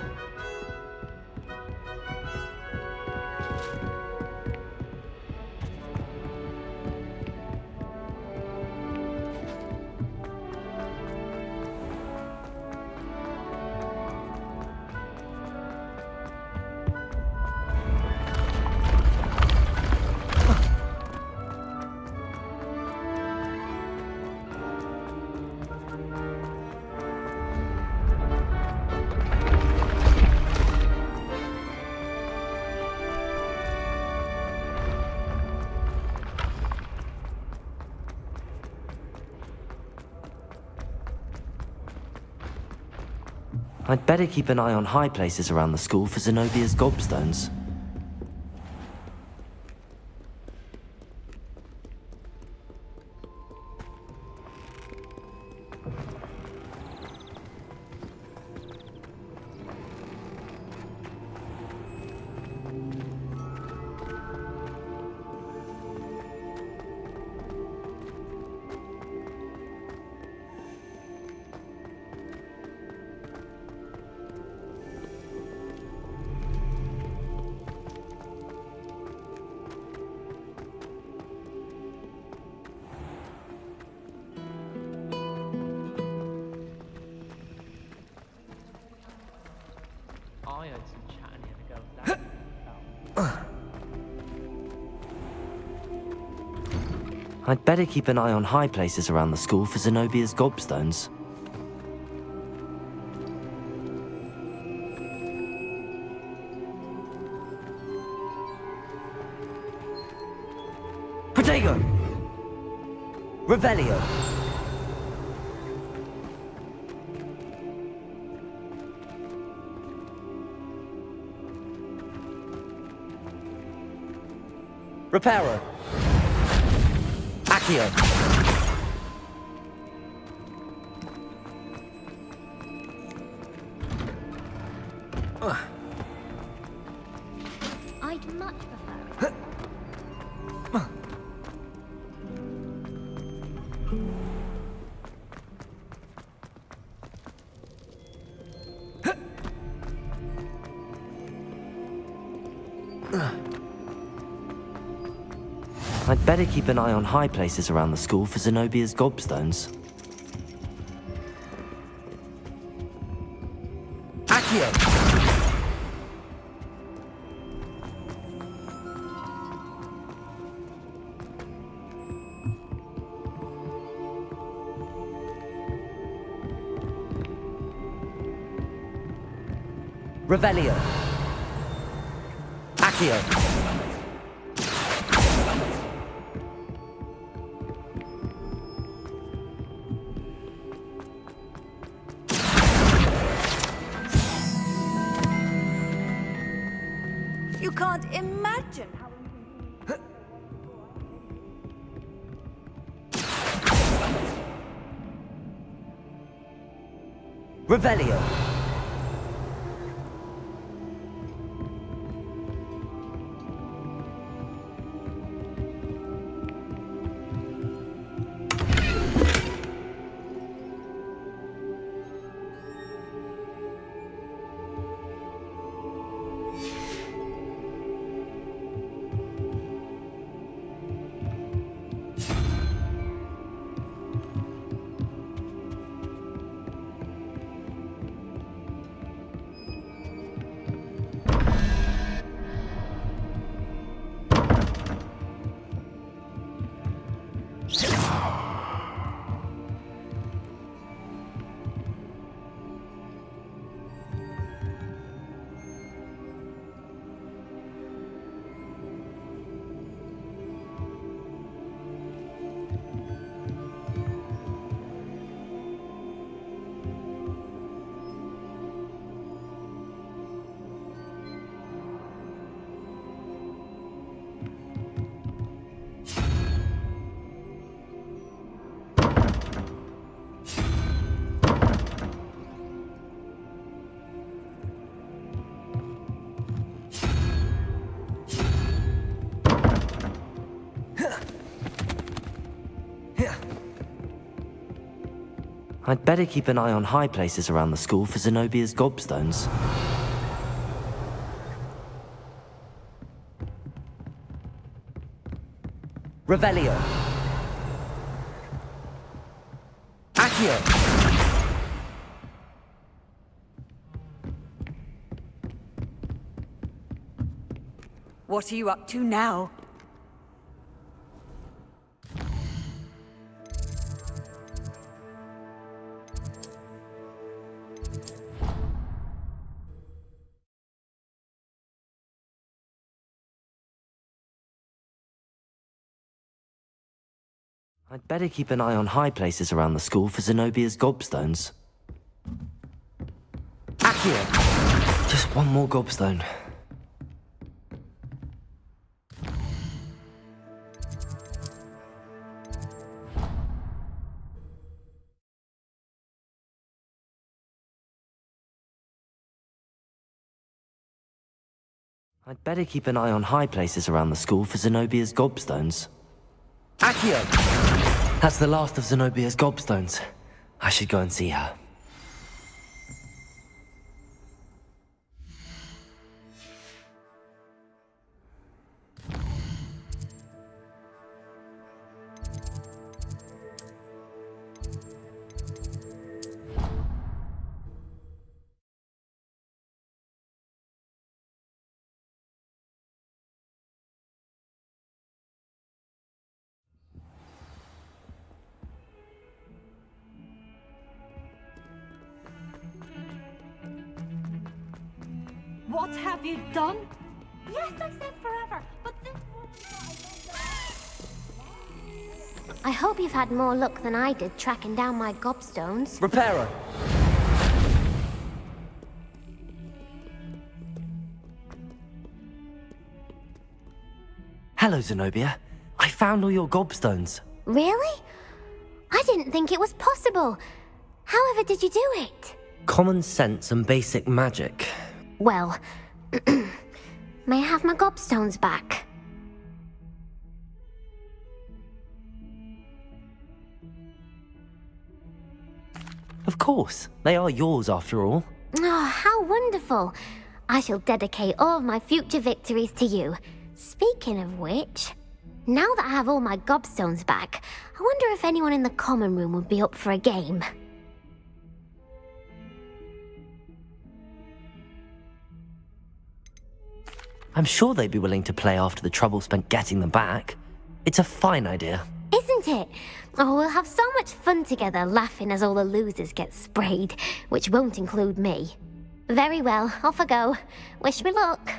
I'd better keep an eye on high places around the school for Zenobia's gobstones. I heard some chatting the other girl. I'd better keep an eye on high places around the school for Zenobia's gobstones. Protego! Revelio! Reparo! Accio! I'd much prefer it. I'd better keep an eye on high places around the school for Zenobia's gobstones. Accio! Revelio! Accio! You can't imagine how... Revelio! I'd better keep an eye on high places around the school for Zenobia's gobstones. Revelio! Accio! What are you up to now? I'd better keep an eye on high places around the school for Zenobia's gobstones. Accio! Just one more gobstone. I'd better keep an eye on high places around the school for Zenobia's gobstones. Accio! That's the last of Zenobia's gobstones. I should go and see her. What have you done? Yes, I said forever, but this I hope you've had more luck than I did tracking down my gobstones. Reparo. Hello, Zenobia. I found all your gobstones. Really? I didn't think it was possible. However did you do it? Common sense and basic magic. Well, may I have my gobstones back? Of course. They are yours after all. Oh, how wonderful. I shall dedicate all of my future victories to you. Speaking of which, now that I have all my gobstones back, I wonder if anyone in the common room would be up for a game. I'm sure they'd be willing to play after the trouble spent getting them back. It's a fine idea. Isn't it? Oh, we'll have so much fun together laughing as all the losers get sprayed, which won't include me. Very well, off I go. Wish me luck.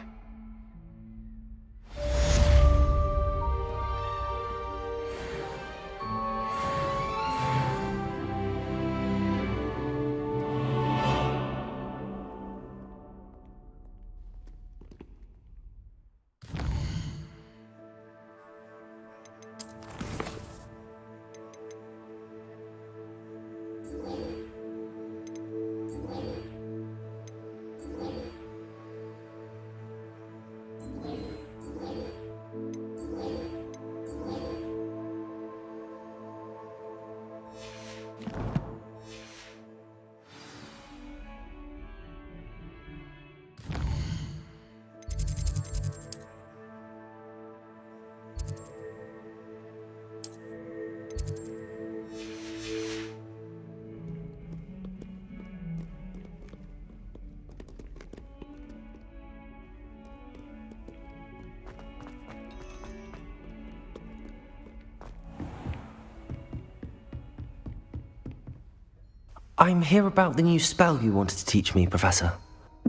I'm here about the new spell you wanted to teach me, Professor.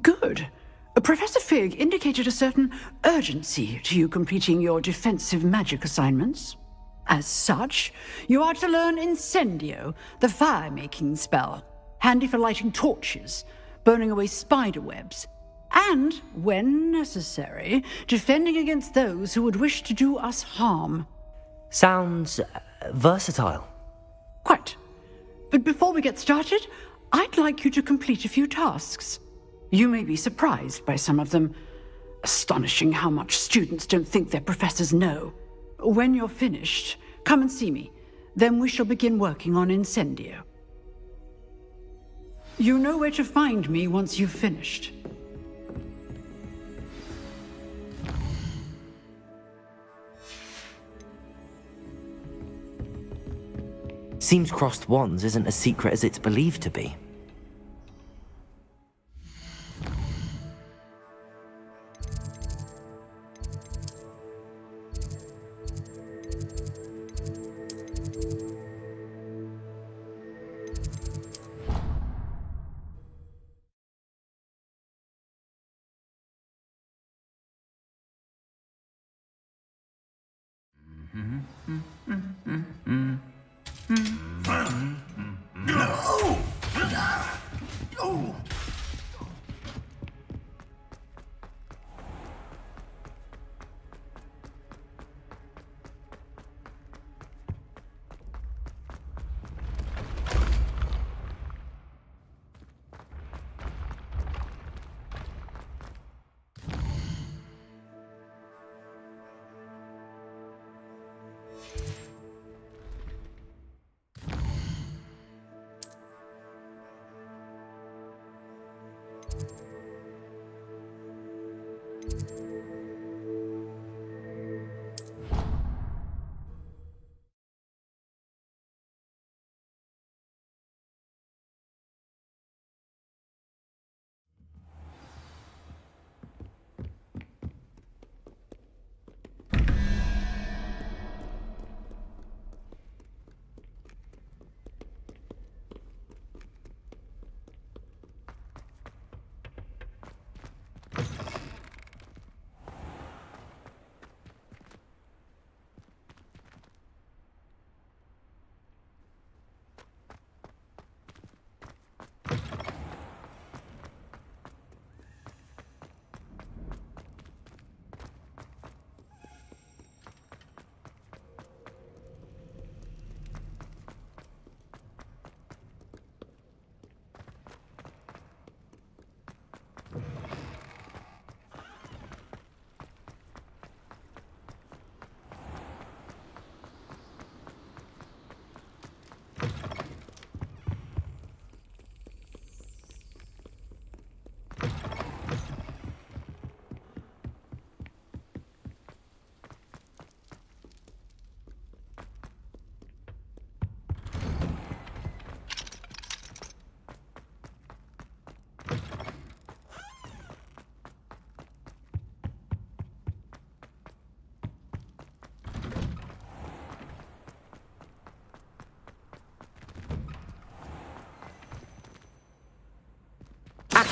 Good. Professor Fig indicated a certain urgency to you completing your defensive magic assignments. As such, you are to learn Incendio, the fire-making spell, handy for lighting torches, burning away spider webs, and, when necessary, defending against those who would wish to do us harm. Sounds versatile. Quite. But before we get started, I'd like you to complete a few tasks. You may be surprised by some of them. Astonishing how much students don't think their professors know. When you're finished, come and see me. Then we shall begin working on Incendio. You know where to find me once you've finished. Seems crossed wands isn't as secret as it's believed to be.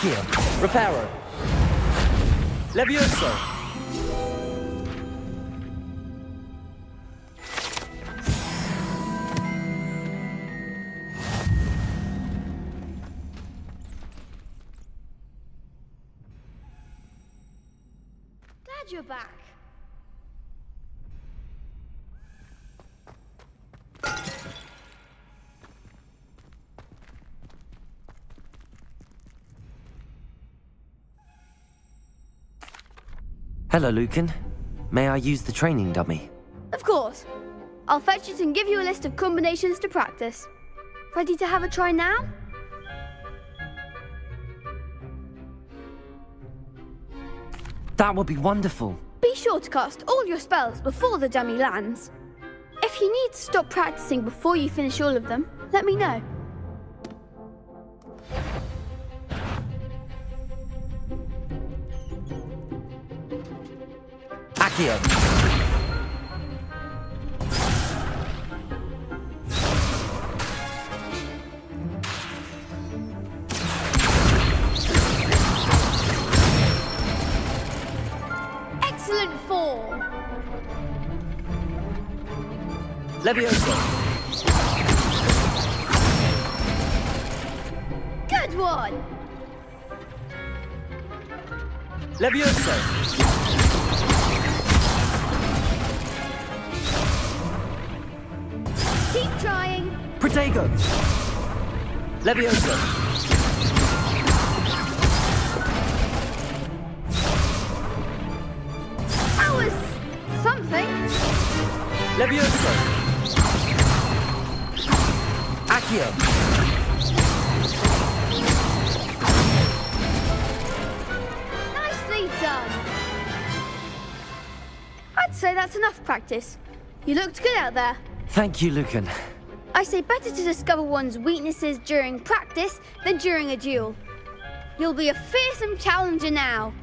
Accio. Reparo. Levioso. Glad you're back. Hello, Lucan. May I use the training dummy? Of course. I'll fetch it and give you a list of combinations to practice. Ready to have a try now? That would be wonderful. Be sure to cast all your spells before the dummy lands. If you need to stop practicing before you finish all of them, let me know. Accio. Excellent form. Levioso. Good one. Levioso. Keep trying. Protego. Levioso. That was something. Levioso. Accio. Nicely done. I'd say that's enough practice. You looked good out there. Thank you, Lucan. I say better to discover one's weaknesses during practice than during a duel. You'll be a fearsome challenger now.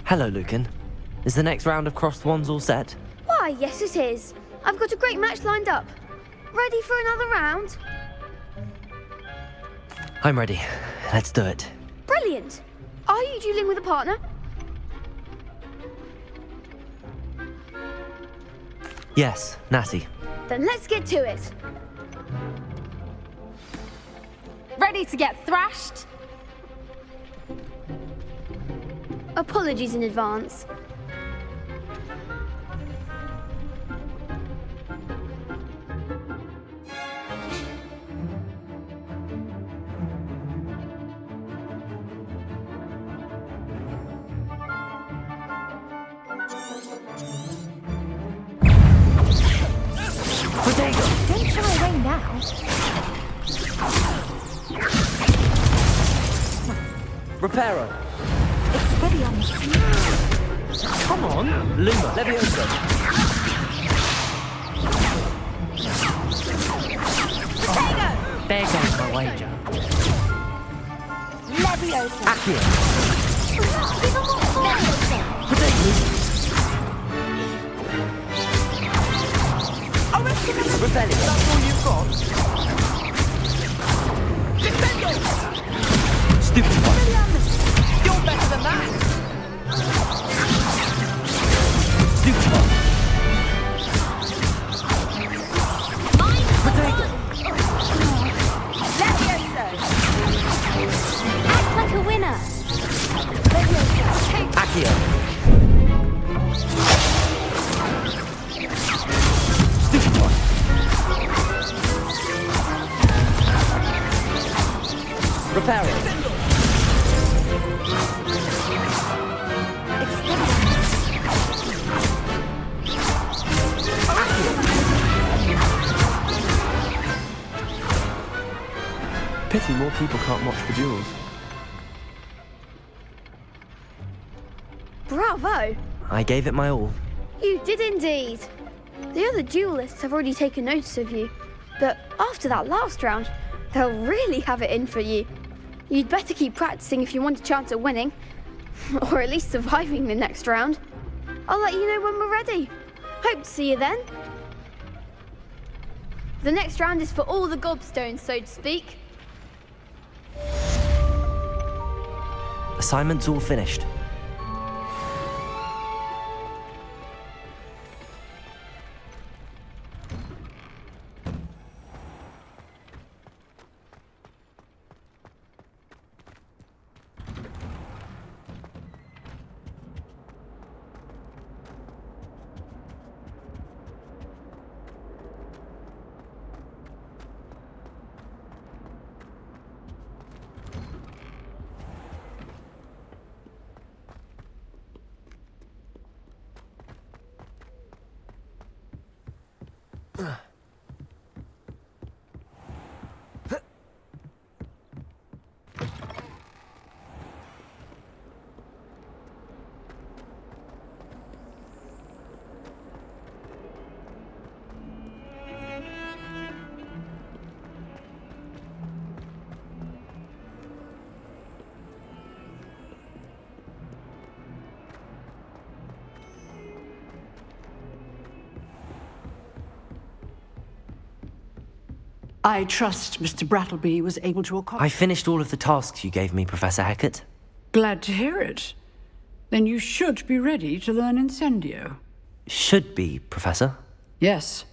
Hello, Lucan. Is the next round of crossed wands all set? Why, yes it is. I've got a great match lined up. Ready for another round? I'm ready. Let's do it. Brilliant. Are you dueling with a partner? Yes, Natty. Then let's get to it. Ready to get thrashed? Apologies in advance. Don't shy away now. Reparo. It's steady on the smooth. Come on. Luma. Levioso. There goes my wager. Leviosa. Accio. Leviosa. Rebellion. That's all you've got? Stupefy. You're better than that. Stupefy. Potato. Act like a winner. Accio. Stupefy. Reparo. Pity more people can't watch the duels. Bravo! I gave it my all. You did indeed. The other duelists have already taken notice of you, but after that last round, they'll really have it in for you. You'd better keep practicing if you want a chance at winning, or at least surviving the next round. I'll let you know when we're ready. Hope to see you then. The next round is for all the gobstones, so to speak. Assignment's all finished. I trust Mr. Brattleby was able to accomplish. I finished all of the tasks you gave me, Professor Hecat. Glad to hear it. Then you should be ready to learn Incendio. Should be, Professor. Yes.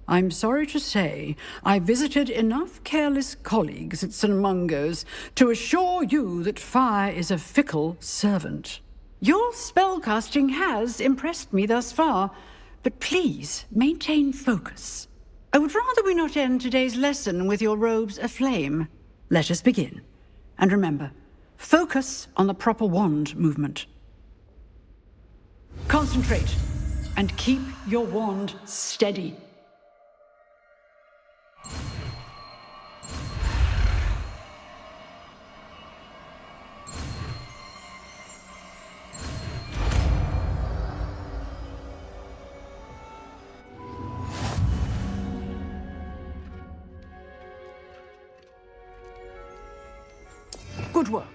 I'm sorry to say, I visited enough careless colleagues at St. Mungo's to assure you that fire is a fickle servant. Your spellcasting has impressed me thus far, but please maintain focus. I would rather we not end today's lesson with your robes aflame. Let us begin. And remember, focus on the proper wand movement. Concentrate, and keep your wand steady. Good work.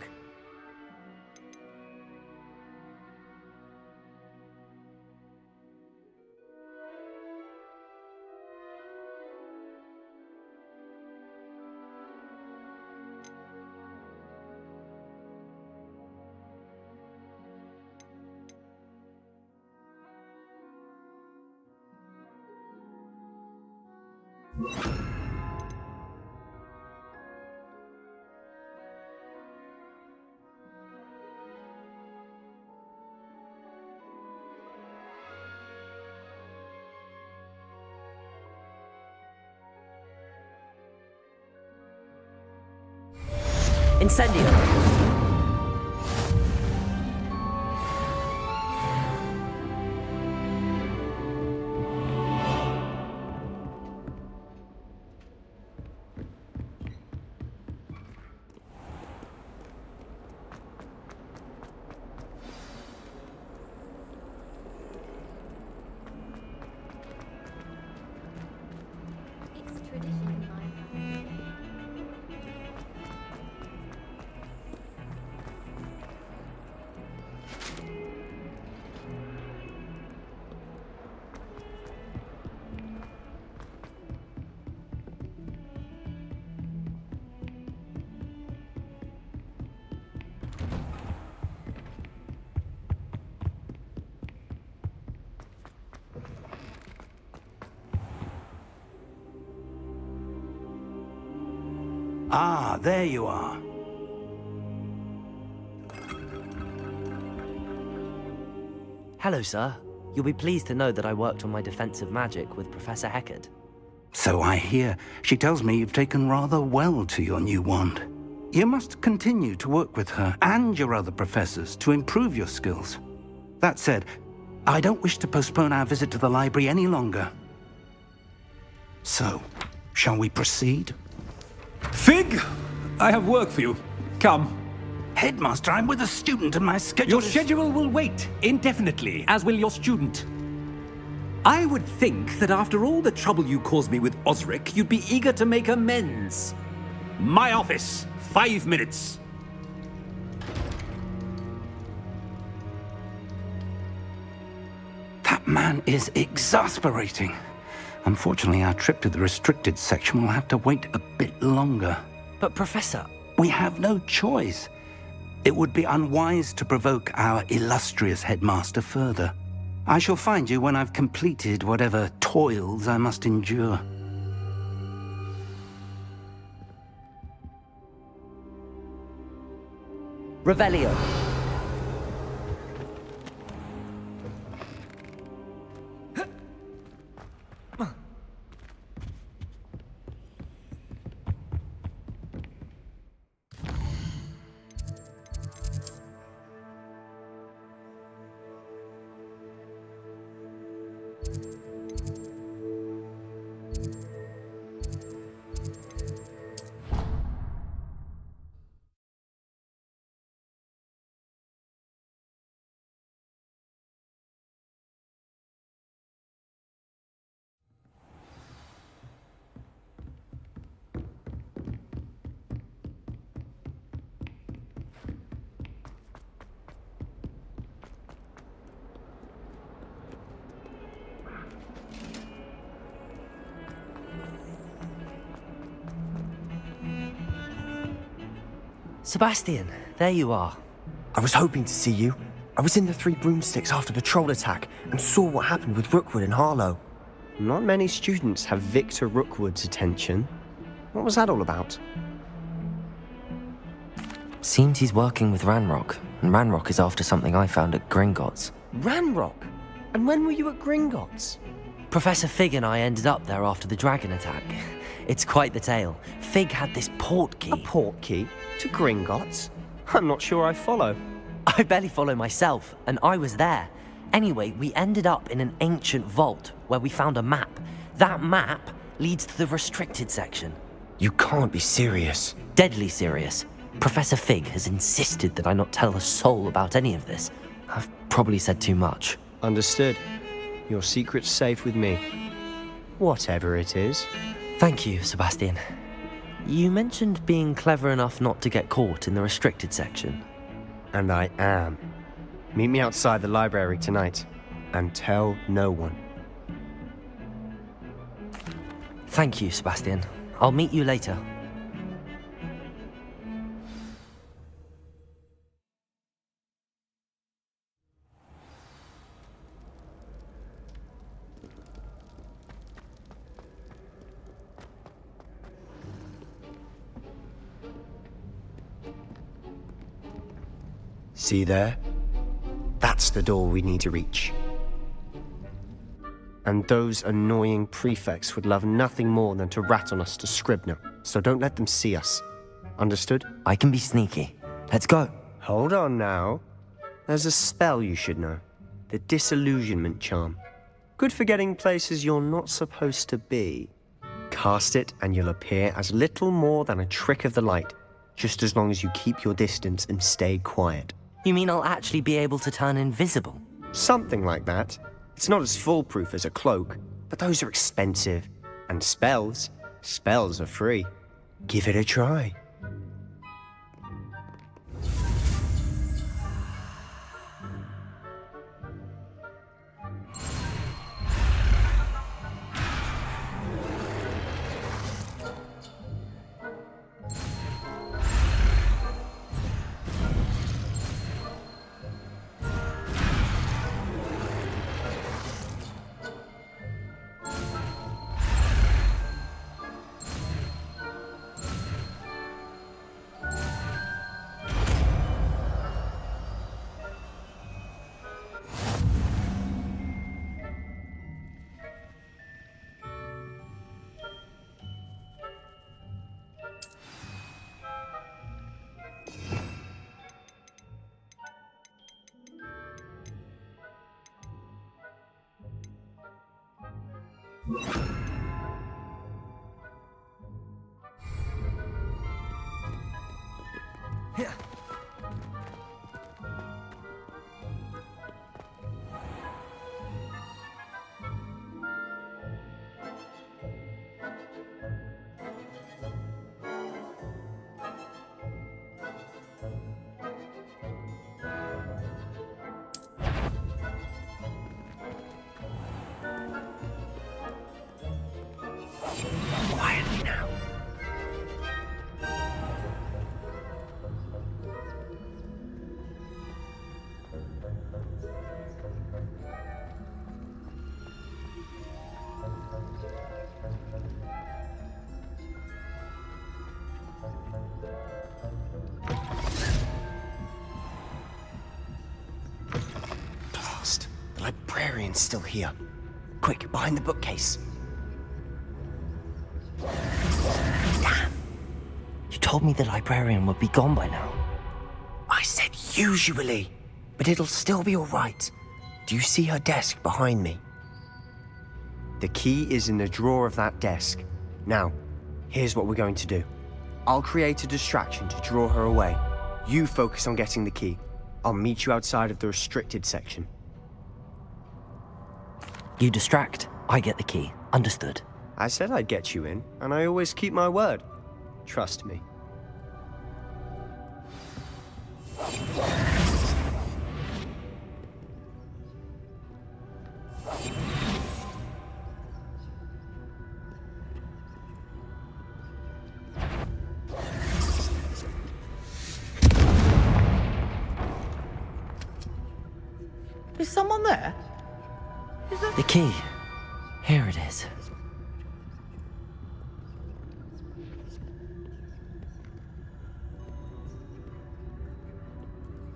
Incendio. Ah, there you are. Hello, sir. You'll be pleased to know that I worked on my defensive magic with Professor Heckard. So I hear. She tells me you've taken rather well to your new wand. You must continue to work with her and your other professors to improve your skills. That said, I don't wish to postpone our visit to the library any longer. So, shall we proceed? Fig! I have work for you. Come. Headmaster, I'm with a student and my schedule Your schedule will wait indefinitely, as will your student. I would think that after all the trouble you caused me with Osric, you'd be eager to make amends. My office, 5 minutes. That man is exasperating. Unfortunately, our trip to the restricted section will have to wait a bit longer. But Professor... We have no choice. It would be unwise to provoke our illustrious headmaster further. I shall find you when I've completed whatever toils I must endure. Revelio. Sebastian, there you are. I was hoping to see you. I was in the Three Broomsticks after the troll attack and saw what happened with Rookwood and Harlow. Not many students have Victor Rookwood's attention. What was that all about? Seems he's working with Ranrock, and Ranrock is after something I found at Gringotts. Ranrock? And when were you at Gringotts? Professor Fig and I ended up there after the dragon attack. It's quite the tale. Fig had this port key. A port key? To Gringotts? I'm not sure I follow. I barely follow myself, and I was there. Anyway, we ended up in an ancient vault where we found a map. That map leads to the restricted section. You can't be serious. Deadly serious. Professor Fig has insisted that I not tell a soul about any of this. I've probably said too much. Understood. Your secret's safe with me. Whatever it is. Thank you, Sebastian. You mentioned being clever enough not to get caught in the restricted section. And I am. Meet me outside the library tonight, and tell no one. Thank you, Sebastian. I'll meet you later. See there? That's the door we need to reach. And those annoying prefects would love nothing more than to rat on us to Scribner, so don't let them see us. Understood? I can be sneaky. Let's go. Hold on now. There's a spell you should know. The Disillusionment Charm. Good for getting places you're not supposed to be. Cast it and you'll appear as little more than a trick of the light, just as long as you keep your distance and stay quiet. You mean I'll actually be able to turn invisible? Something like that. It's not as foolproof as a cloak, but those are expensive. And spells are free. Give it a try. Quietly now. Blast. The librarian's still here. Quick, behind the bookcase. Damn. You told me the librarian would be gone by now. I said usually, but it'll still be all right. Do you see her desk behind me? The key is in the drawer of that desk. Now, here's what we're going to do. I'll create a distraction to draw her away. You focus on getting the key. I'll meet you outside of the restricted section. You distract, I get the key. Understood. I said I'd get you in, and I always keep my word. Trust me. Is someone there? Is there... The key. Here it is.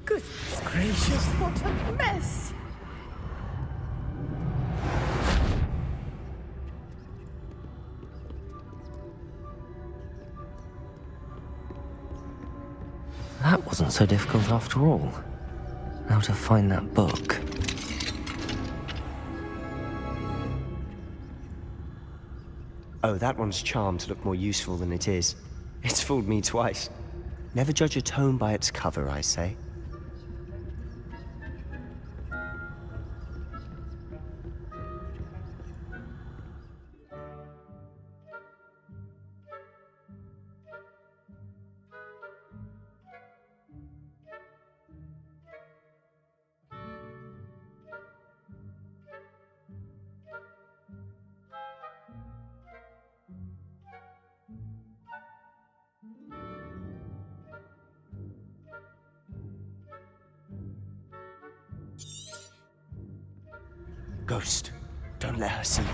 Goodness gracious, what a mess! That wasn't so difficult after all. Now to find that book. Oh, that one's charmed to look more useful than it is. It's fooled me twice. Never judge a tome by its cover, I say. Ghost, don't let her see you.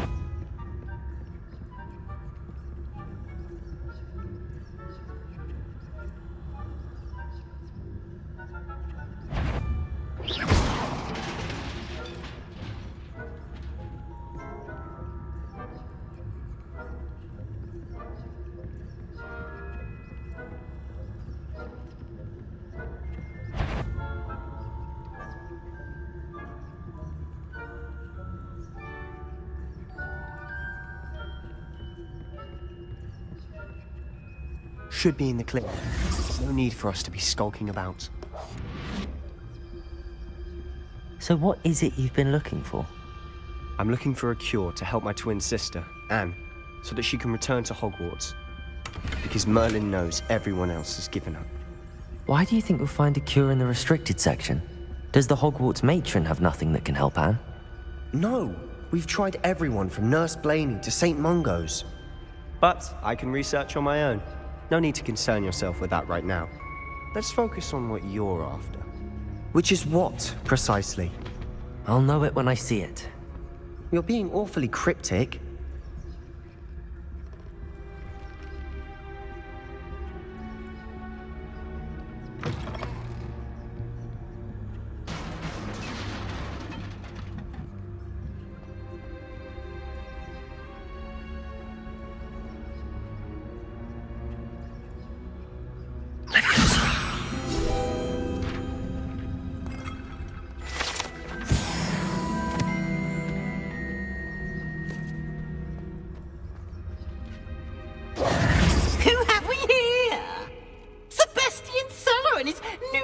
Should be in the clear. No need for us to be skulking about. So what is it you've been looking for? I'm looking for a cure to help my twin sister, Anne, so that she can return to Hogwarts. Because Merlin knows everyone else has given up. Why do you think we'll find a cure in the restricted section? Does the Hogwarts matron have nothing that can help Anne? No! We've tried everyone from Nurse Blaney to St. Mungo's. But I can research on my own. No need to concern yourself with that right now. Let's focus on what you're after. Which is what, precisely? I'll know it when I see it. You're being awfully cryptic.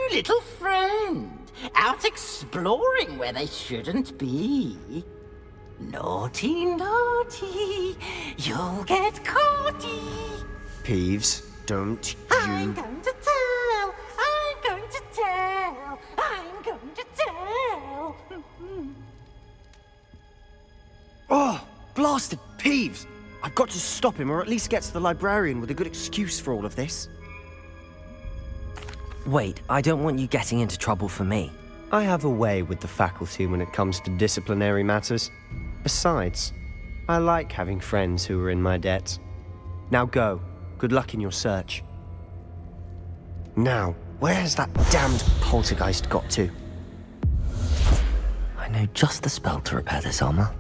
new little friend, out exploring where they shouldn't be. Naughty, naughty, you'll get caughty. Peeves, don't I'm you... going to tell, I'm going to tell, I'm going to tell. Oh, blasted Peeves! I've got to stop him, or at least get to the librarian with a good excuse for all of this. Wait, I don't want you getting into trouble for me. I have a way with the faculty when it comes to disciplinary matters. Besides, I like having friends who are in my debt. Now go. Good luck in your search. Now, where has that damned poltergeist got to? I know just the spell to repair this armor.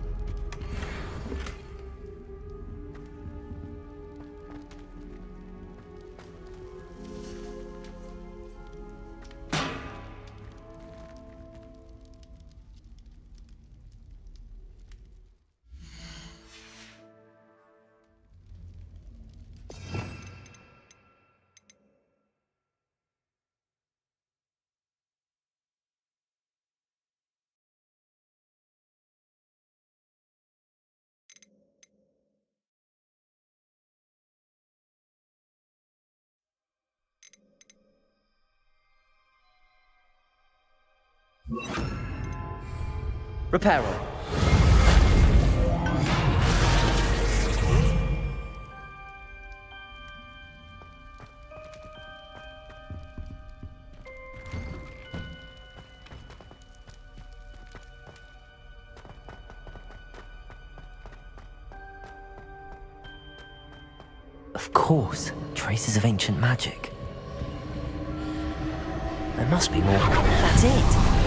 Reparo. Of course, traces of ancient magic. There must be more. That's it!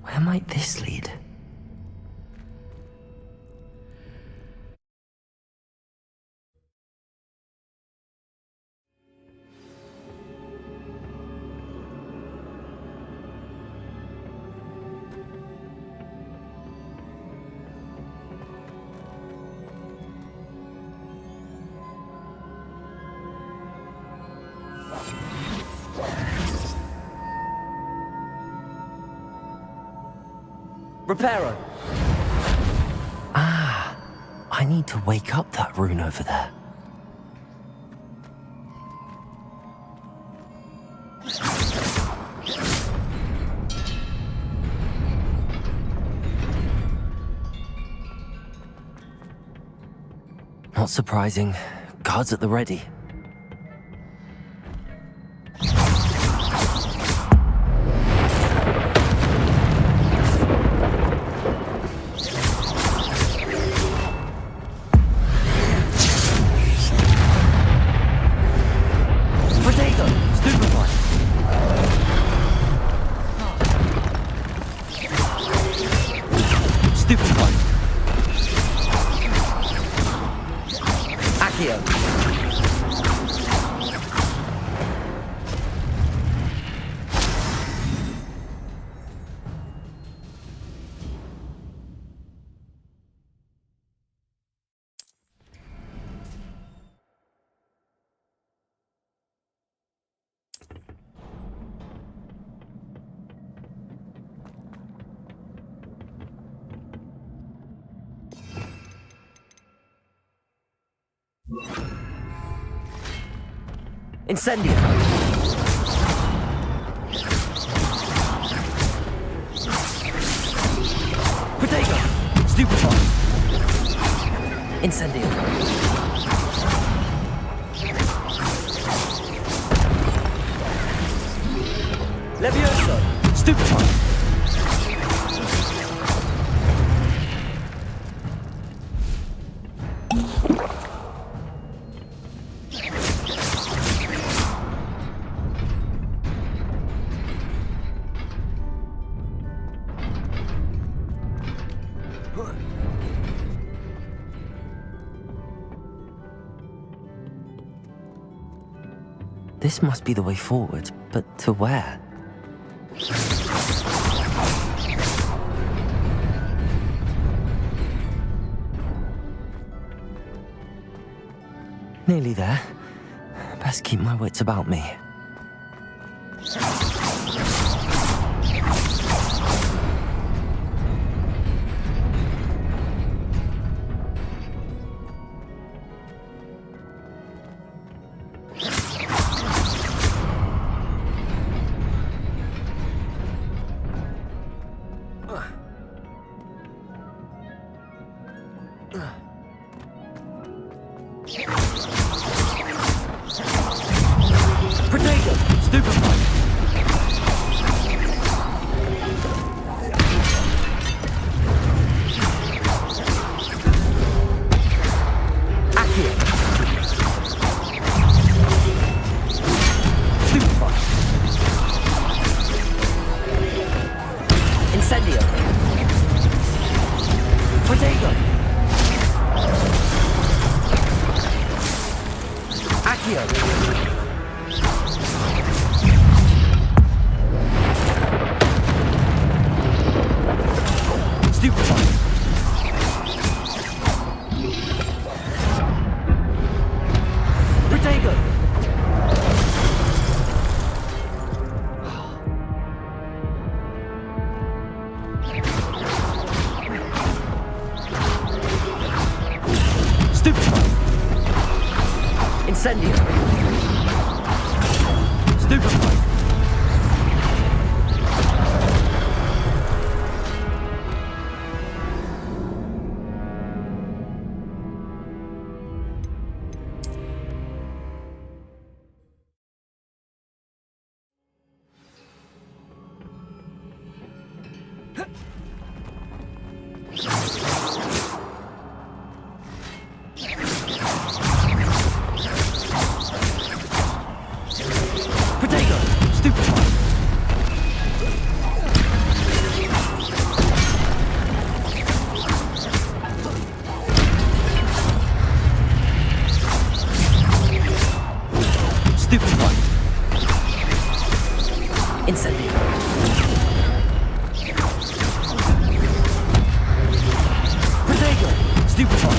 Where might this lead? Reparo! Ah, I need to wake up that rune over there. Not surprising. Guards at the ready. Incendio! Protego! Stupefy! Incendio! Levioso! Stupefy! This must be the way forward, but to where? Nearly there. Best keep my wits about me. Protego! Stupefy! Accio! Stupefy! Incendio! Protego! Accio! Stupefy! Protego! Stupefy! Incendio! Stupefy! Protego! Stupefy! Stupefy! Incendio! Protego! Stupefy!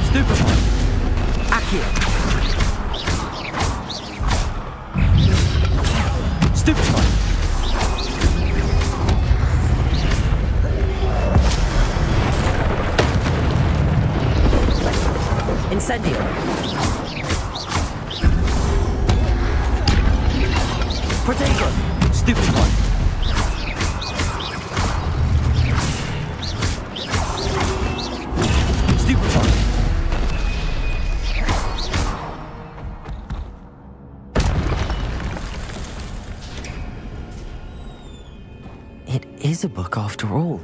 Stupefy! Accio! Stupefy! Incendio! Protego! Stupefy! Stupefy! It is a book after all.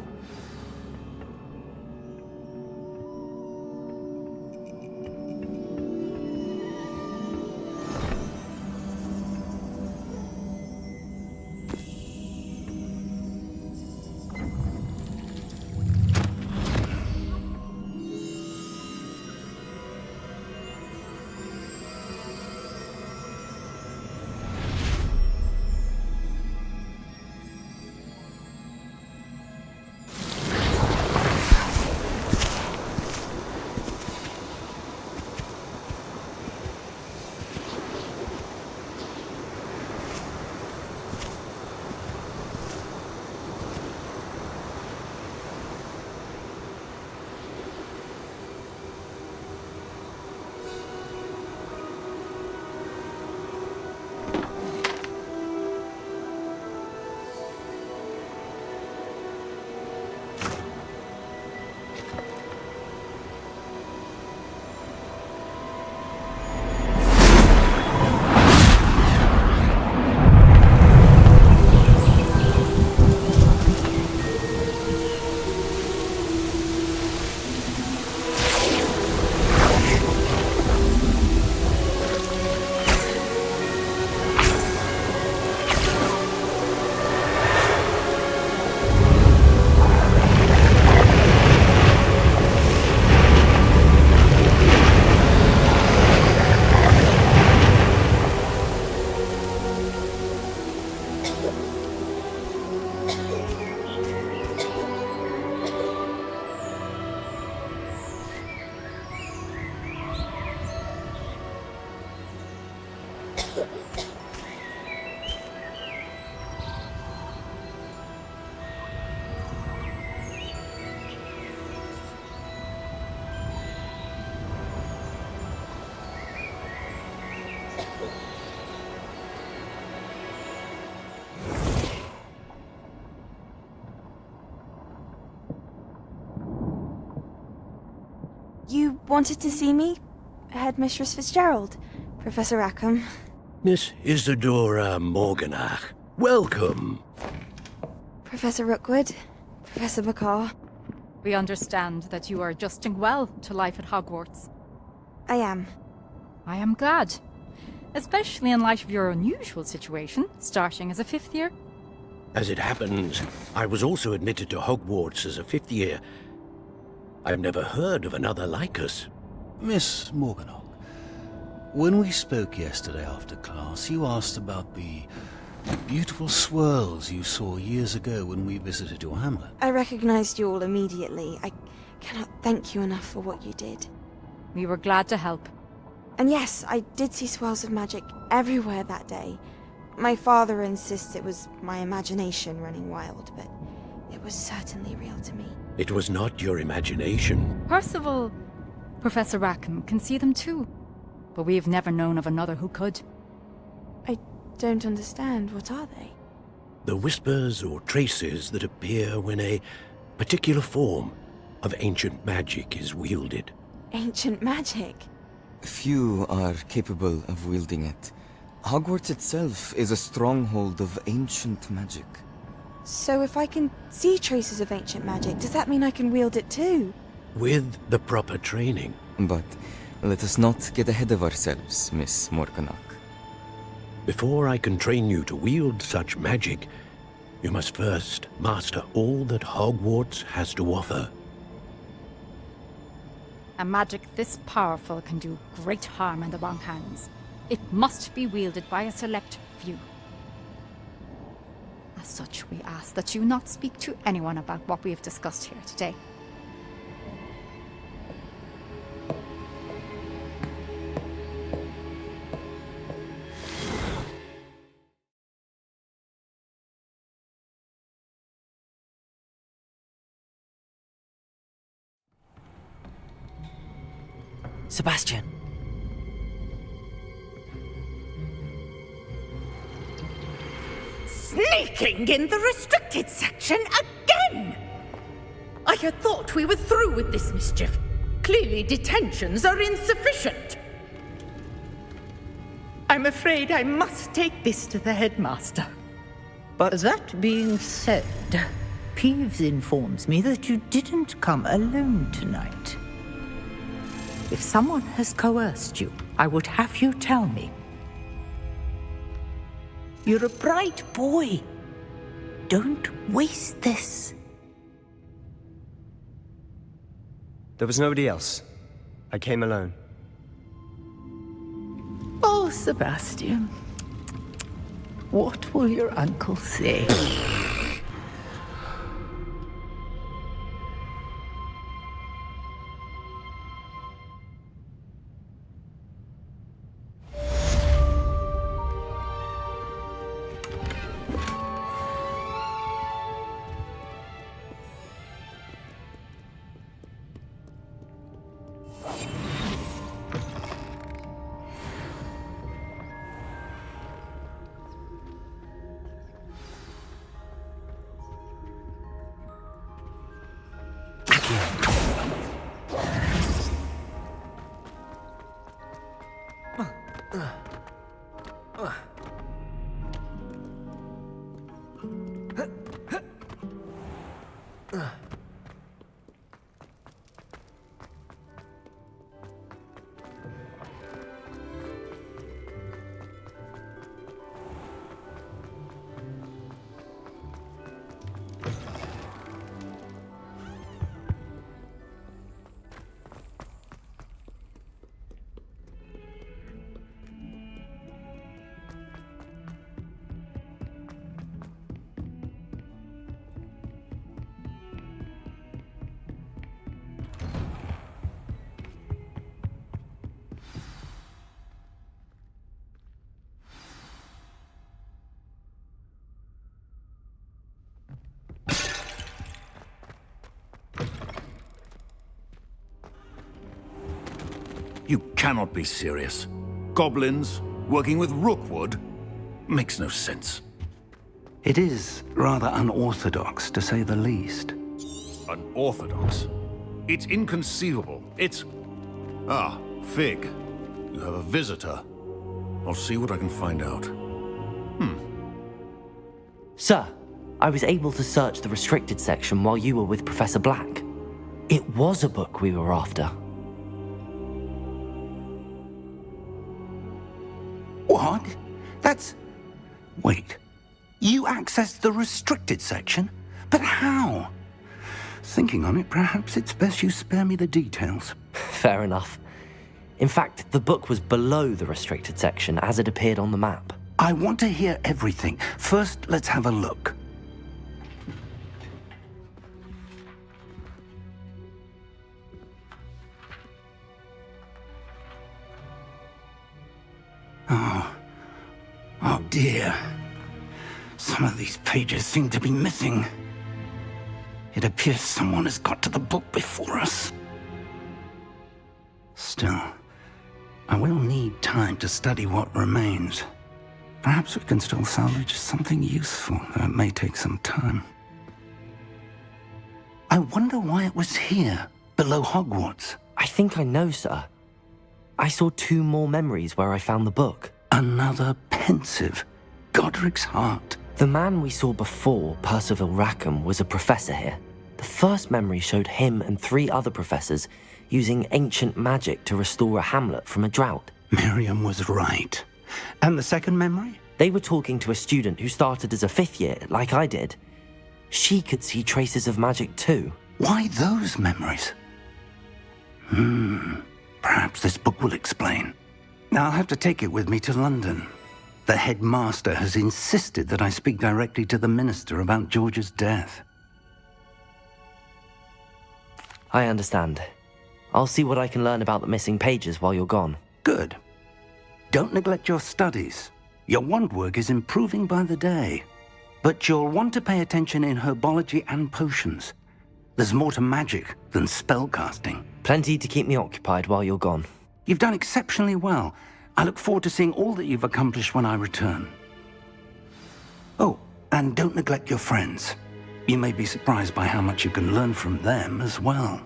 You wanted to see me? Headmistress Fitzgerald, Professor Rackham. Miss Isadora Morganach, welcome. Professor Rookwood, Professor Bakar. We understand that you are adjusting well to life at Hogwarts. I am. I am glad. Especially in light of your unusual situation, starting as a 5th year. As it happens, I was also admitted to Hogwarts as a 5th year. I've never heard of another like us. Miss Morganach, when we spoke yesterday after class, you asked about the beautiful swirls you saw years ago when we visited your hamlet. I recognized you all immediately. I cannot thank you enough for what you did. We were glad to help. And yes, I did see swirls of magic everywhere that day. My father insists it was my imagination running wild, but it was certainly real to me. It was not your imagination. Percival, Professor Rackham can see them too. But we have never known of another who could. I don't understand. What are they? The whispers or traces that appear when a particular form of ancient magic is wielded. Ancient magic? Few are capable of wielding it. Hogwarts itself is a stronghold of ancient magic. So if I can see traces of ancient magic, does that mean I can wield it too? With the proper training. But let us not get ahead of ourselves, Miss Morganach. Before I can train you to wield such magic, you must first master all that Hogwarts has to offer. A magic this powerful can do great harm in the wrong hands. It must be wielded by a select few. As such, we ask that you not speak to anyone about what we have discussed here today. Sebastian. Sneaking in the restricted section again! I had thought we were through with this mischief. Clearly detentions are insufficient. I'm afraid I must take this to the headmaster. But that being said, Peeves informs me that you didn't come alone tonight. If someone has coerced you, I would have you tell me. You're a bright boy. Don't waste this. There was nobody else. I came alone. Oh, Sebastian. What will your uncle say? You cannot be serious. Goblins working with Rookwood? Makes no sense. It is rather unorthodox, to say the least. Unorthodox? It's inconceivable. It's... Ah, Fig. You have a visitor. I'll see what I can find out. Sir, I was able to search the restricted section while you were with Professor Black. It was a book we were after. What? That's... Wait. You accessed the restricted section? But how? Thinking on it, perhaps it's best you spare me the details. Fair enough. In fact, the book was below the restricted section as it appeared on the map. I want to hear everything. First, let's have a look. Oh dear. Some of these pages seem to be missing. It appears someone has got to the book before us. Still, I will need time to study what remains. Perhaps we can still salvage something useful, though it may take some time. I wonder why it was here, below Hogwarts. I think I know, sir. I saw 2 more memories where I found the book. Another pensive. Godric's heart. The man we saw before, Percival Rackham, was a professor here. The first memory showed him and 3 other professors using ancient magic to restore a hamlet from a drought. Miriam was right. And the second memory? They were talking to a student who started as a 5th year, like I did. She could see traces of magic too. Why those memories? Perhaps this book will explain. I'll have to take it with me to London. The headmaster has insisted that I speak directly to the minister about George's death. I understand. I'll see what I can learn about the missing pages while you're gone. Good. Don't neglect your studies. Your wand work is improving by the day. But you'll want to pay attention in herbology and potions. There's more to magic than spellcasting. Plenty to keep me occupied while you're gone. You've done exceptionally well. I look forward to seeing all that you've accomplished when I return. Oh, and don't neglect your friends. You may be surprised by how much you can learn from them as well.